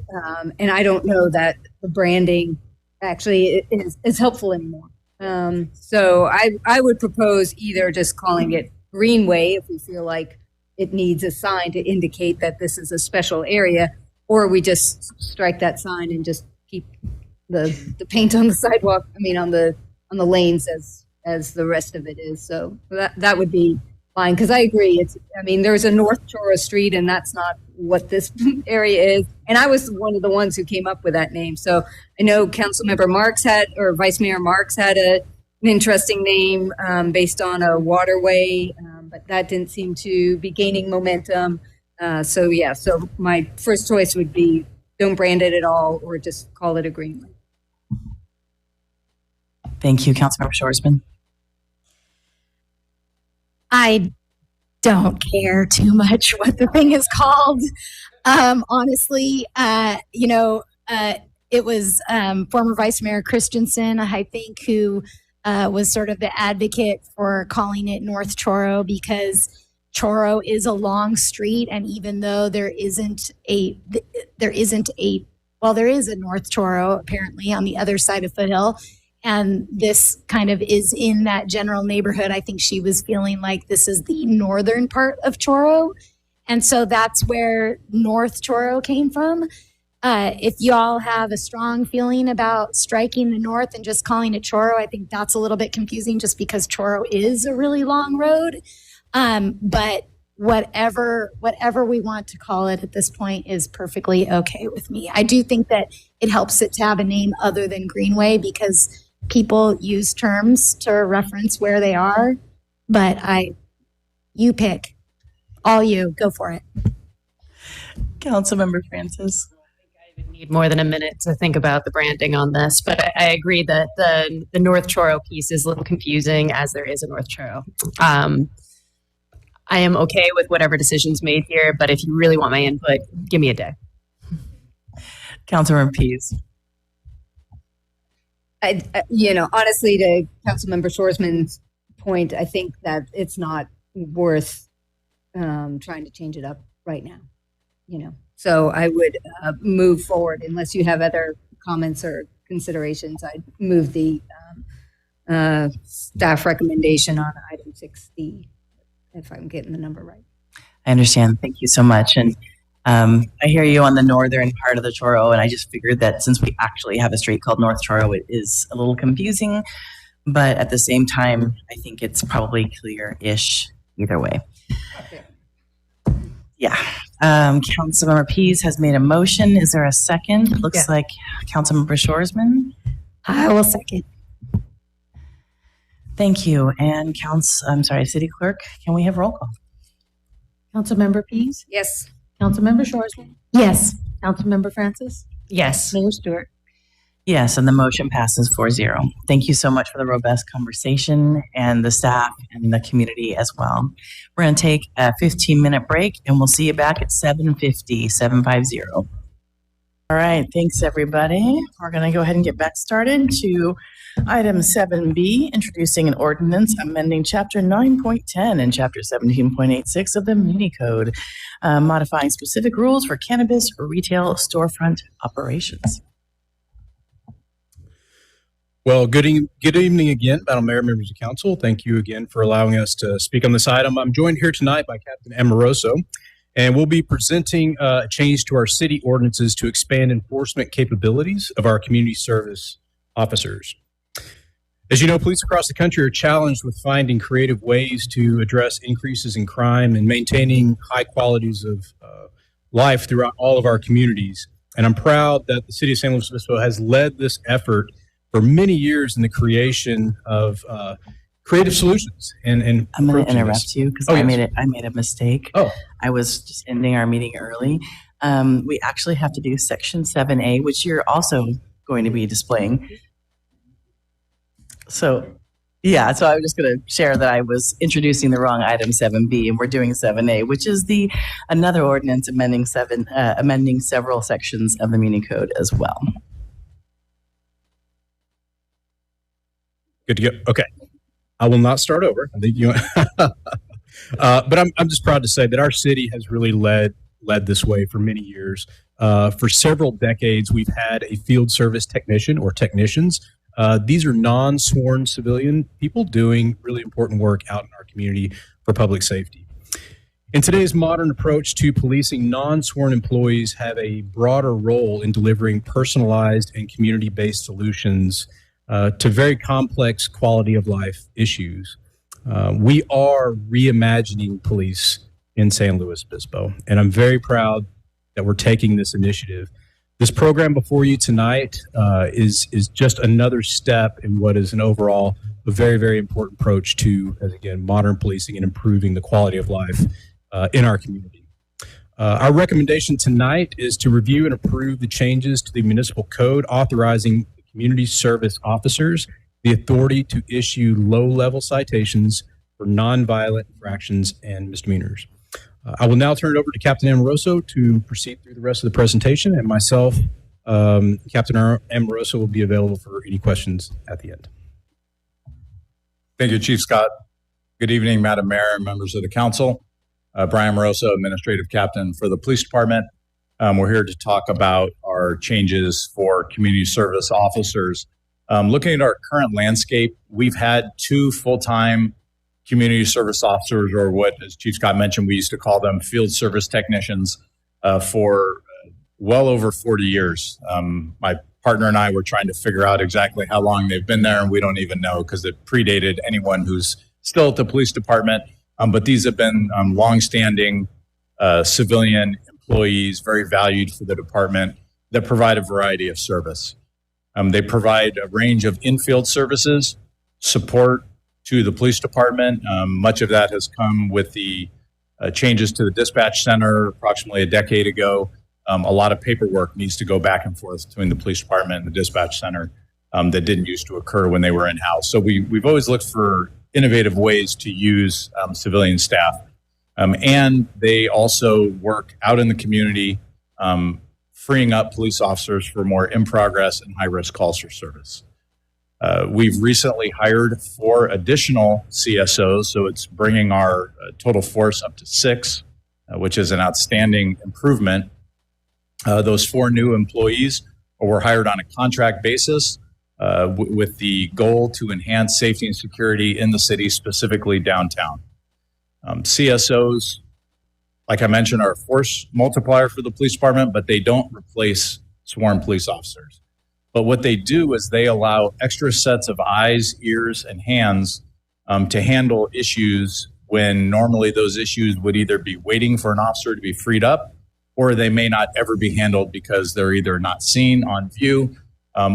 I don't know that the branding actually is helpful anymore. So I would propose either just calling it Greenway if we feel like it needs a sign to indicate that this is a special area, or we just strike that sign and just keep the paint on the sidewalk, on the lanes as the rest of it is. So that would be fine, because I agree. There's a North Choro Street, and that's not what this area is. And I was one of the ones who came up with that name. So I know Councilmember Marks Vice Mayor Marks had an interesting name based on a waterway, but that didn't seem to be gaining momentum. So my first choice would be don't brand it at all, or just call it a Greenway. Thank you, Councilmember Shorsman. I don't care too much what the thing is called. Honestly, it was former Vice Mayor Christensen, I think, who was sort of the advocate for calling it North Choro, because Choro is a long street, and even though there is a North Choro apparently on the other side of Foothill, and this kind of is in that general neighborhood, I think she was feeling like this is the northern part of Choro, and so that's where North Choro came from. If y'all have a strong feeling about striking the north and just calling it Choro, I think that's a little bit confusing, just because Choro is a really long road. But whatever we want to call it at this point is perfectly okay with me. I do think that it helps it to have a name other than Greenway, because people use terms to reference where they are, but you pick. All you, go for it. Councilmember Francis. I need more than a minute to think about the branding on this, but I agree that the North Choro piece is a little confusing, as there is a North Choro. I am okay with whatever decision's made here, but if you really want my input, give me a day. Councilmember Pease. Honestly, to Councilmember Shorsman's point, I think that it's not worth trying to change it up right now. So I would move forward, unless you have other comments or considerations. I'd move the staff recommendation on item 6D, if I'm getting the number right. I understand. Thank you so much. And I hear you on the northern part of the Choro, and I just figured that since we actually have a street called North Choro, it is a little confusing, but at the same time, I think it's probably clear-ish either way. Yeah. Councilmember Pease has made a motion. Is there a second? Looks like Councilmember Shorsman. I will second. Thank you. And City Clerk, can we have roll call? Councilmember Pease? Yes. Councilmember Shorsman? Yes. Councilmember Francis? Yes. Mayor Stewart? Yes, and the motion passes 4-0. Thank you so much for the robust conversation, and the staff and the community as well. We're going to take a 15-minute break, and we'll see you back at 750. All right, thanks everybody. We're going to go ahead and get back started to item 7B, introducing an ordinance amending Chapter 9.10 and Chapter 17.86 of the Muni Code, modifying specific rules for cannabis retail storefront operations. Well, good evening again, Madam Mayor, members of council. Thank you again for allowing us to speak on this item. I'm joined here tonight by Captain Amoroso, and we'll be presenting a change to our city ordinances to expand enforcement capabilities of our community service officers. As you know, police across the country are challenged with finding creative ways to address increases in crime and maintaining high qualities of life throughout all of our communities. And I'm proud that the city of San Luis Obispo has led this effort for many years in the creation of creative solutions. And I'm going to approaching interrupt this. you because Oh, I yes. made a mistake. Oh. I was just ending our meeting early. We actually have to do section 7A, which you're also going to be displaying. So, yeah, so I was just going to share that I was introducing the wrong item 7B, and we're doing 7A, which is another ordinance amending several sections of the Muni Code as well. Good to go. Okay. I will not start over. I think you. But I'm just proud to say that our city has really led this way for many years. For several decades, we've had a field service technician or technicians. These are non-sworn civilian people doing really important work out in our community for public safety. In today's modern approach to policing, non-sworn employees have a broader role in delivering personalized and community-based solutions to very complex quality of life issues. We are reimagining police in San Luis Obispo, and I'm very proud that we're taking this initiative. This program before you tonight is just another step in what is an overall a very, very important approach to, as again, modern policing and improving the quality of life in our community. Our recommendation tonight is to review and approve the changes to the municipal code authorizing community service officers the authority to issue low-level citations for nonviolent infractions and misdemeanors. I will now turn it over to Captain Amoroso to proceed through the rest of the presentation, and myself, Captain Amoroso, will be available for any questions at the end. Thank you, Chief Scott. Good evening, Madam Mayor and members of the council. Brian Amoroso, Administrative Captain for the Police Department. We're here to talk about our changes for community service officers. Looking at our current landscape, we've had 2 full-time community service officers, or what, as Chief Scott mentioned, we used to call them field service technicians, for well over 40 years. My partner and I were trying to figure out exactly how long they've been there, and we don't even know because it predated anyone who's still at the police department. But these have been longstanding civilian employees, very valued for the department, that provide a variety of service. They provide a range of in-field services, support to the police department. Much of that has come with the changes to the dispatch center approximately a decade ago. A lot of paperwork needs to go back and forth between the police department and the dispatch center that didn't used to occur when they were in-house. So we've always looked for innovative ways to use civilian staff. And they also work out in the community, freeing up police officers for more in-progress and high-risk calls for service. We've recently hired 4 additional CSOs, so it's bringing our total force up to 6, which is an outstanding improvement. Those 4 new employees were hired on a contract basis with the goal to enhance safety and security in the city, specifically downtown. CSOs, like I mentioned, are a force multiplier for the police department, but they don't replace sworn police officers. But what they do is they allow extra sets of eyes, ears, and hands to handle issues when normally those issues would either be waiting for an officer to be freed up, or they may not ever be handled because they're either not seen on view,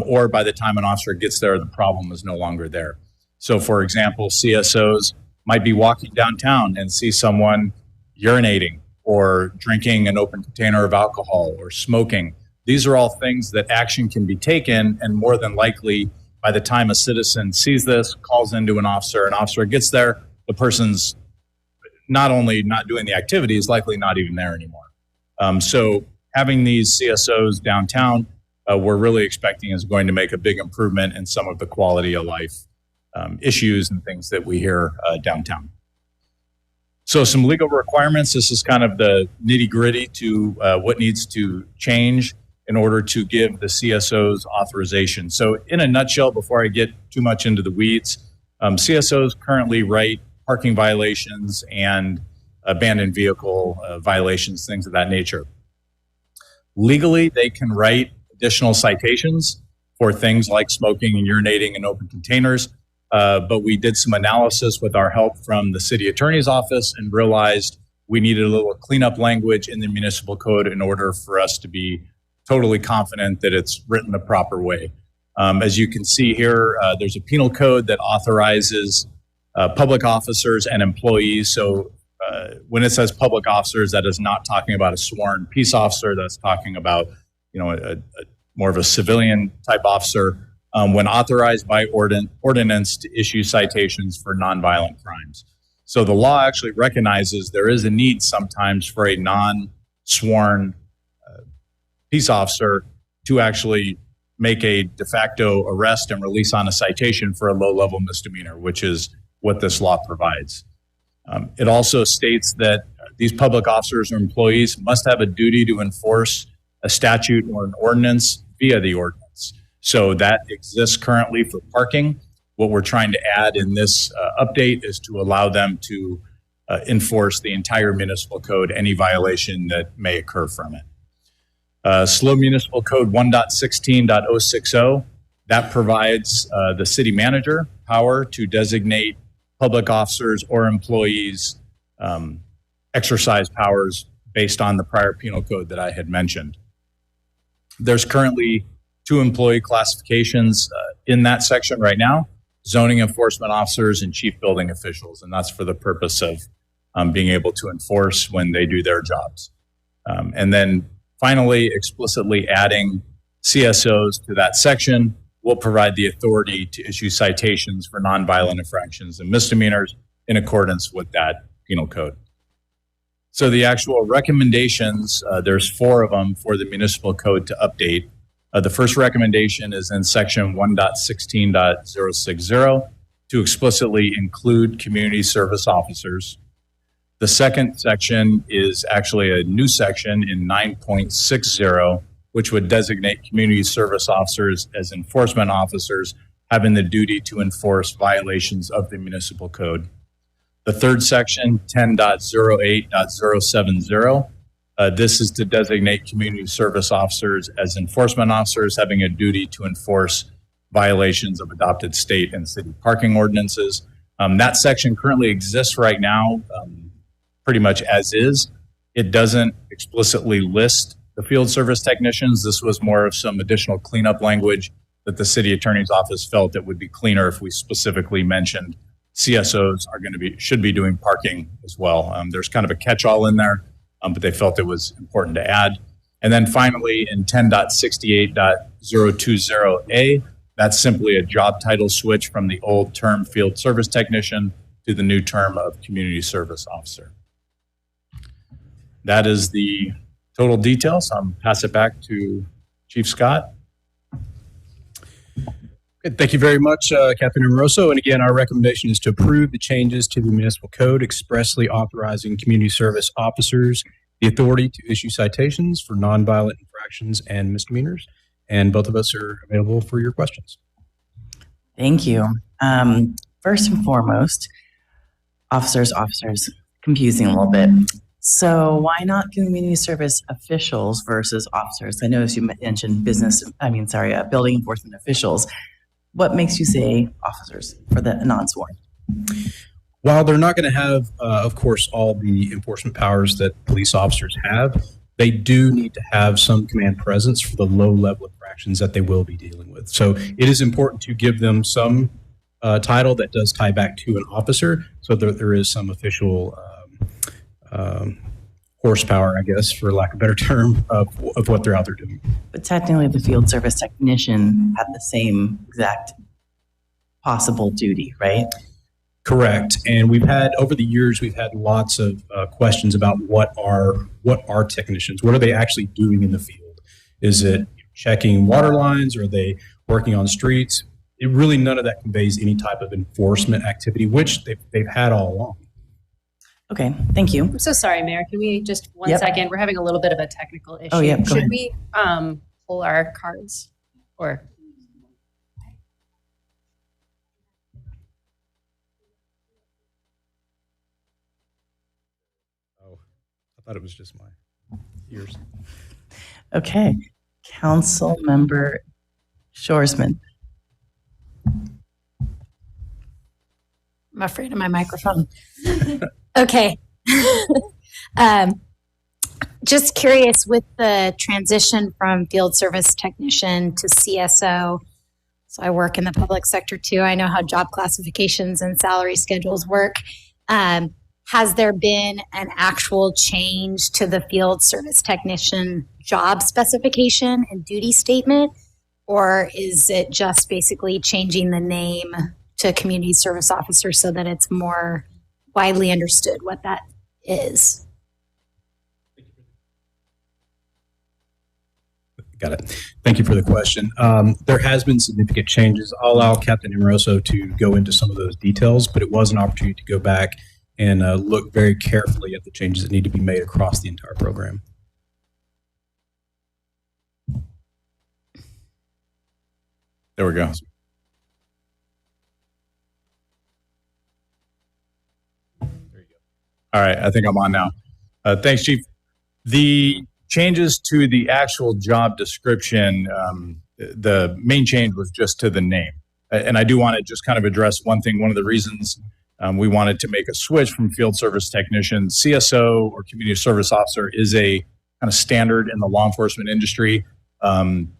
or by the time an officer gets there, the problem is no longer there. So, for example, CSOs might be walking downtown and see someone urinating or drinking an open container of alcohol or smoking. These are all things that action can be taken, and more than likely, by the time a citizen sees this, calls into an officer gets there, the person's not only not doing the activity, is likely not even there anymore. So having these CSOs downtown, we're really expecting is going to make a big improvement in some of the quality of life issues and things that we hear downtown. So some legal requirements. This is kind of the nitty gritty to what needs to change in order to give the CSOs authorization. So in a nutshell, before I get too much into the weeds, CSOs currently write parking violations and abandoned vehicle violations, things of that nature. Legally, they can write additional citations for things like smoking and urinating in open containers. But we did some analysis with our help from the city attorney's office and realized we needed a little cleanup language in the municipal code in order for us to be totally confident that it's written the proper way. As you can see here, there's a penal code that authorizes public officers and employees. So when it says public officers, that is not talking about a sworn peace officer. That's talking about, a more of a civilian type officer. When authorized by ordinance to issue citations for nonviolent crimes. So the law actually recognizes there is a need sometimes for a non-sworn peace officer to actually make a de facto arrest and release on a citation for a low-level misdemeanor, which is what this law provides. It also states that these public officers or employees must have a duty to enforce a statute or an ordinance via the ordinance. So that exists currently for parking. What we're trying to add in this update is to allow them to enforce the entire municipal code, any violation that may occur from it. SLO Municipal Code 1.16.060, that provides the city manager power to designate public officers or employees exercise powers based on the prior penal code that I had mentioned. There's currently 2 employee classifications in that section right now: zoning enforcement officers and chief building officials. And that's for the purpose of being able to enforce when they do their jobs. And then finally, explicitly adding CSOs to that section will provide the authority to issue citations for nonviolent infractions and misdemeanors in accordance with that penal code. So the actual recommendations, there's 4 of them for the municipal code to update. The first recommendation is in section 1.16.060 to explicitly include community service officers. The second section is actually a new section in 9.60, which would designate community service officers as enforcement officers having the duty to enforce violations of the municipal code. The third section, 10.08.070, this is to designate community service officers as enforcement officers having a duty to enforce violations of adopted state and city parking ordinances. That section currently exists right now pretty much as is. It doesn't explicitly list the field service technicians. This was more of some additional cleanup language that the city attorney's office felt it would be cleaner if we specifically mentioned CSOs should be doing parking as well. There's kind of a catch-all in there, but they felt it was important to add. And then finally, in 10.68.020A, that's simply a job title switch from the old term field service technician to the new term of community service officer. That is the total details. I'll pass it back to Chief Scott. Good. Thank you very much, Captain Amoroso. And again, our recommendation is to approve the changes to the municipal code expressly authorizing community service officers the authority to issue citations for nonviolent infractions and misdemeanors. And both of us are available for your questions. Thank you. First and foremost, officers, confusing a little bit. So why not community service officials versus officers? I noticed you mentioned building enforcement officials. What makes you say officers for the non-sworn? While they're not going to have, of course, all the enforcement powers that police officers have, they do need to have some command presence for the low-level infractions that they will be dealing with. So it is important to give them some title that does tie back to an officer, so that there is some official horsepower, I guess, for lack of a better term, of what they're out there doing. But technically, the field service technician had the same exact possible duty, right? Correct. And we've had, over the years, we've had lots of questions about what are technicians? What are they actually doing in the field? Is it checking water lines? Are they working on streets? It really, none of that conveys any type of enforcement activity, which they've had all along. Okay, thank you. I'm so sorry, Mayor. Can we just one second? We're having a little bit of a technical issue. Oh, yeah, go Should ahead. we pull our cards or? Oh, I thought it was just my ears. Okay, Council Member Shoresman. I'm afraid of my microphone. Okay. Just curious, with the transition from field service technician to CSO, So I work in the public sector too. I know how job classifications and salary schedules work. Has there been an actual change to the field service technician job specification and duty statement? Or is it just basically changing the name to community service officer so that it's more widely understood what that is? Got it. Thank you for the question. There has been significant changes. I'll allow Captain Amoroso to go into some of those details, but it was an opportunity to go back and look very carefully at the changes that need to be made across the entire program. There we go. All right, I think I'm on now. Thanks, Chief. The changes to the actual job description, the main change was just to the name. And I do want to just kind of address one thing. One of the reasons we wanted to make a switch from field service technician, CSO or community service officer is a kind of standard in the law enforcement industry.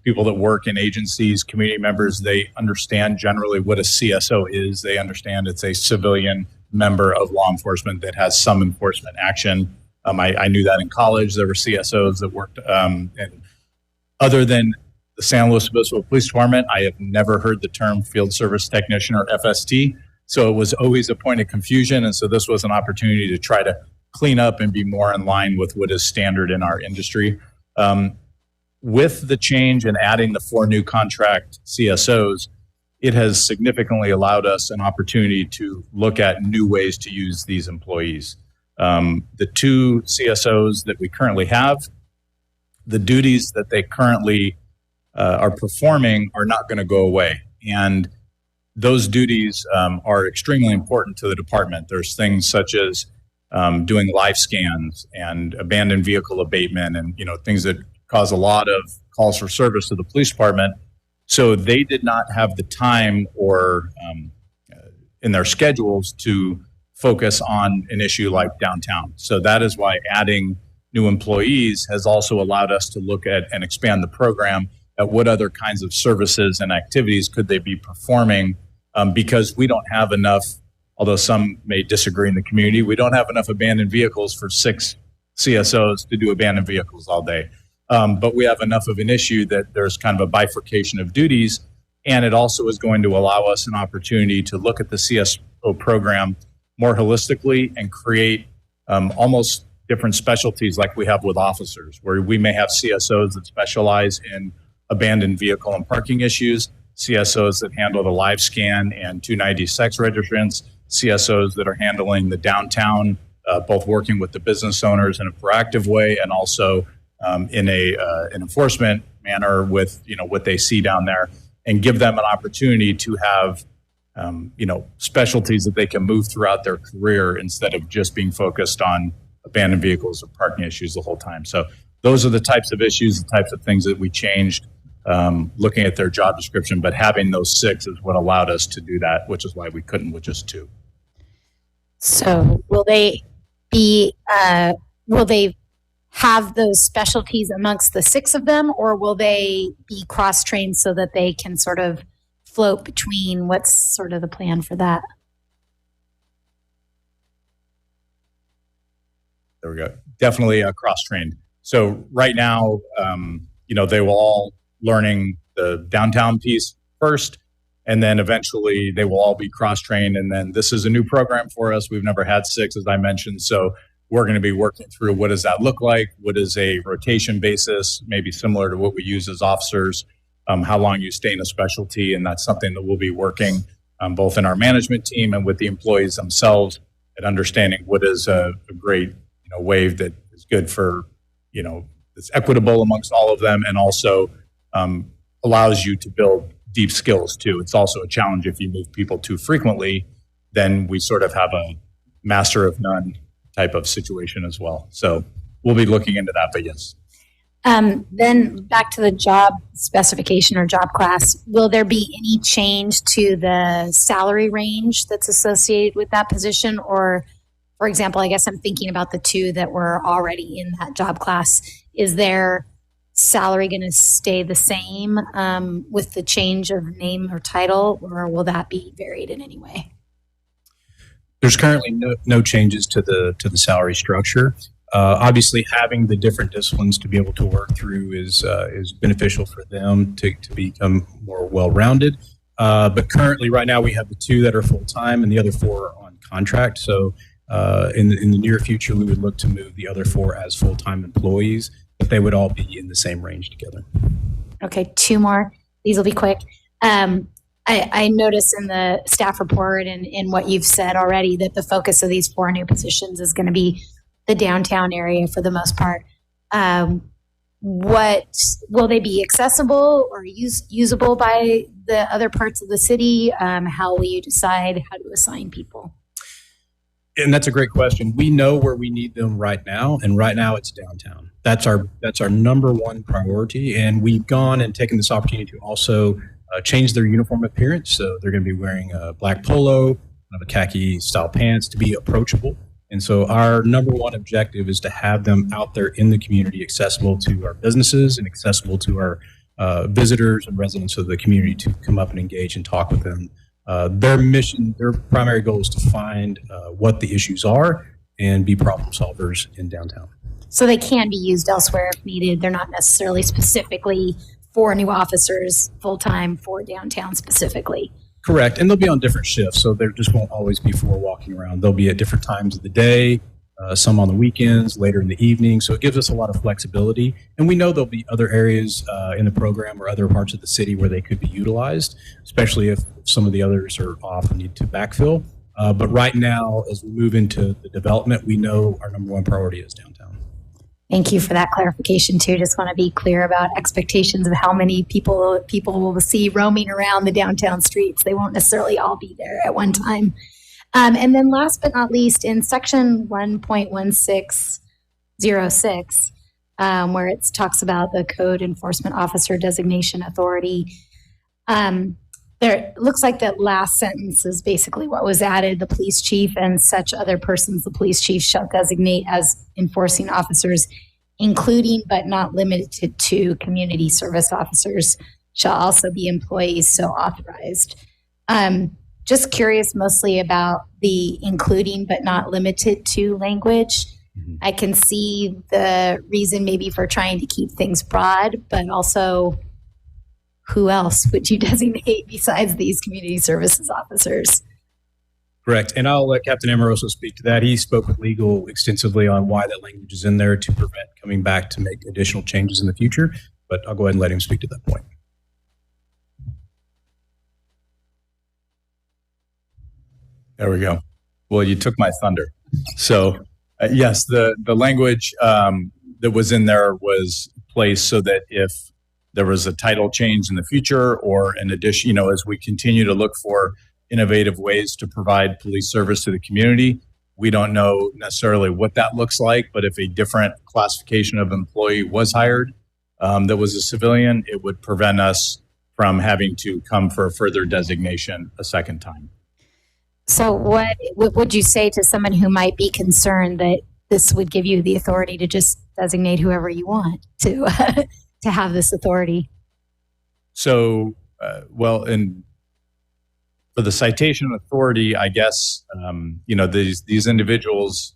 People that work in agencies, community members, they understand generally what a CSO is. They understand it's a civilian member of law enforcement that has some enforcement action. I knew that in college. There were CSOs that worked. And other than the San Luis Obispo Police Department, I have never heard the term field service technician or FST. So it was always a point of confusion. And so this was an opportunity to try to clean up and be more in line with what is standard in our industry. With the change and adding the 4 new contract CSOs, it has significantly allowed us an opportunity to look at new ways to use these employees. The 2 CSOs that we currently have, the duties that they currently are performing are not going to go away. And those duties are extremely important to the department. There's things such as doing live scans and abandoned vehicle abatement and things that cause a lot of calls for service to the police department. So they did not have the time or in their schedules to focus on an issue like downtown. So that is why adding new employees has also allowed us to look at and expand the program at what other kinds of services and activities could they be performing, because we don't have enough, although some may disagree in the community, we don't have enough abandoned vehicles for 6 CSOs to do abandoned vehicles all day. But we have enough of an issue that there's kind of a bifurcation of duties, and it also is going to allow us an opportunity to look at the CSO program more holistically and create almost different specialties like we have with officers, where we may have CSOs that specialize in abandoned vehicle and parking issues, CSOs that handle the live scan and 290 sex registrants, CSOs that are handling the downtown, both working with the business owners in a proactive way and also in an enforcement manner with what they see down there, and give them an opportunity to have specialties that they can move throughout their career instead of just being focused on abandoned vehicles or parking issues the whole time. So those are the types of issues, the types of things that we changed looking at their job description, but having those 6 is what allowed us to do that, which is why we couldn't with just 2. So will they have those specialties amongst the 6 of them, or will they be cross-trained so that they can sort of float between? What's sort of the plan for that? There we go. Definitely cross-trained. So right now, they will all learning the downtown piece first, and then eventually they will all be cross-trained. And then this is a new program for us. We've never had 6, as I mentioned. So we're going to be working through what does that look like? What is a rotation basis, maybe similar to what we use as officers, how long you stay in a specialty. And that's something that we'll be working both in our management team and with the employees themselves at understanding what is a great wave that is good for, it's equitable amongst all of them and also allows you to build deep skills too. It's also a challenge if you move people too frequently, then we sort of have a master of none type of situation as well. So we'll be looking into that, but yes. Then back to the job specification or job class, will there be any change to the salary range that's associated with that position? Or, for example, I guess I'm thinking about the 2 that were already in that job class. Is there salary going to stay the same with the change of name or title, or will that be varied in any way? There's currently no changes to the salary structure. Obviously, having the different disciplines to be able to work through is beneficial for them to become more well-rounded. But currently, right now, we have the 2 that are full-time and the other 4 are on contract. So in the near future, we would look to move the other 4 as full-time employees, but they would all be in the same range together. Okay, 2 more. These will be quick. I noticed in the staff report and in what you've said already that the focus of these 4 new positions is going to be the downtown area for the most part. What will they be accessible or usable by the other parts of the city? How will you decide how to assign people? And that's a great question. We know where we need them right now, and right now it's downtown. That's our number one priority, and we've gone and taken this opportunity to also change their uniform appearance. So they're going to be wearing a black polo, a khaki style pants to be approachable. And so our number one objective is to have them out there in the community, accessible to our businesses and accessible to our visitors and residents of the community to come up and engage and talk with them. Their mission, their primary goal is to find what the issues are and be problem solvers in downtown. So they can be used elsewhere if needed. They're not necessarily specifically for new officers, full-time for downtown specifically. Correct. And they'll be on different shifts, so there just won't always be 4 walking around. They'll be at different times of the day, some on the weekends, later in the evening. So it gives us a lot of flexibility. And we know there'll be other areas in the program or other parts of the city where they could be utilized, especially if some of the others are off and need to backfill. But right now, as we move into the development, we know our number one priority is downtown. Thank you for that clarification too. Just want to be clear about expectations of how many people will see roaming around the downtown streets. They won't necessarily all be there at one time. And then last but not least, in section 1.1606, where it talks about the code enforcement officer designation authority, there looks like that last sentence is basically what was added. The police chief and such other persons the police chief shall designate as enforcing officers, including but not limited to community service officers, shall also be employees so authorized. Just curious mostly about the including but not limited to language. I can see the reason maybe for trying to keep things broad, but also who else would you designate besides these community services officers? Correct. And I'll let Captain Amoroso speak to that. He spoke with legal extensively on why that language is in there to prevent coming back to make additional changes in the future. But I'll go ahead and let him speak to that point. There we go. Well, you took my thunder. So yes, the language that was in there was placed so that if there was a title change in the future or an addition, as we continue to look for innovative ways to provide police service to the community, we don't know necessarily what that looks like, but if a different classification of employee was hired that was a civilian, it would prevent us from having to come for a further designation a second time. So what would you say to someone who might be concerned that this would give you the authority to just designate whoever you want to to have this authority? So, and for the citation authority, I guess, these individuals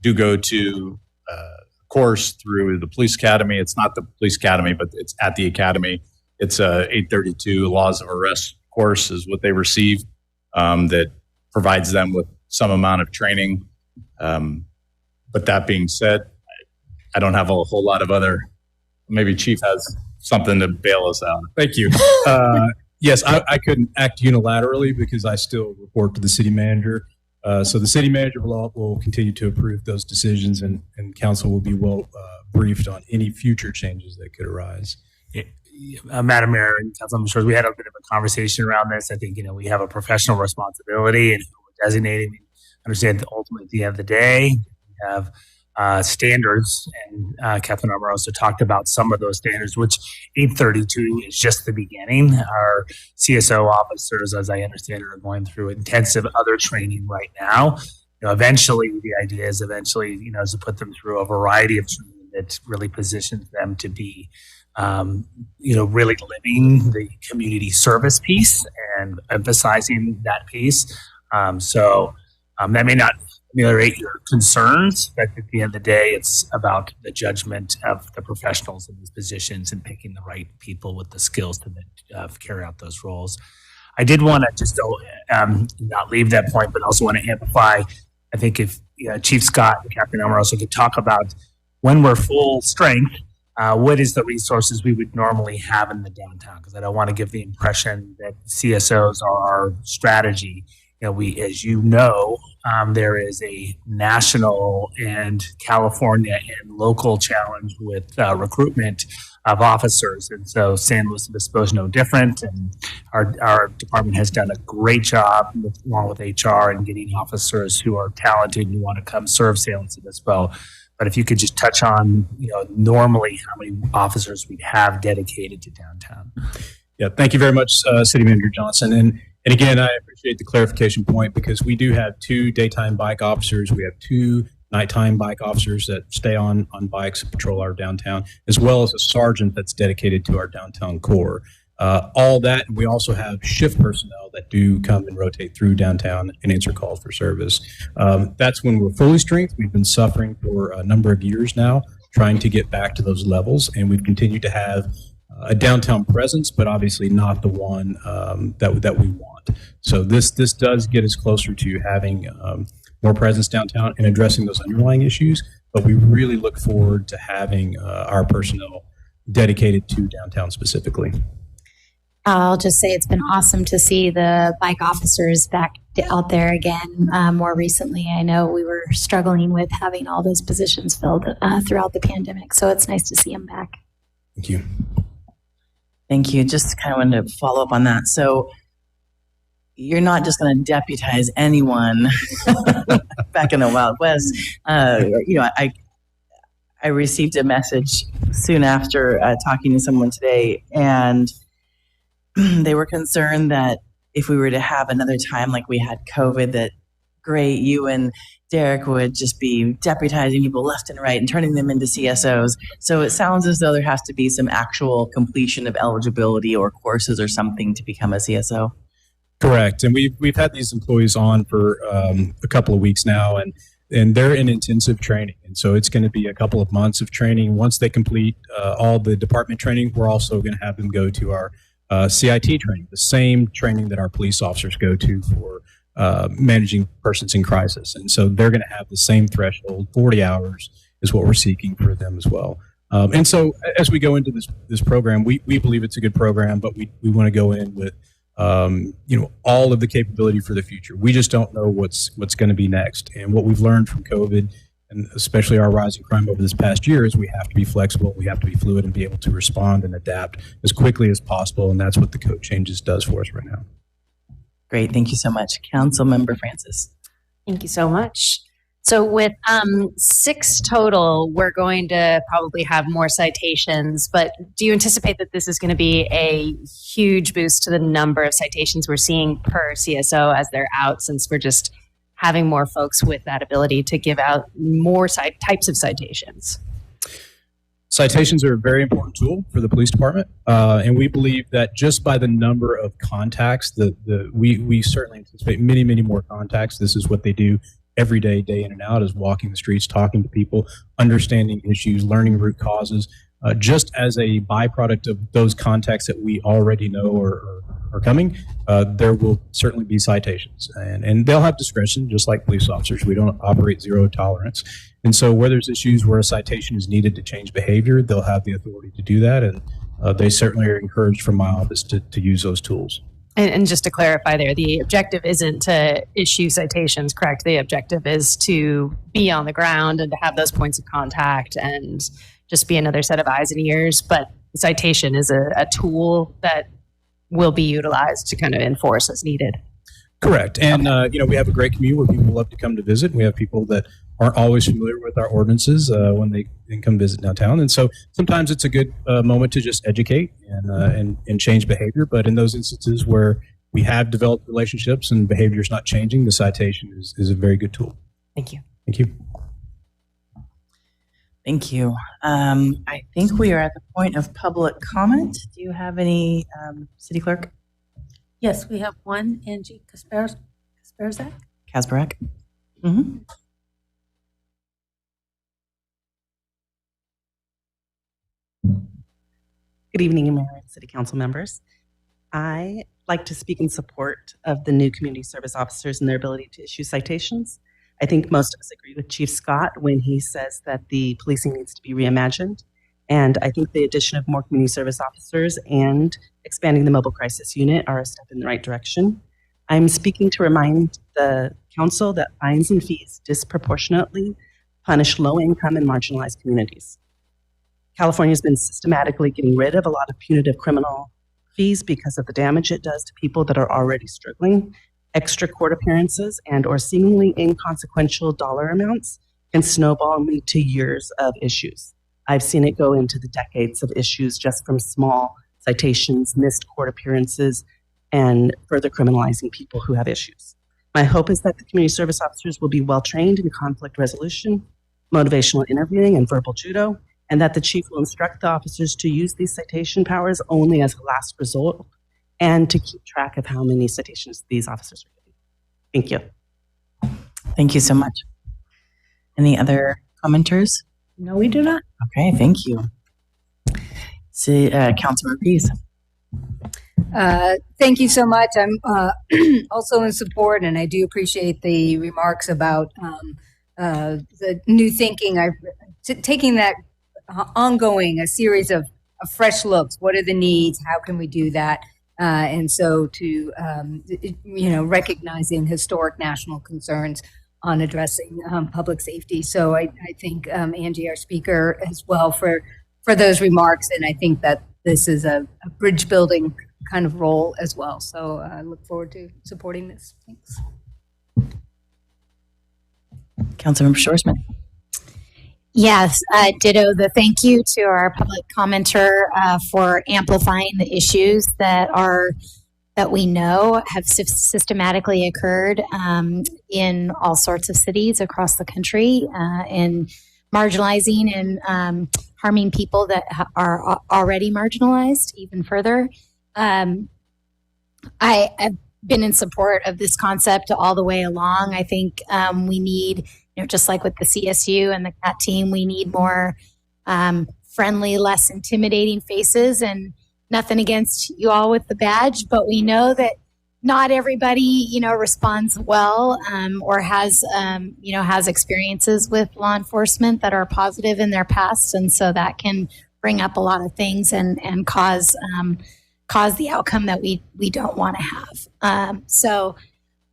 do go to a course through the police academy. It's not the police academy, but it's at the academy. It's a 832 laws of arrest course is what they receive that provides them with some amount of training. But that being said, I don't have a whole lot of maybe Chief has something to bail us out. Thank you. Yes, I couldn't act unilaterally because I still report to the city manager. So the city manager will continue to approve those decisions, and council will be well briefed on any future changes that could arise. Madam Mayor and Council members, we had a bit of a conversation around this. I think, we have a professional responsibility and who we're designating. Understand that ultimately at the end of the day, we have standards, and Captain Amoroso talked about some of those standards, which 832 is just the beginning. Our CSO officers, as I understand it, are going through intensive other training right now. Eventually, the idea is to put them through a variety of training that really positions them to be, really living the community service piece and emphasizing that piece. That may not ameliorate your concerns, but at the end of the day, it's about the judgment of the professionals in these positions and picking the right people with the skills to carry out those roles. I did want to just not leave that point, but also want to amplify. I think if Chief Scott and Captain Amoroso could talk about when we're full strength, what is the resources we would normally have in the downtown? Because I don't want to give the impression that CSOs are our strategy. As you know, there is a national and California and local challenge with recruitment of officers. And so San Luis Obispo is no different. And our department has done a great job along with HR in getting officers who are talented and who want to come serve San Luis Obispo. But if you could just touch on, normally how many officers we'd have dedicated to downtown. Yeah, thank you very much, City Manager Johnson. And again, I appreciate the clarification point because we do have 2 daytime bike officers. We have 2 nighttime bike officers that stay on bikes and patrol our downtown, as well as a sergeant that's dedicated to our downtown core. All that, we also have shift personnel that do come and rotate through downtown and answer calls for service. That's when we're fully strength. We've been suffering for a number of years now, trying to get back to those levels, and we've continued to have a downtown presence, but obviously not the one that we want. So this does get us closer to having more presence downtown and addressing those underlying issues. But we really look forward to having our personnel dedicated to downtown specifically. I'll just say it's been awesome to see the bike officers back out there again. More recently, I know we were struggling with having all those positions filled throughout the pandemic. So it's nice to see them back. Thank you. Thank you. Just kind of wanted to follow up on that. So you're not just going to deputize anyone back in the Wild West. I received a message soon after talking to someone today, and they were concerned that if we were to have another time like we had COVID, that great, you and Derek would just be deputizing people left and right and turning them into CSOs. So it sounds as though there has to be some actual completion of eligibility or courses or something to become a CSO. Correct. And we've had these employees on for a couple of weeks now, and they're in intensive training. And so it's going to be a couple of months of training. Once they complete all the department training, we're also going to have them go to our CIT training, the same training that our police officers go to for managing persons in crisis. And so they're going to have the same threshold. 40 hours is what we're seeking for them as well. And so as we go into this program, we believe it's a good program, but we want to go in with all of the capability for the future. We just don't know what's going to be next. And what we've learned from COVID, and especially our rising crime over this past year, is we have to be flexible, we have to be fluid, and be able to respond and adapt as quickly as possible. And that's what the code changes does for us right now. Great. Thank you so much. Councilmember Francis. Thank you so much. So with 6 total, we're going to probably have more citations, but do you anticipate that this is going to be a huge boost to the number of citations we're seeing per CSO as they're out, since we're just having more folks with that ability to give out more types of citations? Citations are a very important tool for the police department, and we believe that just by the number of contacts, we certainly anticipate many, many more contacts. This is what they do every day, day in and out, is walking the streets, talking to people, understanding issues, learning root causes. Just as a byproduct of those contacts that we already know are coming, there will certainly be citations, and they'll have discretion, just like police officers. We don't operate zero tolerance. And so where there's issues where a citation is needed to change behavior, they'll have the authority to do that. And they certainly are encouraged from my office to use those tools. And just to clarify there, the objective isn't to issue citations, correct? The objective is to be on the ground and to have those points of contact and just be another set of eyes and ears. But the citation is a tool that will be utilized to kind of enforce as needed. Correct. And, we have a great community where people love to come to visit. We have people that aren't always familiar with our ordinances when they come visit downtown. And so sometimes it's a good moment to just educate and change behavior. But in those instances where we have developed relationships and behavior is not changing, the citation is a very good tool. Thank you. Thank you. Thank you. I think we are at the point of public comment. Do you have any, City Clerk? Yes, we have one, Angie Kasperzak. Kasparek? Mm-hmm. Good evening, Mayor and City Council members. I like to speak in support of the new community service officers and their ability to issue citations. I think most of us agree with Chief Scott when he says that the policing needs to be reimagined. And I think the addition of more community service officers and expanding the mobile crisis unit are a step in the right direction. I'm speaking to remind the council that fines and fees disproportionately punish low-income and marginalized communities. California has been systematically getting rid of a lot of punitive criminal fees because of the damage it does to people that are already struggling. Extra court appearances and or seemingly inconsequential dollar amounts can snowball and lead to years of issues. I've seen it go into the decades of issues just from small citations, missed court appearances, and further criminalizing people who have issues. My hope is that the community service officers will be well trained in conflict resolution, motivational interviewing, and verbal judo, and that the chief will instruct the officers to use these citation powers only as a last resort and to keep track of how many citations these officers are getting. Thank you. Thank you so much. Any other commenters? No, we do not. Okay, thank you. See, Councilor Pease. Thank you so much. I'm also in support, and I do appreciate the remarks about the new thinking. Taking that ongoing, a series of fresh looks. What are the needs? How can we do that? And so to, recognizing historic national concerns on addressing public safety. So I thank Angie, our speaker, as well for those remarks. And I think that this is a bridge building kind of role as well. So I look forward to supporting this. Thanks. Councilmember Shorsman. Yes, ditto the thank you to our public commenter for amplifying the issues that we know have systematically occurred in all sorts of cities across the country and marginalizing and harming people that are already marginalized even further. I've been in support of this concept all the way along. I think we need, just like with the CSU and the CAT team, we need more friendly, less intimidating faces. And nothing against you all with the badge, but we know that not everybody, responds well or has experiences with law enforcement that are positive in their past. And so that can bring up a lot of things and cause the outcome that we don't want to have. So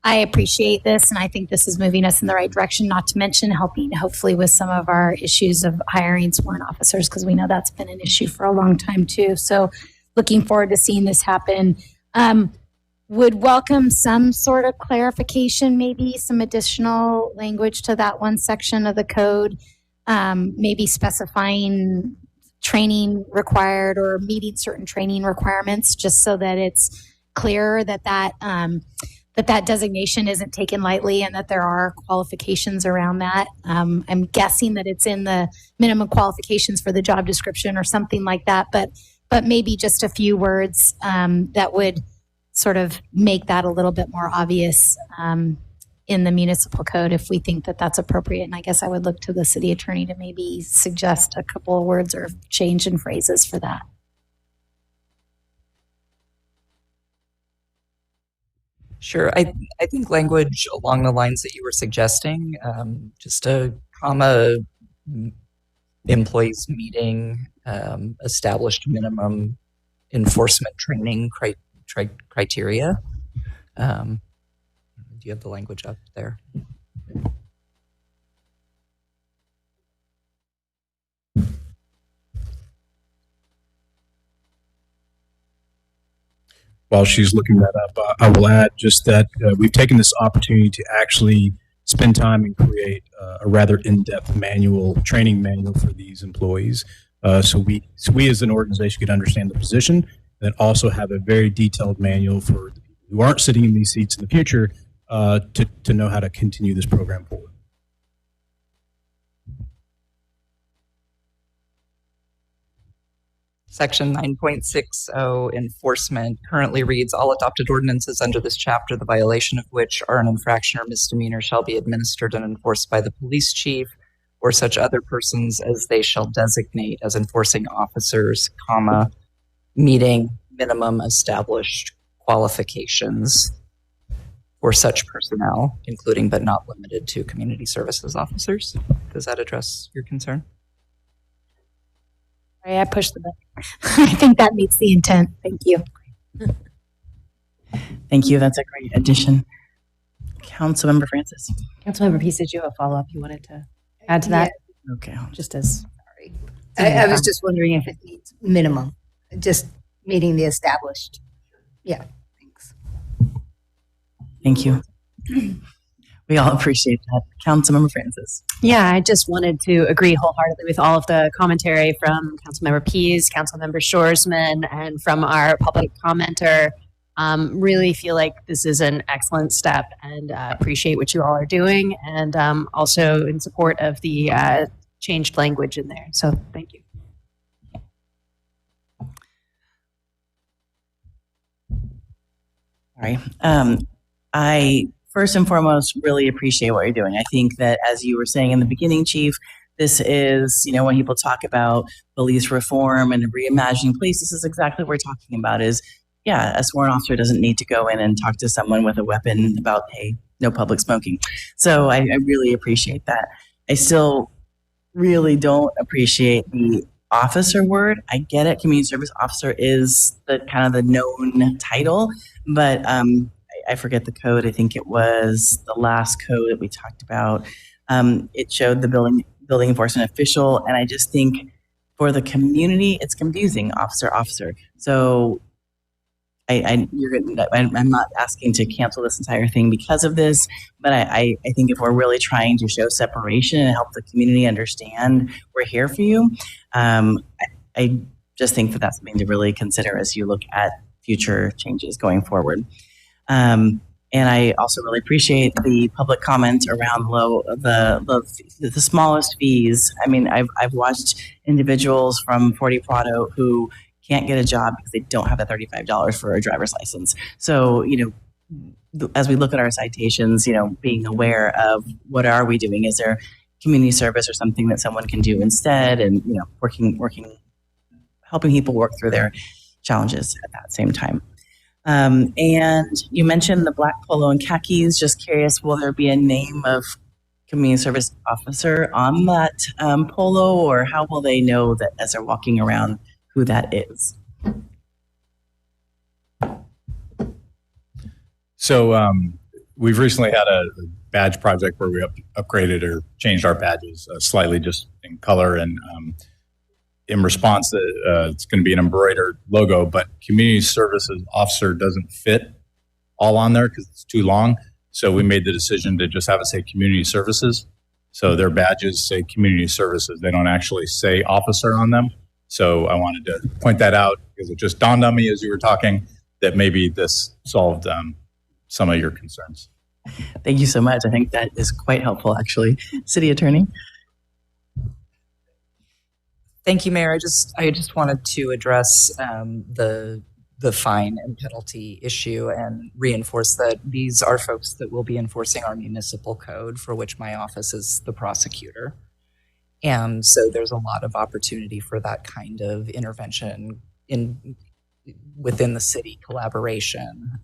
I appreciate this, and I think this is moving us in the right direction, not to mention helping hopefully with some of our issues of hiring sworn officers, because we know that's been an issue for a long time too. So looking forward to seeing this happen. Would welcome some sort of clarification, maybe some additional language to that one section of the code, maybe specifying training required or meeting certain training requirements, just so that it's clear that designation isn't taken lightly and that there are qualifications around that. I'm guessing that it's in the minimum qualifications for the job description or something like that, but maybe just a few words that would sort of make that a little bit more obvious in the municipal code if we think that that's appropriate. And I guess I would look to the city attorney to maybe suggest a couple of words or change in phrases for that. Sure. I think language along the lines that you were suggesting, just a comma, employees meeting established minimum enforcement training criteria. Do you have the language up there? While she's looking that up, I will add just that we've taken this opportunity to actually spend time and create a rather in-depth training manual for these employees. So we as an organization could understand the position, and then also have a very detailed manual for the people who aren't sitting in these seats in the future to know how to continue this program forward. Section 9.60 enforcement currently reads, all adopted ordinances under this chapter, the violation of which are an infraction or misdemeanor, shall be administered and enforced by the police chief or such other persons as they shall designate as enforcing officers, comma, meeting minimum established qualifications for such personnel, including but not limited to community services officers. Does that address your concern? Sorry, I pushed the button. I think that meets the intent. Thank you. Thank you. That's a great addition. Councilmember Francis. Councilmember Peace, did you have a follow-up you wanted to add to that? Okay. Just as. I was just wondering if it needs minimum, just meeting the established. Yeah. Thank you. We all appreciate that. Councilmember Francis. Yeah, I just wanted to agree wholeheartedly with all of the commentary from Councilmember Pease, Councilmember Shoresman, and from our public commenter. Really feel like this is an excellent step and appreciate what you all are doing, and also in support of the changed language in there. So thank you. All right. I first and foremost really appreciate what you're doing. I think that, as you were saying in the beginning, Chief, this is, when people talk about police reform and reimagining police, this is exactly what we're talking about is, a sworn officer doesn't need to go in and talk to someone with a weapon about, hey, no public smoking. So I really appreciate that. I still really don't appreciate the officer word. I get it. Community service officer is the kind of the known title, but I forget the code. I think it was the last code that we talked about. It showed the building enforcement official, and I just think for the community, it's confusing, officer. So I'm not asking to cancel this entire thing because of this, but I think if we're really trying to show separation and help the community understand we're here for you, I just think that that's something to really consider as you look at future changes going forward. And I also really appreciate the public comment around the smallest fees. I mean, I've watched individuals from 40 Prado who can't get a job because they don't have the $35 for a driver's license. So, as we look at our citations, being aware of what are we doing? Is there community service or something that someone can do instead? And, helping people work through their challenges at that same time. And you mentioned the black polo and khakis. Just curious, will there be a name of community service officer on that polo, or how will they know that as they're walking around who that is? So we've recently had a badge project where we upgraded or changed our badges slightly just in color, and in response, it's going to be an embroidered logo, but community services officer doesn't fit all on there because it's too long. So we made the decision to just have it say community services. So their badges say community services. They don't actually say officer on them. So I wanted to point that out because it just dawned on me as you were talking that maybe this solved some of your concerns. Thank you so much. I think that is quite helpful, actually. City Attorney. Thank you, Mayor. I just wanted to address the fine and penalty issue and reinforce that these are folks that will be enforcing our municipal code, for which my office is the prosecutor. And so there's a lot of opportunity for that kind of intervention within the city, collaboration,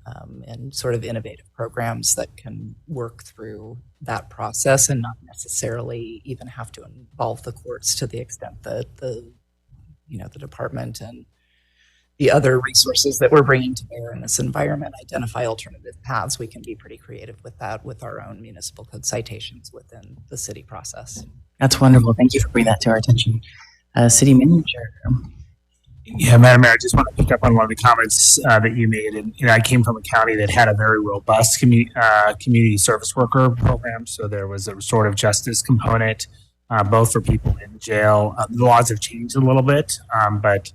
and sort of innovative programs that can work through that process and not necessarily even have to involve the courts to the extent that the department and the other resources that we're bringing to bear in this environment identify alternative paths. We can be pretty creative with that with our own municipal code citations within the city process. That's wonderful. Thank you for bringing that to our attention. City Manager. Yeah, Madam Mayor, I just want to pick up on one of the comments that you made. And I came from a county that had a very robust community service worker program. So there was a restorative justice component, both for people in jail. The laws have changed a little bit, but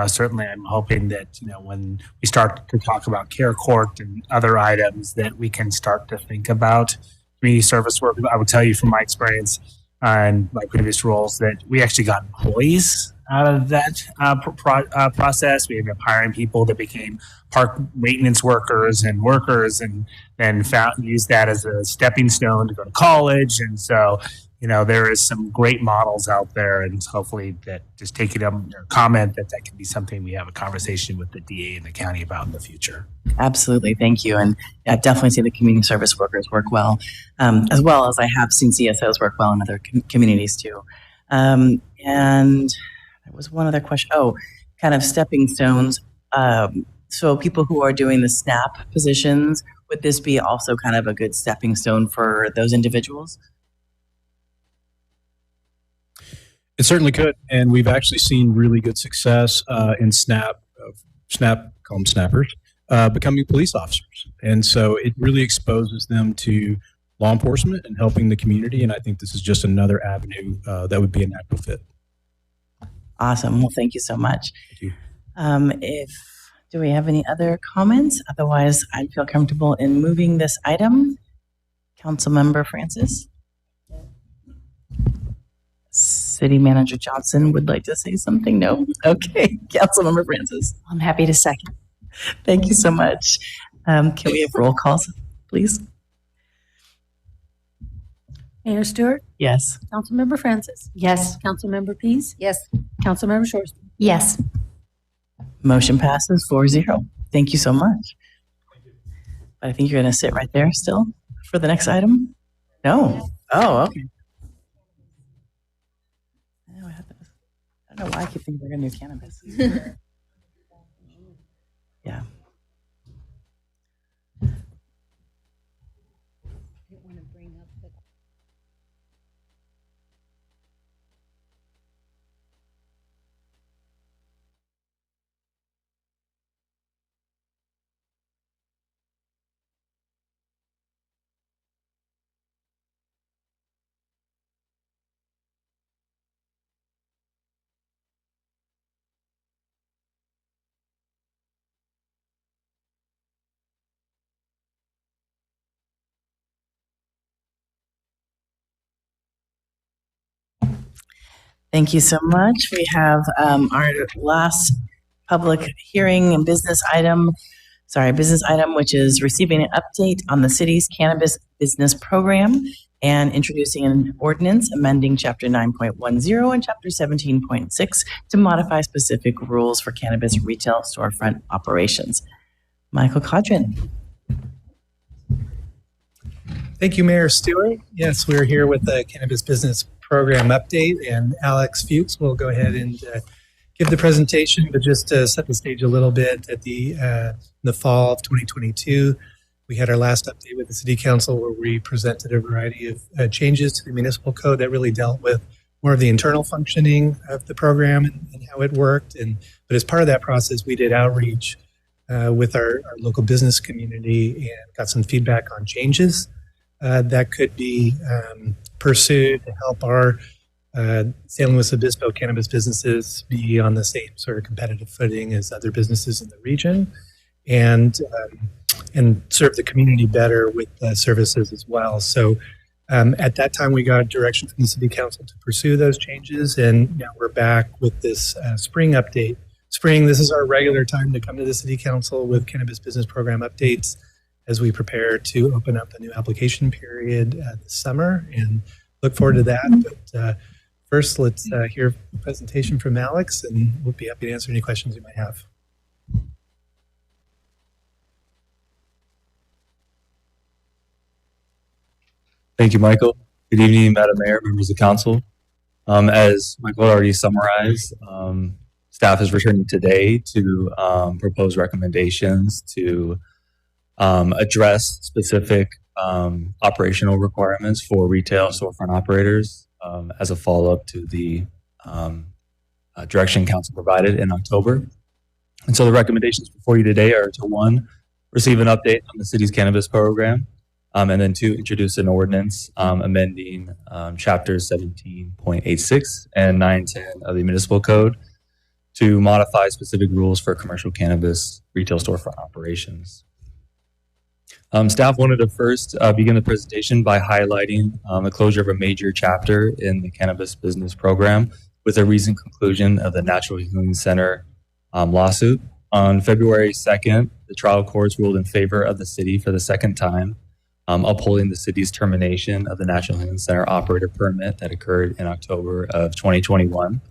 certainly I'm hoping that when we start to talk about care court and other items, that we can start to think about community service work. I will tell you from my experience and my previous roles that we actually got employees out of that process. We ended up hiring people that became park maintenance workers, and then used that as a stepping stone to go to college. And so, there is some great models out there, and hopefully that just taking them their comment that can be something we have a conversation with the DA and the county about in the future. Absolutely. Thank you. And I've definitely seen the community service workers work well as I have seen CSOs work well in other communities too. And there was one other question. Oh, kind of stepping stones. So people who are doing the SNAP positions, would this be also kind of a good stepping stone for those individuals? It certainly could, and we've actually seen really good success in SNAP, call them snappers, becoming police officers. And so it really exposes them to law enforcement and helping the community, and I think this is just another avenue that would be a natural fit. Awesome. Well, thank you so much. Thank you. Do we have any other comments? Otherwise, I'd feel comfortable in moving this item. Councilmember Francis? City Manager Johnson would like to say something? No? Okay. Councilmember Francis. I'm happy to second. Thank you so much. Can we have roll calls, please? Mayor Stewart? Yes. Councilmember Francis? Yes. Councilmember Pease? Yes. Councilmember Shorsman? Yes. Motion passes 4-0. Thank you so much. I think you're going to sit right there still for the next item? No. Oh, okay. I don't know why I keep thinking we're going to do cannabis. Yeah. Thank you so much. We have our last public hearing and business item, which is receiving an update on the city's cannabis business program and introducing an ordinance amending Chapter 9.10 and Chapter 17.6 to modify specific rules for cannabis retail storefront operations. Michael Codron. Thank you, Mayor Stewart. Yes, we're here with the Cannabis Business Program update, and Alex Fuchs will go ahead and give the presentation. But just to set the stage a little bit, at the fall of 2022, we had our last update with the City Council where we presented a variety of changes to the municipal code that really dealt with more of the internal functioning of the program and how it worked. But as part of that process, we did outreach with our local business community and got some feedback on changes that could be pursued to help our San Luis Obispo cannabis businesses be on the same sort of competitive footing as other businesses in the region, and serve the community better with services as well. So at that time, we got direction from the City Council to pursue those changes, and now we're back with this spring update. This is our regular time to come to the City Council with Cannabis Business Program updates as we prepare to open up a new application period this summer, and look forward to that. But first, let's hear a presentation from Alex, and we'll be happy to answer any questions you might have. Thank you, Michael. Good evening, Madam Mayor, members of council. As Michael already summarized, staff is returning today to propose recommendations to address specific operational requirements for retail storefront operators as a follow-up to the direction council provided in October. And so the recommendations before you today are to 1, receive an update on the city's cannabis program, and then 2, introduce an ordinance amending chapters 17.86 and 910 of the municipal code to modify specific rules for commercial cannabis retail storefront operations. Staff wanted to first begin the presentation by highlighting the closure of a major chapter in the cannabis business program, with a recent conclusion of the Natural Healing Center lawsuit. On February 2nd, the trial courts ruled in favor of the city for the second time, upholding the city's termination of the Natural Healing Center operator permit that occurred in October of 2021.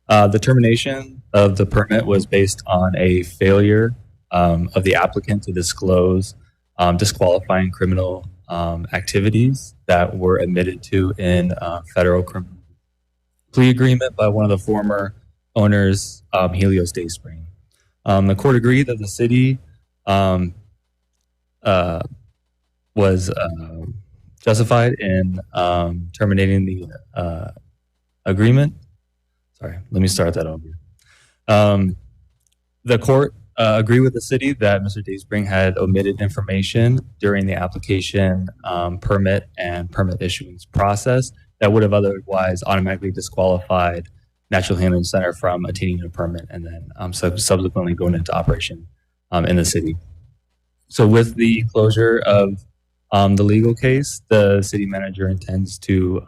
The termination of the permit was based on a failure of the applicant to disclose disqualifying criminal activities that were admitted to in a federal criminal plea agreement by one of the former owners, Helios Dayspring. The court agreed that the city was justified in terminating the agreement. Sorry, let me start that over. The court agreed with the city that Mr. Dayspring had omitted information during the application, permit, and permit issuance process that would have otherwise automatically disqualified Natural Healing Center from attaining a permit and then subsequently going into operation in the city. So with the closure of the legal case, the city manager intends to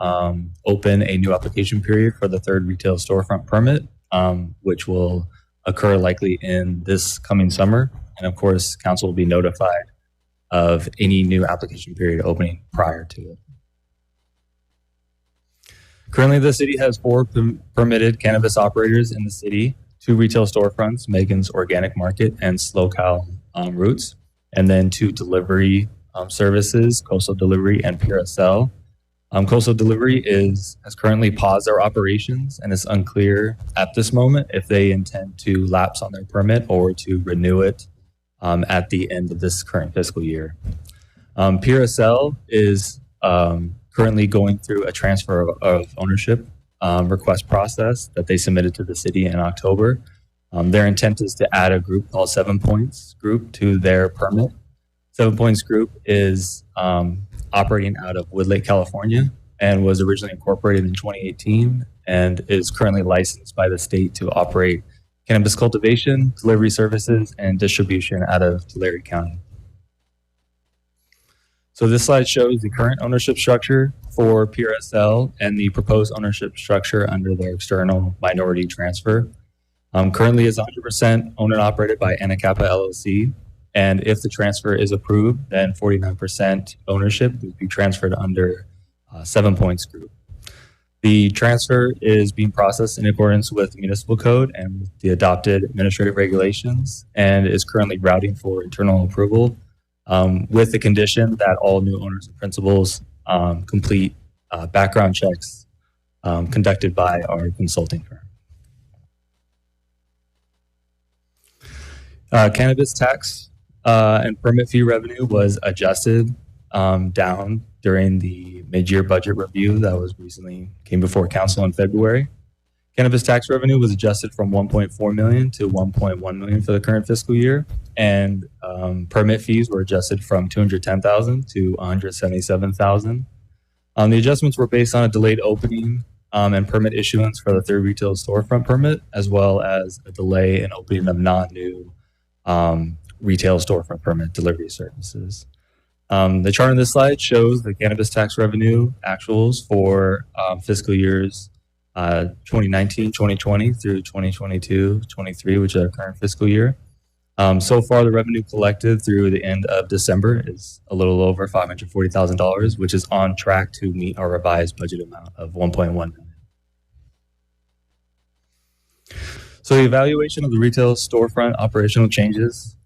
open a new application period for the third retail storefront permit, which will occur likely in this coming summer. And of course, council will be notified of any new application period opening prior to it. Currently, the city has 4 permitted cannabis operators in the city, 2 retail storefronts, Megan's Organic Market and Slow Cow Roots, and then 2 delivery services, Coastal Delivery and Puracell. Coastal Delivery has currently paused their operations, and it's unclear at this moment if they intend to lapse on their permit or to renew it at the end of this current fiscal year. Puracell is currently going through a transfer of ownership request process that they submitted to the city in October. Their intent is to add a group called 7 Points Group to their permit. 7 Points Group is operating out of Woodlake, California, and was originally incorporated in 2018 and is currently licensed by the state to operate cannabis cultivation, delivery services, and distribution out of Tulare County. So this slide shows the current ownership structure for Puracell and the proposed ownership structure under their external minority transfer. Currently is 100% owned and operated by Anacapa LLC. And if the transfer is approved, then 49% ownership would be transferred under 7 Points Group. The transfer is being processed in accordance with the municipal code and the adopted administrative regulations and is currently routing for internal approval. With the condition that all new owners and principals complete background checks conducted by our consulting firm. Cannabis tax and permit fee revenue was adjusted down during the mid-year budget review that was recently came before council in February. Cannabis tax revenue was adjusted from $1.4 million to $1.1 million for the current fiscal year, and permit fees were adjusted from $210,000 to $177,000. The adjustments were based on a delayed opening and permit issuance for the third retail storefront permit, as well as a delay in opening of non-new retail storefront permit delivery services. The chart on this slide shows the cannabis tax revenue actuals for fiscal years 2019, 2020 through 2022, 23, which is our current fiscal year. So far, the revenue collected through the end of December is a little over $540,000, which is on track to meet our revised budget amount of $1.1 million. So the evaluation of the retail storefront operational changes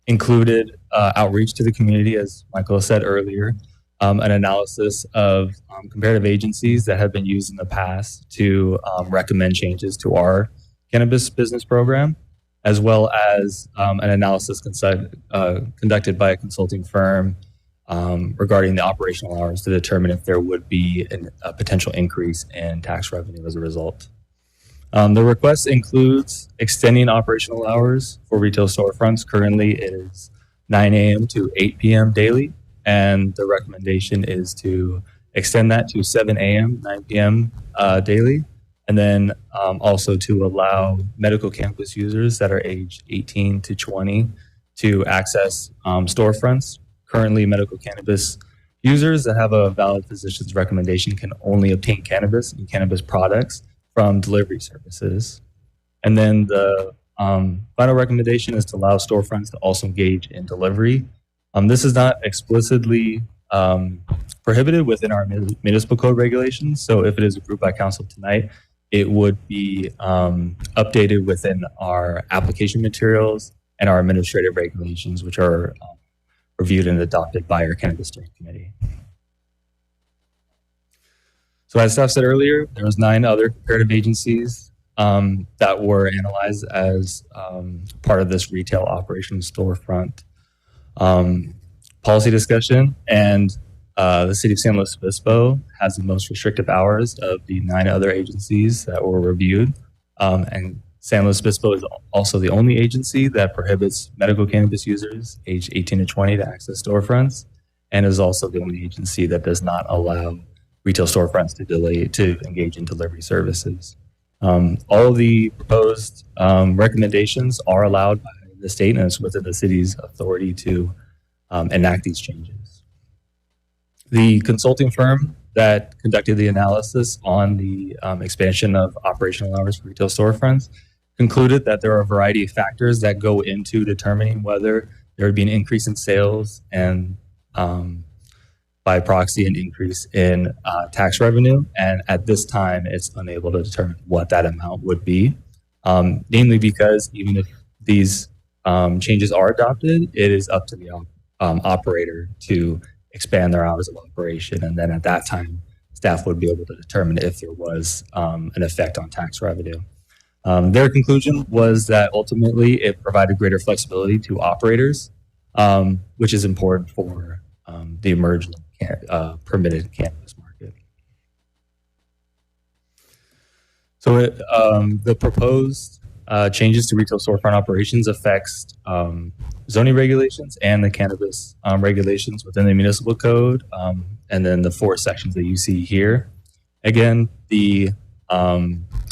included outreach to the community, as Michael said earlier, an analysis of comparative agencies that have been used in the past to recommend changes to our cannabis business program, as well as an analysis conducted by a consulting firm regarding the operational hours to determine if there would be a potential increase in tax revenue as a result. The request includes extending operational hours for retail storefronts. Currently, it is 9 a.m. to 8 p.m. daily, and the recommendation is to extend that to 7 a.m., 9 p.m. Daily, and then also to allow medical cannabis users that are aged 18 to 20 to access storefronts. Currently, medical cannabis users that have a valid physician's recommendation can only obtain cannabis and cannabis products from delivery services. And then the final recommendation is to allow storefronts to also engage in delivery. This is not explicitly prohibited within our municipal code regulations. So if it is approved by council tonight, it would be updated within our application materials and our administrative regulations, which are reviewed and adopted by our Cannabis Steering Committee. So as staff said earlier, there was 9 other comparative agencies that were analyzed as part of this retail operations storefront policy discussion, and the city of San Luis Obispo has the most restrictive hours of the 9 other agencies that were reviewed. And San Luis Obispo is also the only agency that prohibits medical cannabis users aged 18 to 20 to access storefronts, and is also the only agency that does not allow retail storefronts to engage in delivery services. All of the proposed recommendations are allowed by the state, and it's within the city's authority to enact these changes. The consulting firm that conducted the analysis on the expansion of operational hours for retail storefronts concluded that there are a variety of factors that go into determining whether there would be an increase in sales and by proxy an increase in tax revenue. And at this time, it's unable to determine what that amount would be, namely because even if these changes are adopted, it is up to the operator to expand their hours of operation. And then at that time, staff would be able to determine if there was an effect on tax revenue. Their conclusion was that ultimately it provided greater flexibility to operators, which is important for the emerging permitted cannabis market. So the proposed changes to retail storefront operations affects zoning regulations and the cannabis regulations within the municipal code, and then the 4 sections that you see here. Again, the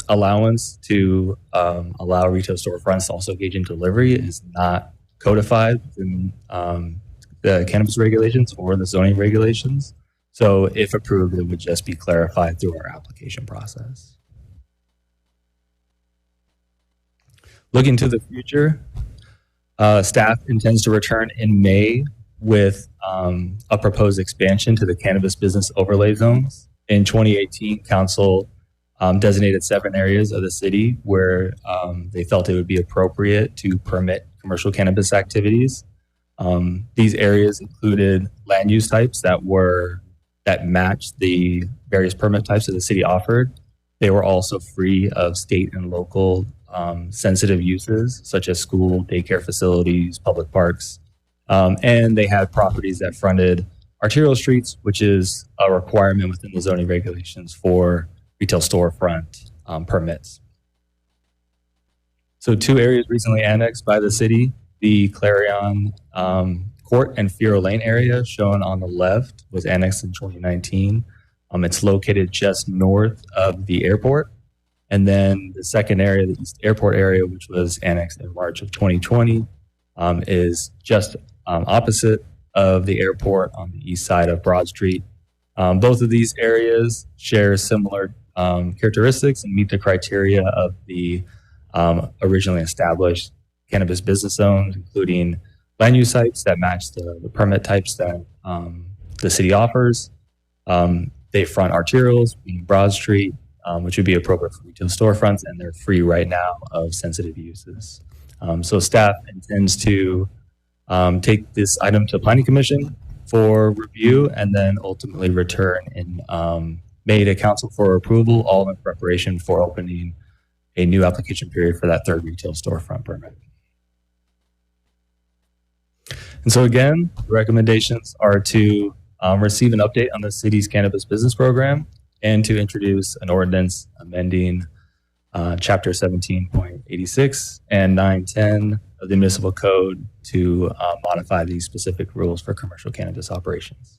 allowance to allow retail storefronts to also engage in delivery is not codified within the cannabis regulations or the zoning regulations. So if approved, it would just be clarified through our application process. Looking to the future, staff intends to return in May with a proposed expansion to the cannabis business overlay zones. In 2018, council designated 7 areas of the city where they felt it would be appropriate to permit commercial cannabis activities. These areas included land use types that matched the various permit types that the city offered. They were also free of state and local sensitive uses such as school, daycare facilities, public parks, and they had properties that fronted arterial streets, which is a requirement within the zoning regulations for retail storefront permits. So 2 areas recently annexed by the city, the Clarion Court and Fierro Lane area shown on the left was annexed in 2019. It's located just north of the airport. And then the second area, the East Airport area, which was annexed in March of 2020, is just opposite of the airport on the east side of Broad Street. Both of these areas share similar characteristics and meet the criteria of the originally established cannabis business zones, including land use types that match the permit types that the city offers. They front arterials, being Broad Street, which would be appropriate for retail storefronts, and they're free right now of sensitive uses. So staff intends to take this item to Planning Commission for review and then ultimately return in May to council for approval, all in preparation for opening a new application period for that 3rd retail storefront permit. And so again, the recommendations are to receive an update on the city's cannabis business program and to introduce an ordinance amending Chapter 17.86 and 910 of the municipal code to modify these specific rules for commercial cannabis operations.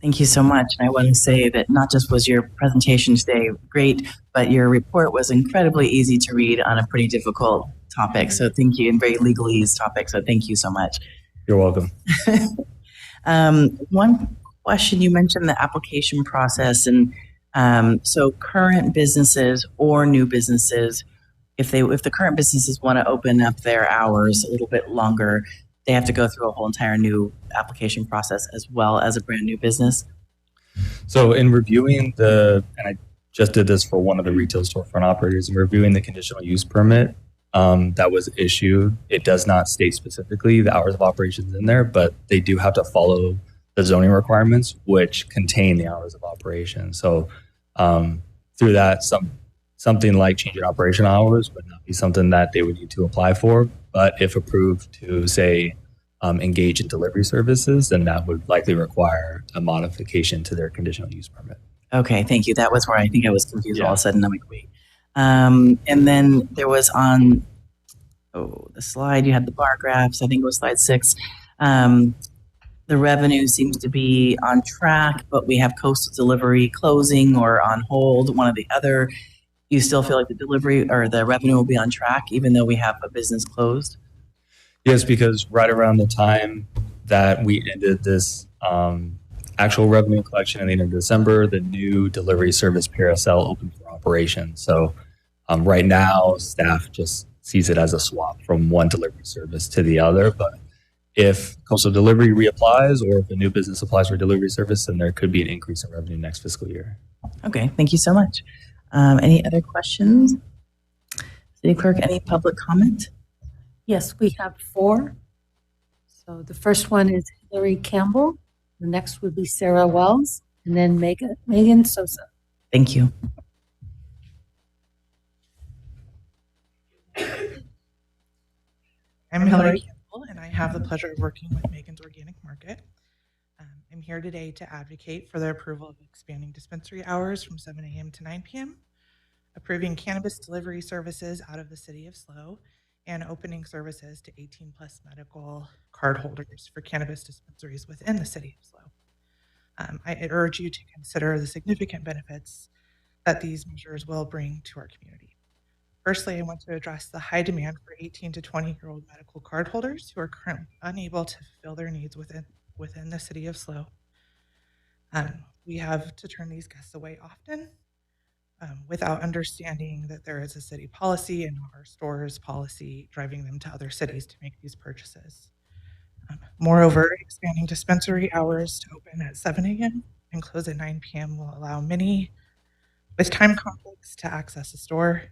Thank you so much. And I want to say that not just was your presentation today great, but your report was incredibly easy to read on a pretty difficult topic. So thank you, and very legalese topic. So thank you so much. You're welcome. One question, you mentioned the application process, and So current businesses or new businesses, if the current businesses want to open up their hours a little bit longer, they have to go through a whole entire new application process as well as a brand new business. So in reviewing and I just did this for one of the retail storefront operators, in reviewing the conditional use permit that was issued, it does not state specifically the hours of operations in there, but they do have to follow the zoning requirements, which contain the hours of operation. So through that, something like changing operation hours would not be something that they would need to apply for. But if approved to, say, engage in delivery services, then that would likely require a modification to their conditional use permit. Okay, thank you. That was where I think I was confused all of a sudden. I'm like, wait. And then there was on the slide, you had the bar graphs. I think it was slide 6. The revenue seems to be on track, but we have Coastal Delivery closing or on hold, one or the other. You still feel like the delivery or the revenue will be on track, even though we have a business closed? Yes, because right around the time that we ended this actual revenue collection at the end of December, the new delivery service PRSL opened for operation. So right now, staff just sees it as a swap from one delivery service to the other. But if Coastal Delivery reapplies or if a new business applies for delivery service, then there could be an increase in revenue next fiscal year. Okay, thank you so much. Any other questions? City Clerk, any public comment? Yes, we have 4. So the first one is Hillary Campbell. The next would be Sarah Wells, and then Megan Sosa. Thank you. I'm Hillary Campbell, and I have the pleasure of working with Megan's Organic Market. I'm here today to advocate for the approval of expanding dispensary hours from 7 a.m. to 9 p.m., approving cannabis delivery services out of the city of SLO, and opening services to 18-plus medical card holders for cannabis dispensaries within the city of SLO. I urge you to consider the significant benefits that these measures will bring to our community. Firstly, I want to address the high demand for 18 to 20-year-old medical card holders who are currently unable to fulfill their needs within the city of SLO. We have to turn these guests away often without understanding that there is a city policy and our store's policy driving them to other cities to make these purchases. Moreover, expanding dispensary hours to open at 7 a.m. and close at 9 p.m. will allow many with time conflicts to access a store.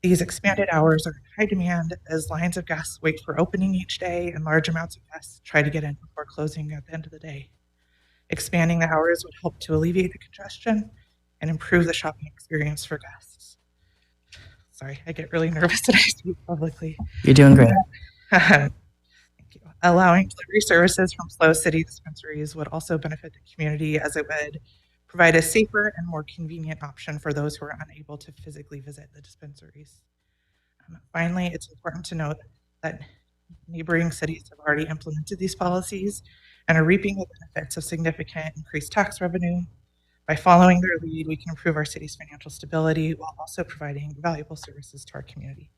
These expanded hours are in high demand as lines of guests wait for opening each day and large amounts of guests try to get in before closing at the end of the day. Expanding the hours would help to alleviate the congestion and improve the shopping experience for guests. Sorry, I get really nervous when I speak publicly. You're doing great. Thank you. Allowing delivery services from SLO City dispensaries would also benefit the community as it would provide a safer and more convenient option for those who are unable to physically visit the dispensaries. Finally, it's important to note that neighboring cities have already implemented these policies and are reaping the benefits of significant increased tax revenue. By following their lead, we can improve our city's financial stability while also providing valuable services to our community.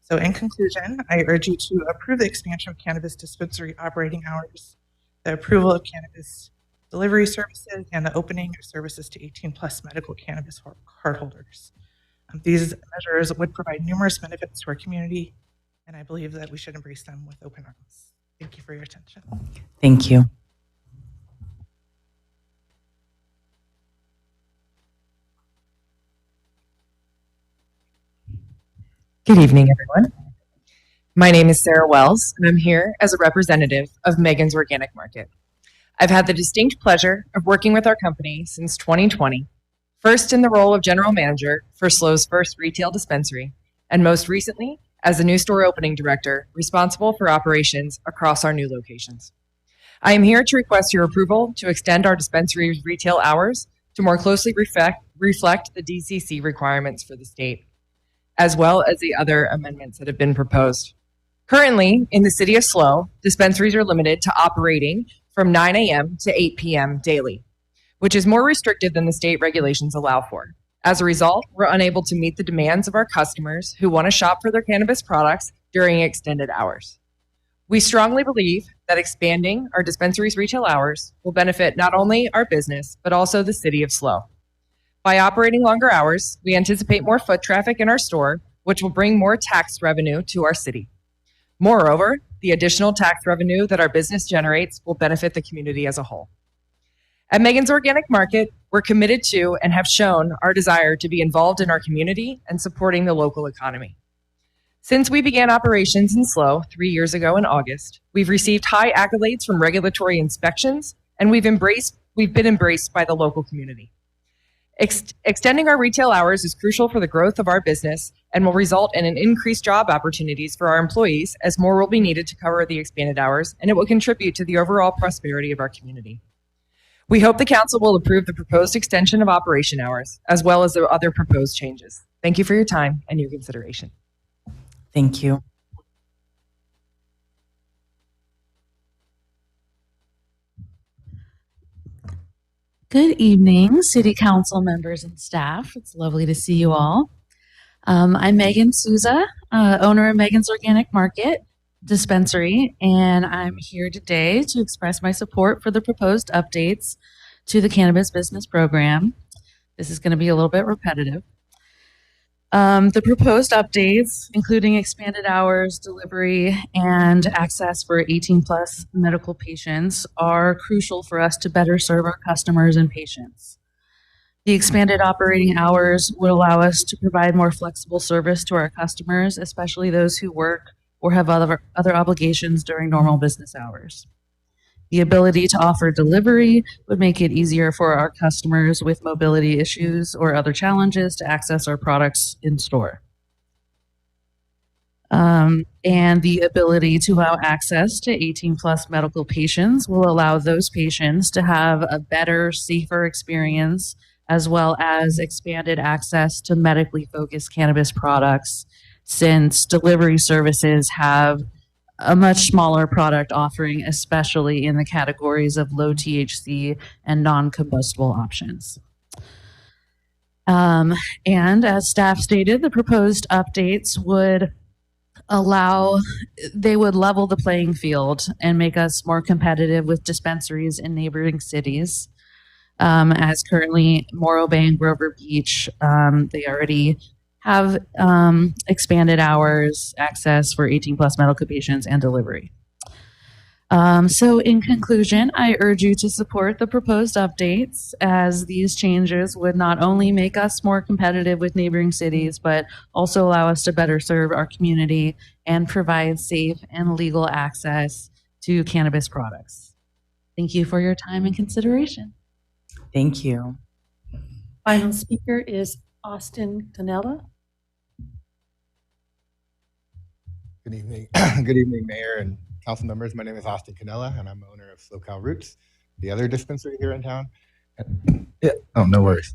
So in conclusion, I urge you to approve the expansion of cannabis dispensary operating hours, the approval of cannabis delivery services, and the opening of services to 18-plus medical cannabis card holders. These measures would provide numerous benefits to our community, and I believe that we should embrace them with open arms. Thank you for your attention. Thank you. Good evening, everyone. My name is Sarah Wells, and I'm here as a representative of Megan's Organic Market. I've had the distinct pleasure of working with our company since 2020, first in the role of general manager for SLO's first retail dispensary, and most recently as the new store opening director responsible for operations across our new locations. I am here to request your approval to extend our dispensary's retail hours to more closely reflect the DCC requirements for the state, as well as the other amendments that have been proposed. Currently, in the city of SLO, dispensaries are limited to operating from 9 a.m. to 8 p.m. daily, which is more restrictive than the state regulations allow for. As a result, we're unable to meet the demands of our customers who want to shop for their cannabis products during extended hours. We strongly believe that expanding our dispensary's retail hours will benefit not only our business, but also the city of SLO. By operating longer hours, we anticipate more foot traffic in our store, which will bring more tax revenue to our city. Moreover, the additional tax revenue that our business generates will benefit the community as a whole. At Megan's Organic Market, we're committed to and have shown our desire to be involved in our community and supporting the local economy. Since we began operations in SLO 3 years ago in August, we've received high accolades from regulatory inspections, and we've been embraced by the local community. Extending our retail hours is crucial for the growth of our business and will result in an increased job opportunities for our employees, as more will be needed to cover the expanded hours, and it will contribute to the overall prosperity of our community. We hope the council will approve the proposed extension of operation hours, as well as the other proposed changes. Thank you for your time and your consideration. Thank you. Good evening, City Council members and staff. It's lovely to see you all. I'm Megan Souza, owner of Megan's Organic Market Dispensary, and I'm here today to express my support for the proposed updates to the Cannabis Business Program. This is going to be a little bit repetitive. The proposed updates, including expanded hours, delivery, and access for 18-plus medical patients, are crucial for us to better serve our customers and patients. The expanded operating hours would allow us to provide more flexible service to our customers, especially those who work or have other obligations during normal business hours. The ability to offer delivery would make it easier for our customers with mobility issues or other challenges to access our products in store. And the ability to allow access to 18-plus medical patients will allow those patients to have a better, safer experience, as well as expanded access to medically focused cannabis products, since delivery services have a much smaller product offering, especially in the categories of low THC and non-combustible options. And as staff stated, the proposed updates would level the playing field and make us more competitive with dispensaries in neighboring cities. As currently Morro Bay and Grover Beach, they already have expanded hours, access for 18-plus medical patients, and delivery. So in conclusion, I urge you to support the proposed updates, as these changes would not only make us more competitive with neighboring cities, but also allow us to better serve our community and provide safe and legal access to cannabis products. Thank you for your time and consideration. Thank you. Final speaker is Austin Canella. Good evening. Good evening, Mayor and council members. My name is Austin Canella, and I'm owner of SoCal Roots, the other dispensary here in town. Yeah. Oh, no worries.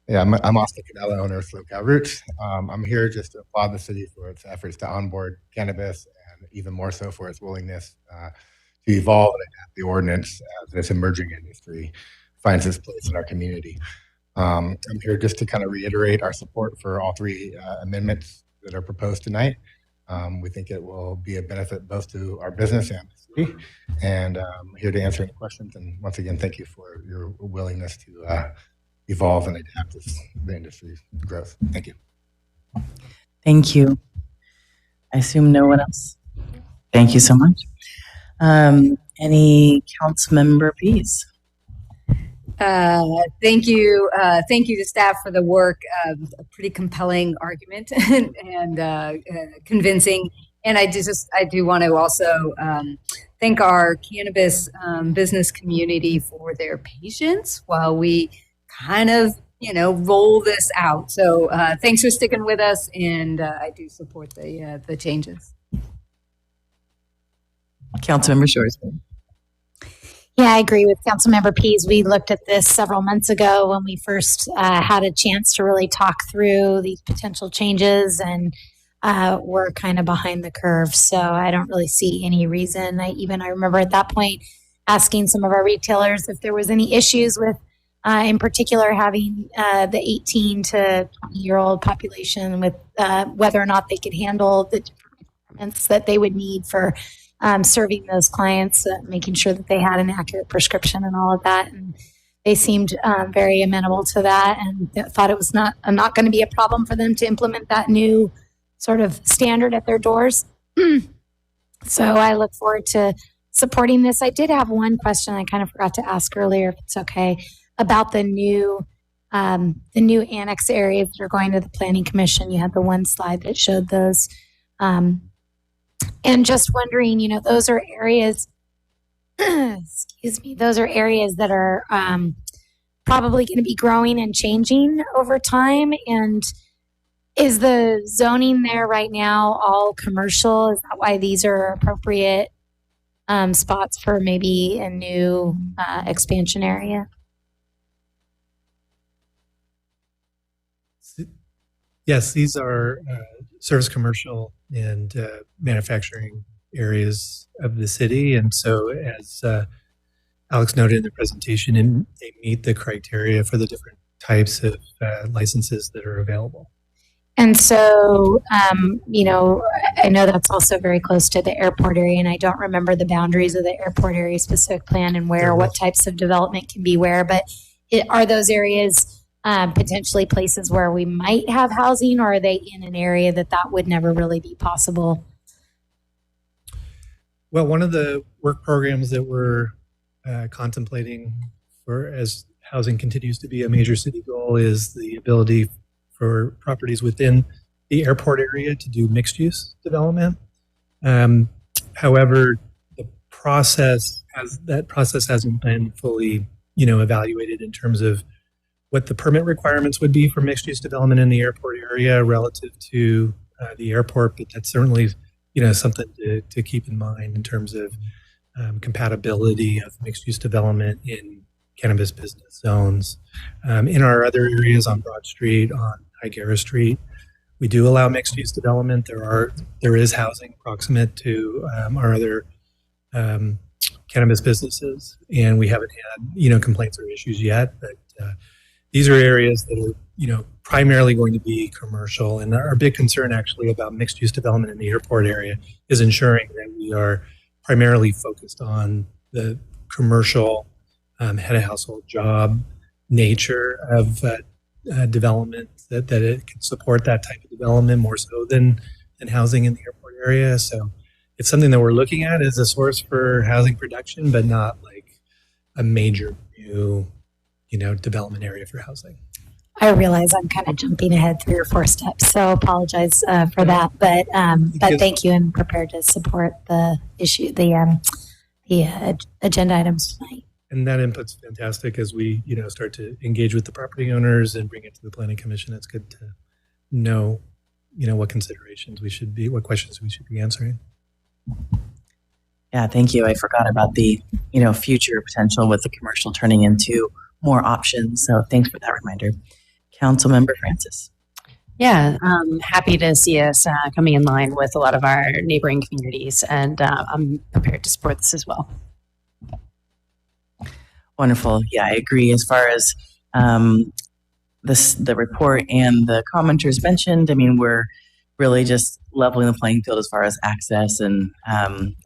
Yeah, I'm Austin Canella, owner of SoCal Roots. I'm here just to applaud the city for its efforts to onboard cannabis, and even more so for its willingness to evolve and adapt the ordinance as this emerging industry finds its place in our community. I'm here just to kind of reiterate our support for all three amendments that are proposed tonight. We think it will be a benefit both to our business and the city, and I'm here to answer any questions. And once again, thank you for your willingness to evolve and adapt to the industry's growth. Thank you. Thank you. I assume no one else. Thank you so much. Any council member, please? Thank you. Thank you to staff for the work. A pretty compelling argument and convincing. And I do want to also thank our cannabis business community for their patience while we kind of, roll this out. So thanks for sticking with us, and I do support the changes. Councilmember Shores. Yeah, I agree with Councilmember Pease. We looked at this several months ago when we first had a chance to really talk through these potential changes, and we're kind of behind the curve. So I don't really see any reason. I remember at that point asking some of our retailers if there was any issues with, in particular, having the 18 to 20-year-old population with whether or not they could handle the requirements that they would need for serving those clients, making sure that they had an accurate prescription and all of that. And they seemed very amenable to that, and thought it was not going to be a problem for them to implement that new sort of standard at their doors. So I look forward to supporting this. I did have one question I kind of forgot to ask earlier, if it's okay, about the new annex areas that are going to the Planning Commission. You had the one slide that showed those. And just wondering, those are areas, excuse me, those are areas that are probably going to be growing and changing over time. And is the zoning there right now all commercial? Is that why these are appropriate spots for maybe a new expansion area? Yes, these are service commercial and manufacturing areas of the city. And so as Alex noted in the presentation, they meet the criteria for the different types of licenses that are available. And so, I know that's also very close to the airport area, and I don't remember the boundaries of the airport area specific plan and what types of development can be where, but are those areas potentially places where we might have housing, or are they in an area that would never really be possible? Well, one of the work programs that we're contemplating for as housing continues to be a major city goal is the ability for properties within the airport area to do mixed use development. However, the process hasn't been fully, evaluated in terms of what the permit requirements would be for mixed use development in the airport area relative to the airport. But that's certainly, something to keep in mind in terms of compatibility of mixed use development in cannabis business zones. In our other areas on Broad Street, on Higuera Street, we do allow mixed use development. There is housing proximate to our other cannabis businesses, and we haven't had complaints or issues yet. But these are areas that are primarily going to be commercial, and our big concern actually about mixed use development in the airport area is ensuring that we are primarily focused on the commercial head of household job nature of development, that it can support that type of development more so than housing in the airport area. So it's something that we're looking at as a source for housing production, but not like a major new, development area for housing. I realize I'm kind of jumping ahead 3 or 4 steps, so apologize for that. But thank you. I'm prepared to support the issue, the agenda items tonight. And that input's fantastic as we, start to engage with the property owners and bring it to the Planning Commission. It's good to know, what considerations what questions we should be answering. Yeah, thank you. I forgot about the, future potential with the commercial turning into more options. So thanks for that reminder. Councilmember Francis. Yeah, happy to see us coming in line with a lot of our neighboring communities, and I'm prepared to support this as well. Wonderful. Yeah, I agree. As far as the report and the commenters mentioned, we're really just leveling the playing field as far as access and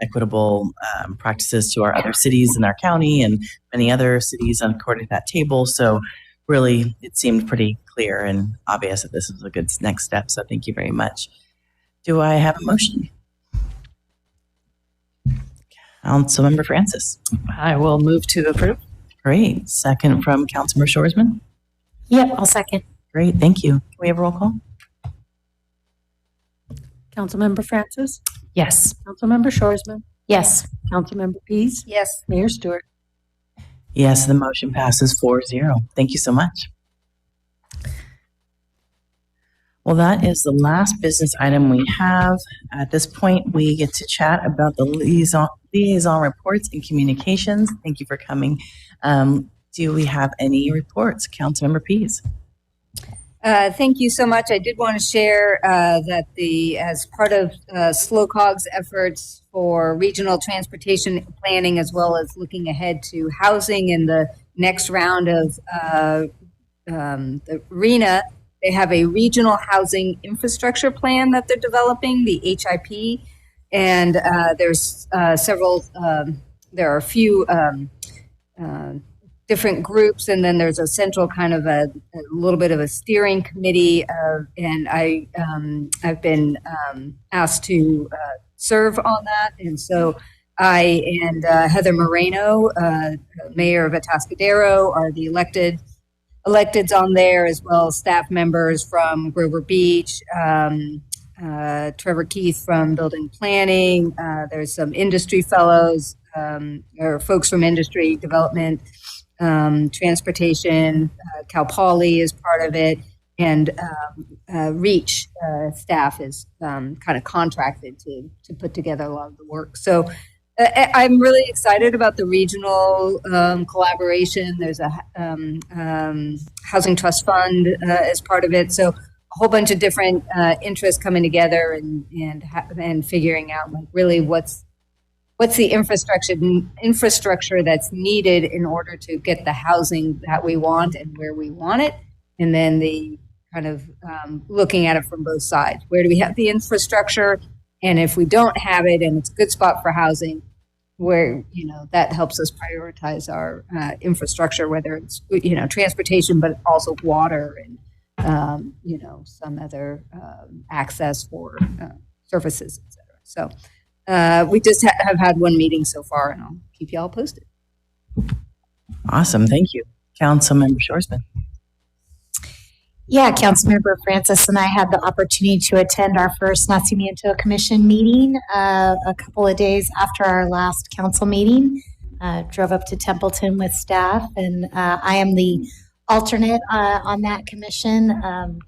equitable practices to our other cities in our county and many other cities according to that table. So really, it seemed pretty clear and obvious that this is a good next step. So thank you very much. Do I have a motion? Councilmember Francis. I will move to approve. Great. Second from Councilmember Shoresman. Yep, I'll second. Great. Thank you. Can we have a roll call? Councilmember Francis? Yes. Councilmember Shoresman? Yes. Councilmember Pease? Yes. Mayor Stewart? Yes, the motion passes 4-0. Thank you so much. Well, that is the last business item we have. At this point, we get to chat about the liaison reports and communications. Thank you for coming. Do we have any reports? Councilmember Pease. Thank you so much. I did want to share that as part of SLOCOG's efforts for regional transportation planning, as well as looking ahead to housing in the next round of the RENA, they have a regional housing infrastructure plan that they're developing, the HIP, and there's several. There are a few different groups, and then there's a central kind of a little bit of a steering committee. And I've been asked to serve on that, and so I and Heather Moreno, Mayor of Atascadero, are the electeds on there, as well as staff members from Grover Beach, Trevor Keith from Building Planning. There's some industry fellows or folks from industry development, transportation. Cal Poly is part of it, and REACH staff is kind of contracted to put together a lot of the work. So I'm really excited about the regional collaboration. There's a housing trust fund as part of it. So a whole bunch of different interests coming together and figuring out like really what's the infrastructure that's needed in order to get the housing that we want and where we want it, and then the kind of looking at it from both sides. Where do we have the infrastructure? And if we don't have it and it's a good spot for housing, where, that helps us prioritize our infrastructure, whether it's, transportation, but also water and, some other access for services, et cetera. So we just have had one meeting so far, and I'll keep you all posted. Awesome. Thank you. Councilmember Shorsman. Yeah, Councilmember Francis and I had the opportunity to attend our first Nacimiento Commission meeting a couple of days after our last council meeting. Drove up to Templeton with staff, and I am the alternate on that commission.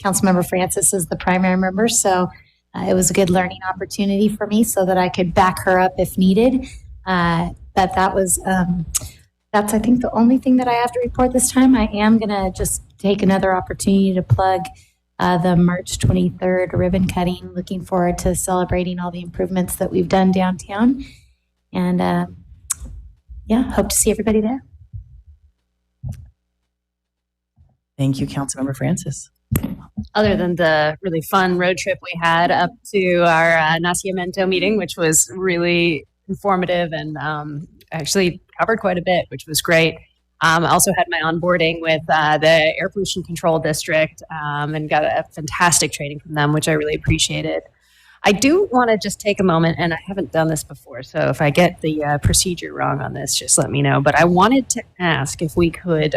Councilmember Francis is the primary member, so it was a good learning opportunity for me so that I could back her up if needed. But that's, I think, the only thing that I have to report this time. I am going to just take another opportunity to plug the March 23rd ribbon cutting. Looking forward to celebrating all the improvements that we've done downtown. And hope to see everybody there. Thank you, Councilmember Francis. Other than the really fun road trip we had up to our Nacimiento meeting, which was really informative and actually covered quite a bit, which was great. I also had my onboarding with the Air Pollution Control District and got a fantastic training from them, which I really appreciated. I do want to just take a moment, and I haven't done this before, so if I get the procedure wrong on this, just let me know. But I wanted to ask if we could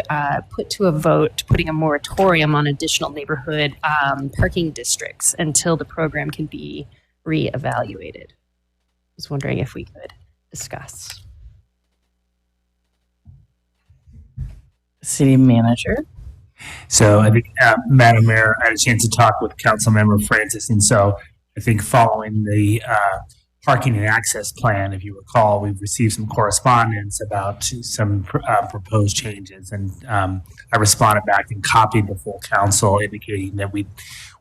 put to a vote putting a moratorium on additional neighborhood parking districts until the program can be reevaluated. I was wondering if we could discuss. City Manager. So I think, Madam Mayor, I had a chance to talk with Councilmember Francis, and so I think following the parking and access plan, if you recall, we've received some correspondence about some proposed changes, and I responded back and copied the full council, indicating that we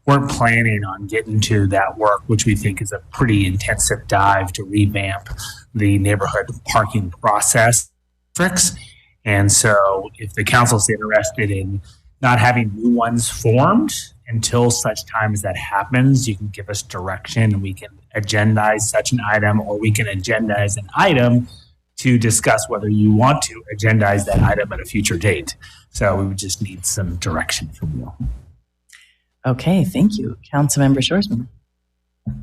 weren't planning on getting to that work, which we think is a pretty intensive dive to revamp the neighborhood parking process. And so if the council's interested in not having new ones formed until such time as that happens, you can give us direction and we can agendize such an item, or we can agendize an item to discuss whether you want to agendize that item at a future date. So we would just need some direction from you. Okay, thank you. Councilmember Shorsman.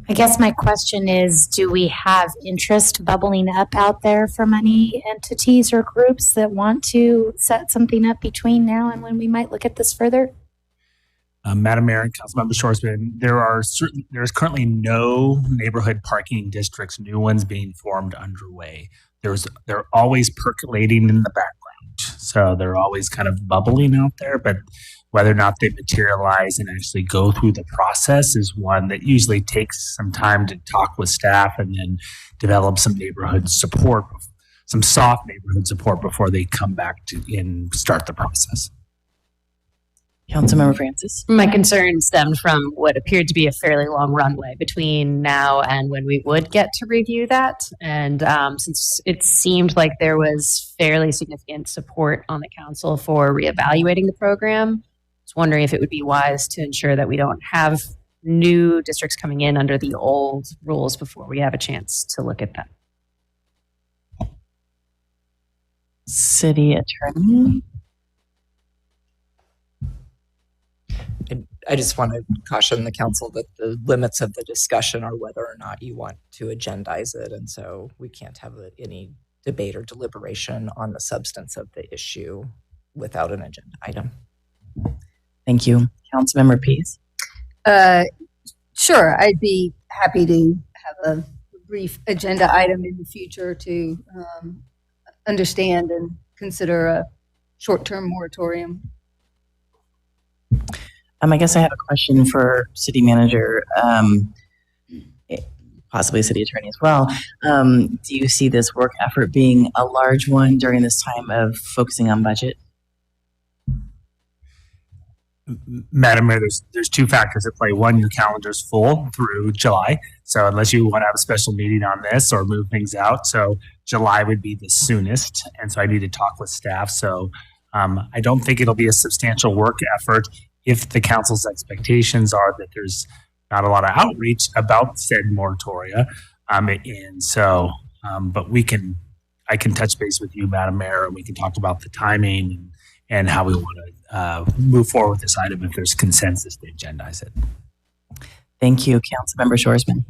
I guess my question is, do we have interest bubbling up out there from any entities or groups that want to set something up between now and when we might look at this further? Madam Mayor and Councilmember Shorsman, there's currently no neighborhood parking districts, new ones being formed underway. They're always percolating in the background. So they're always kind of bubbling out there, but whether or not they materialize and actually go through the process is one that usually takes some time to talk with staff and then develop some neighborhood support, some soft neighborhood support before they come back to and start the process. Councilmember Francis. My concern stemmed from what appeared to be a fairly long runway between now and when we would get to review that. And since it seemed like there was fairly significant support on the council for reevaluating the program, I was wondering if it would be wise to ensure that we don't have new districts coming in under the old rules before we have a chance to look at them. City Attorney. I just want to caution the council that the limits of the discussion are whether or not you want to agendize it. And so we can't have any debate or deliberation on the substance of the issue without an agenda item. Thank you. Councilmember Pease. Sure, I'd be happy to have a brief agenda item in the future to understand and consider a short-term moratorium. I guess I have a question for City Manager, possibly City Attorney as well. Do you see this work effort being a large one during this time of focusing on budget? Madam Mayor, there's two factors at play. One, your calendar's full through July. So unless you want to have a special meeting on this or move things out. So July would be the soonest. And so I need to talk with staff. So I don't think it'll be a substantial work effort if the council's expectations are that there's not a lot of outreach about said moratoria. And so, but I can touch base with you, Madam Mayor, and we can talk about the timing and how we want to move forward with this item if there's consensus to agendize it. Thank you, Councilmember Shoresman.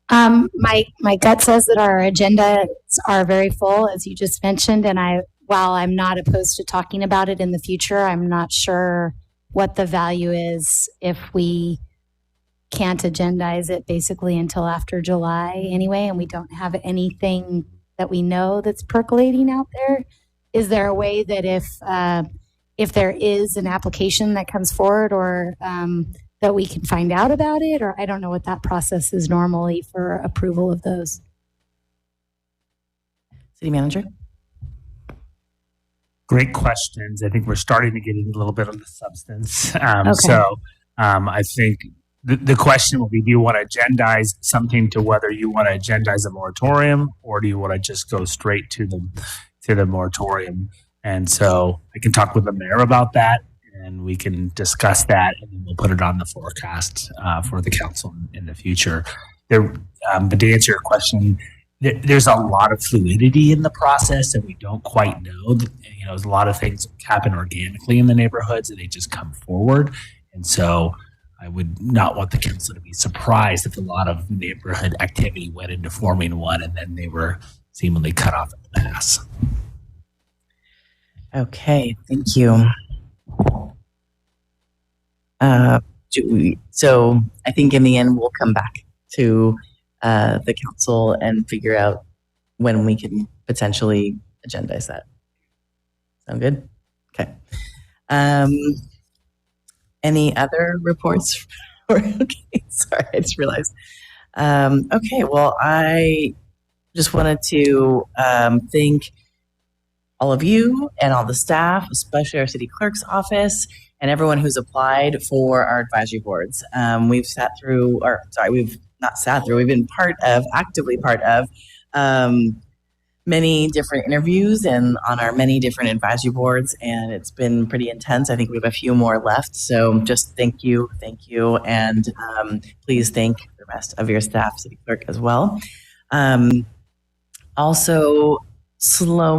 My gut says that our agendas are very full, as you just mentioned, and while I'm not opposed to talking about it in the future, I'm not sure what the value is if we can't agendize it basically until after July anyway, and we don't have anything that we know that's percolating out there. Is there a way that if there is an application that comes forward or that we can find out about it? Or I don't know what that process is normally for approval of those. City Manager? Great questions. I think we're starting to get into a little bit of the substance. Okay. So I think the question will be, do you want to agendize something to whether you want to agendize a moratorium or do you want to just go straight to the moratorium? And so I can talk with the mayor about that and we can discuss that and then we'll put it on the forecast for the council in the future. But to answer your question, there's a lot of fluidity in the process and we don't quite know. There's a lot of things happen organically in the neighborhoods and they just come forward. And so I would not want the council to be surprised if a lot of neighborhood activity went into forming one and then they were seemingly cut off at the pass. Okay, thank you. So I think in the end, we'll come back to the council and figure out when we can potentially agendize that. Sound good? Okay. Any other reports? Okay, sorry, I just realized. Okay, well, I just wanted to thank all of you and all the staff, especially our city clerk's office and everyone who's applied for our advisory boards. We've been actively part of many different interviews and on our many different advisory boards, and it's been pretty intense. I think we have a few more left, so just thank you, and please thank the rest of your staff, city clerk as well. Also, SLO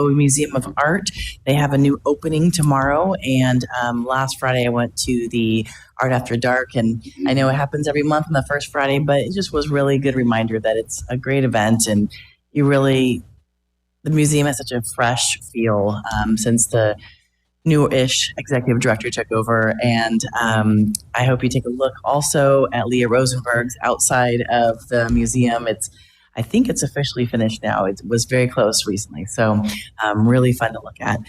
Museum of Art, they have a new opening tomorrow, and last Friday I went to the Art After Dark, and I know it happens every month on the first Friday, but it just was really a good reminder that it's a great event, and the museum has such a fresh feel since the new-ish executive director took over, and I hope you take a look also at Leah Rosenberg's outside of the museum. I think it's officially finished now. It was very close recently, so really fun to look at.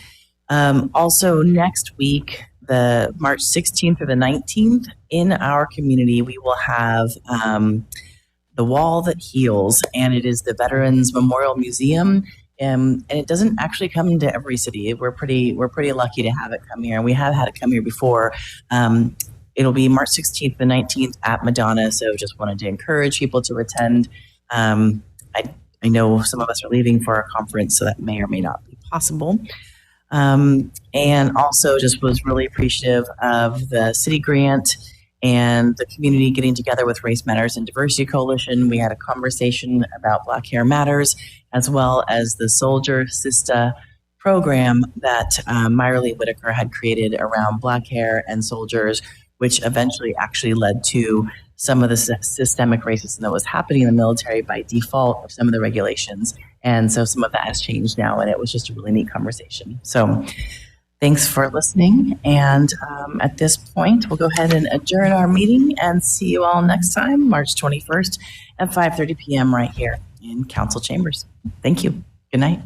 Also, next week, the March 16th through the 19th, in our community, we will have The Wall That Heals, and it is the Veterans Memorial Museum. And it doesn't actually come into every city. We're pretty lucky to have it come here, and we have had it come here before. It'll be March 16th to the 19th at Madonna, so just wanted to encourage people to attend. I know some of us are leaving for a conference, so that may or may not be possible. And also just was really appreciative of the city grant and the community getting together with Race Matters and Diversity Coalition. We had a conversation about Black Hair Matters, as well as the Soldier Sista program that Myra Lee Whitaker had created around Black hair and soldiers, which eventually actually led to some of the systemic racism that was happening in the military by default of some of the regulations. And so some of that has changed now, and it was just a really neat conversation. So thanks for listening. And at this point, we'll go ahead and adjourn our meeting and see you all next time, March 21st at 5:30 p.m. right here in council chambers. Thank you. Good night.